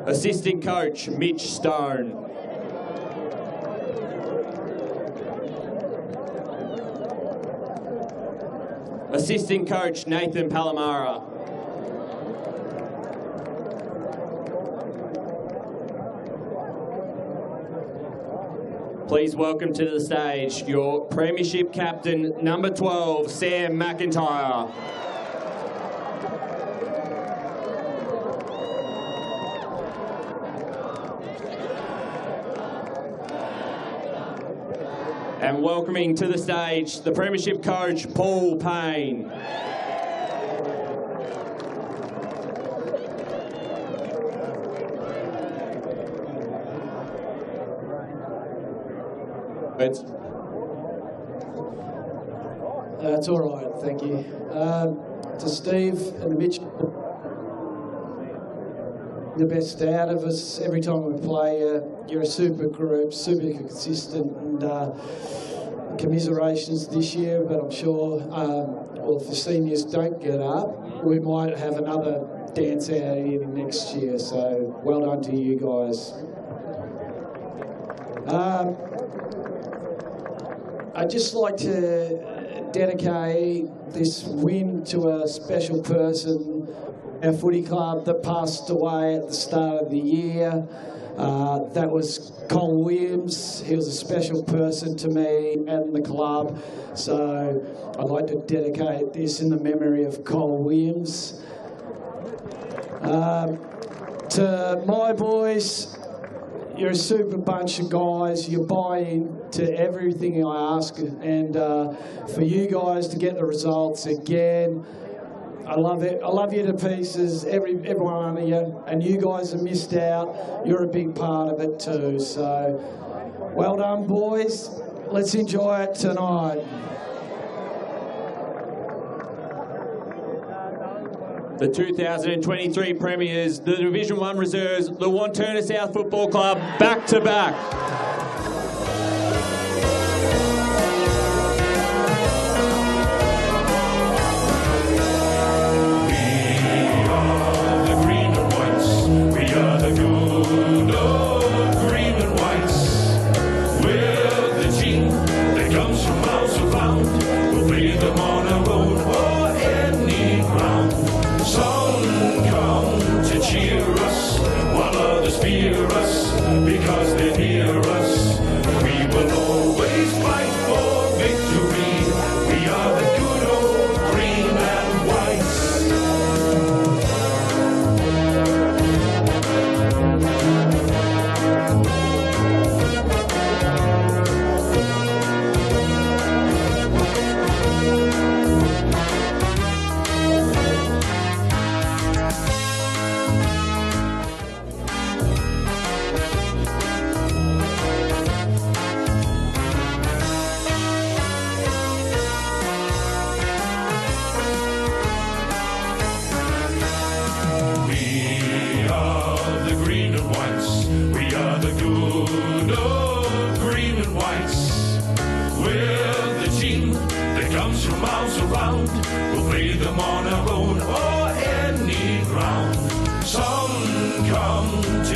Assistant coach, Mitch Stone. Assistant coach, Nathan Palomara. Please welcome to the stage your Premiership captain, number 12, Sam McIntyre. And welcoming to the stage the Premiership coach, Paul Payne. That's all right, thank you. To Steve and Mitch, the best out of us every time we play. You're a super group, super consistent, and commiserations this year, but I'm sure, well, if the seniors don't get up, we might have another dance out here next year, so well done to you guys. I'd just like to dedicate this win to a special person, our footy club that passed away at the start of the year. That was Cole Williams. He was a special person to me and the club, so I'd like to dedicate this in the memory of Cole Williams. To my boys, you're a super bunch of guys. You buy into everything I ask, and for you guys to get the results again, I love it. I love you to pieces, every one of you, and you guys have missed out. You're a big part of it too. So, well done, boys. Let's enjoy it tonight. The 2023 premiers, the Division 1 reserves, the Wantirna South Football Club, back to back. Because they're near us, we will always fight for victory. We are the good old green and whites.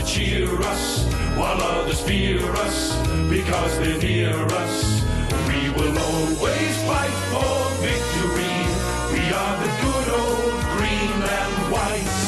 Cheer us while others fear us because they're near us. We will always fight for victory. We are the good old green and whites.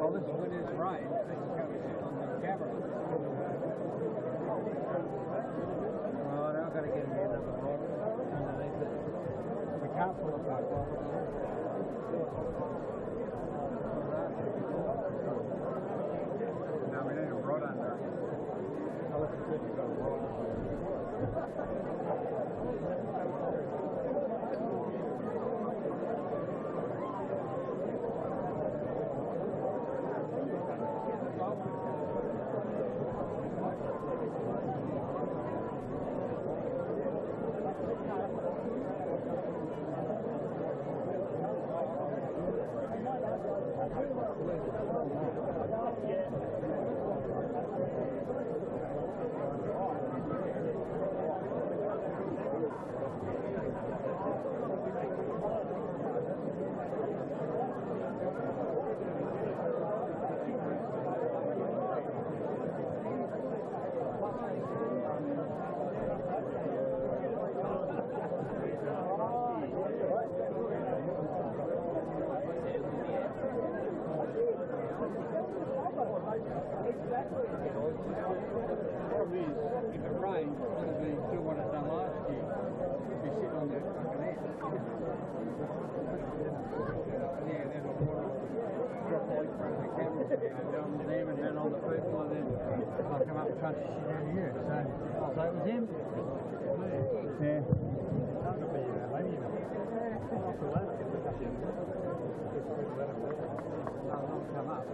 Well, this is when it's right. This is coming on the camera. Well, now I've got to get me another rock underneath it. We can't pull it back. No, we need a rod under it. Oh, that's good. You've got a rod. on them and then on the people, and then I come up and touch down here. So it was him. Yeah. Come up.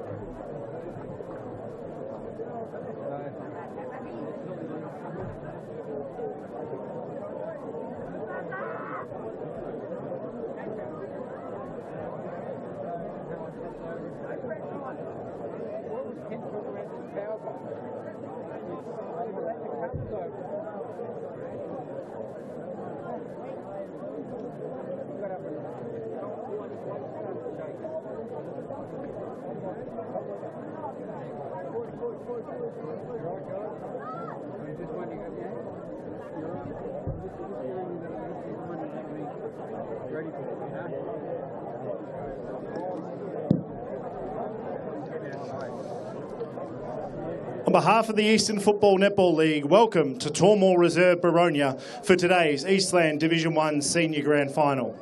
On behalf of the Eastern Football Netball League, welcome to Tormore Reserve Baronia for today's Eastland Division 1 Senior Grand Final.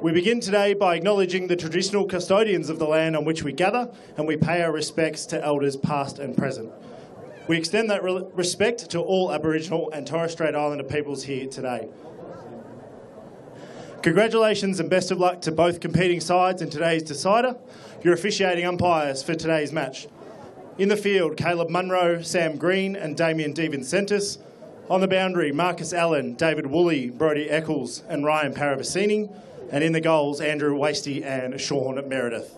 We begin today by acknowledging the traditional custodians of the land on which we gather, and we pay our respects to elders past and present. We extend that respect to all Aboriginal and Torres Strait Islander peoples here today. Congratulations and best of luck to both competing sides in today's decider, your officiating umpires for today's match. In the field, Caleb Munro, Sam Green and Damien DeVincentis. On the boundary, Marcus Allen, David Woolley, Brodie Eccles and Ryan Paravicini. And in the goals, Andrew Wasty and Sean Meredith.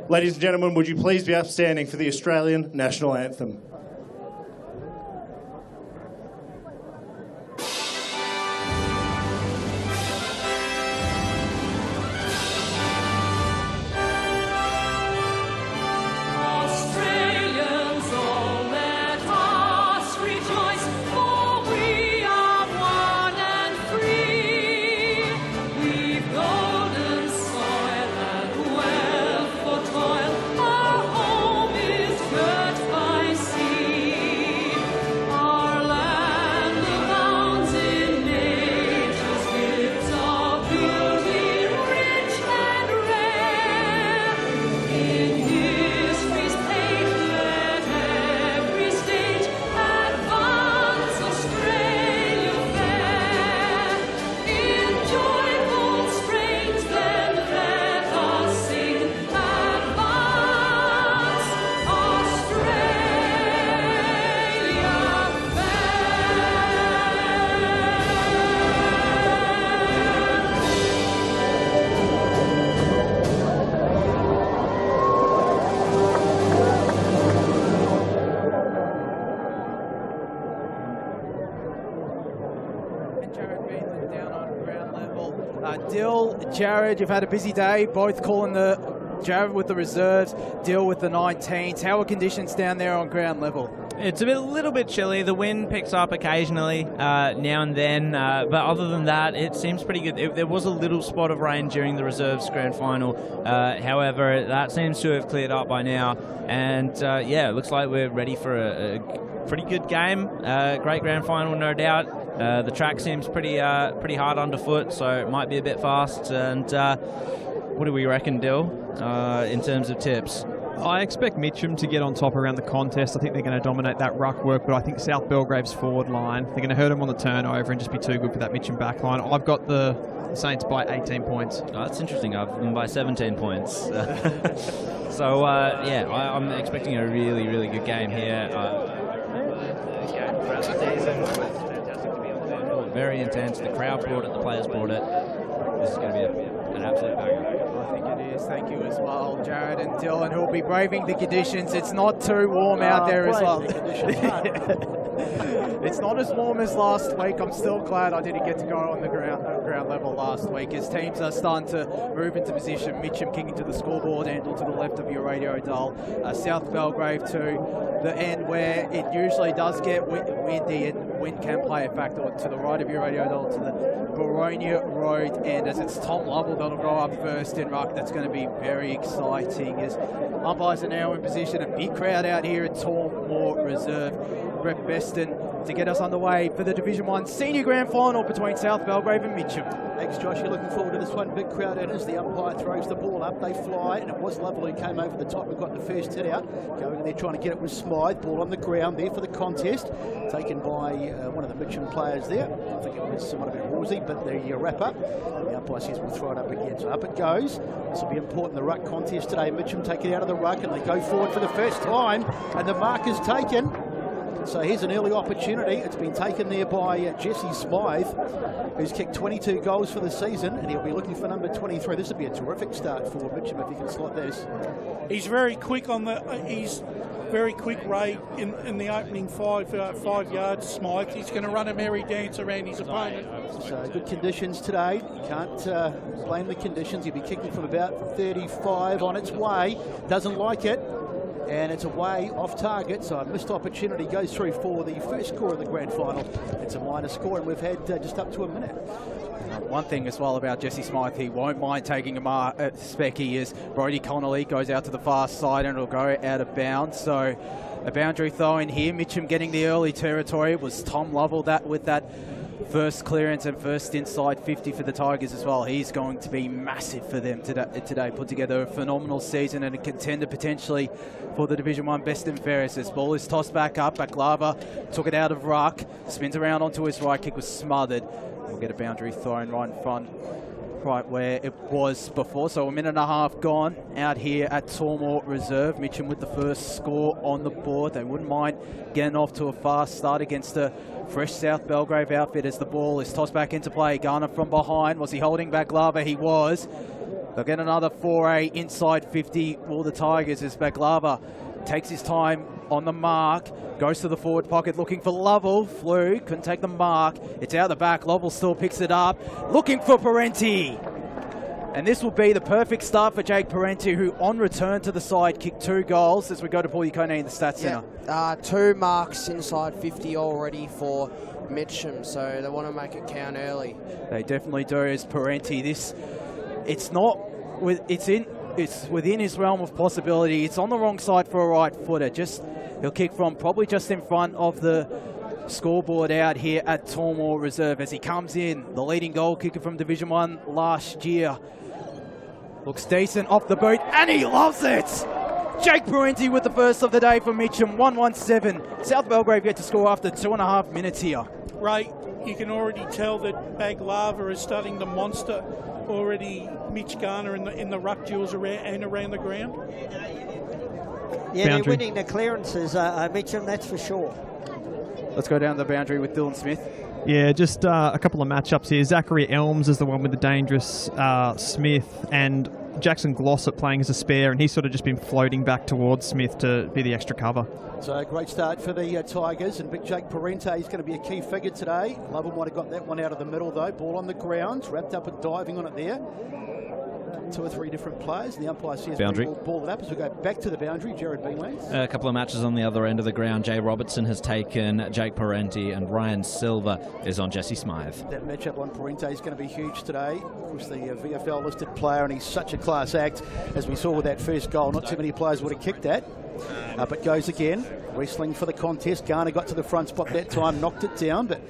Ladies and gentlemen, would you please be upstanding for the Australian National Anthem? Jared, you've had a busy day, both calling Jared with the reserves, Dill with the 19s. How are conditions down there on ground level? It's a little bit chilly. The wind picks up occasionally now and then, but other than that, it seems pretty good. There was a little spot of rain during the reserves grand final. However, that seems to have cleared up by now. And yeah, it looks like we're ready for a pretty good game. Great grand final, no doubt. The track seems pretty hard underfoot, so it might be a bit fast. And what do we reckon, Dill, in terms of tips? I expect Mitcham to get on top around the contest. I think they're going to dominate that ruck work, but I think South Belgrave's forward line, they're going to hurt them on the turnover and just be too good for that Mitcham back line. I've got the Saints by 18 points. Oh, that's interesting. I've them by 17 points. So, yeah, I'm expecting a really, really good game here. Very intense. The crowd brought it, the players brought it. This is going to be an absolute banger. I think it is. Thank you as well, Jared and Dylan, who will be braving the conditions. It's not too warm out there as well. It's not as warm as last week. I'm still glad I didn't get to go on the ground level last week, as teams are starting to move into position. Mitcham kicking to the scoreboard handle to the left of your radio dial. South Belgrave to the end where it usually does get windy, and wind can play a factor. To the right of your radio dial to the Baronia Road end, as it's Tom Lovell that'll go up first in ruck. That's going to be very exciting as umpires are now in position. A big crowd out here at Tormore Reserve. Brett Beston to get us underway for the Division 1 Senior Grand Final between South Belgrave and Mitcham. Thanks, Josh. You're looking forward to this one. Big crowd in as the umpire throws the ball up. They fly, and it was Lovely who came over the top and got the first hit out. Going in there trying to get it with Smythe. Ball on the ground there for the contest. Taken by one of the Mitcham players there. I think it was might have been Woolsey, but the wrap-up. The umpire says we'll throw it up again. So up it goes. This will be important, the ruck contest today. Mitcham take it out of the ruck, and they go forward for the first time, and the mark is taken. So here's an early opportunity. It's been taken there by Jesse Smythe, who's kicked 22 goals for the season, and he'll be looking for number 23. This would be a terrific start for Mitcham if he can slot this. He's very quick on the. He's very quick, Ray, in the opening 5 yards. Smythe. He's going to run a merry dance around his opponent. So good conditions today. You can't blame the conditions. He'll be kicking from about 35 on its way. Doesn't like it. And it's away off target, so a missed opportunity goes through for the first score of the grand final. It's a minor score, and we've had just up to a minute. One thing as well about Jesse Smythe, he won't mind taking a specky, is Brody Connolly goes out to the far side and it'll go out of bounds. So a boundary throw in here. Mitcham getting the early territory. It was Tom Lovell with that first clearance and first inside 50 for the Tigers as well. He's going to be massive for them today. Put together a phenomenal season and a contender potentially for the Division 1 best and fairest. This ball is tossed back up. Baklava took it out of ruck, spins around onto his right, kick was smothered. We'll get a boundary thrown right in front, right where it was before. So a minute and a half gone out here at Tormore Reserve. Mitcham with the first score on the board. They wouldn't mind getting off to a fast start against a fresh South Belgrave outfit as the ball is tossed back into play. Garner from behind. Was he holding back Lava? He was. They'll get another foray inside 50 for the Tigers as Baklava takes his time on the mark. Goes to the forward pocket looking for Lovell. Flew, couldn't take the mark. It's out the back. Lovell still picks it up. Looking for Parenti. And this will be the perfect start for Jake Parenti, who on return to the side kicked 2 goals as we go to Paul Yukone in the Stats Centre. 2 marks inside 50 already for Mitcham, so they want to make it count early. They definitely do as Parenti. It's within his realm of possibility. It's on the wrong side for a right footer. He'll kick from probably just in front of the scoreboard out here at Tormore Reserve as he comes in. The leading goal kicker from Division 1 last year. Looks decent off the boot, and he loves it! Jake Parenti with the first of the day for Mitcham, 1-1-7. South Belgrave get to score after 2.5 minutes here. Ray, you can already tell that Baklava is starting to monster already Mitch Garner in the ruck duels around the ground. Yeah, they're winning the clearances, Mitcham, that's for sure. Let's go down the boundary with Dylan Smith. Yeah, just a couple of matchups here. Zachary Elms is the one with the dangerous Smith, and Jackson Glossop playing as a spare, and he's sort of just been floating back towards Smith to be the extra cover. So a great start for the Tigers, and big Jake Parenti is going to be a key figure today. Lovell might have got that one out of the middle though. Ball on the ground, wrapped up and diving on it there. 2 or 3 different players. The umpire says boundary. We'll ball it up as we go back to the boundary. Jared Beanlands. A couple of matches on the other end of the ground. Jay Robertson has taken Jake Parenti, and Ryan Silver is on Jesse Smythe. That matchup on Parenti is going to be huge today. Of course, the VFL listed player, and he's such a class act. As we saw with that first goal, not too many players would have kicked that. Up it goes again. Wrestling for the contest. Garner got to the front spot that time, knocked it down, but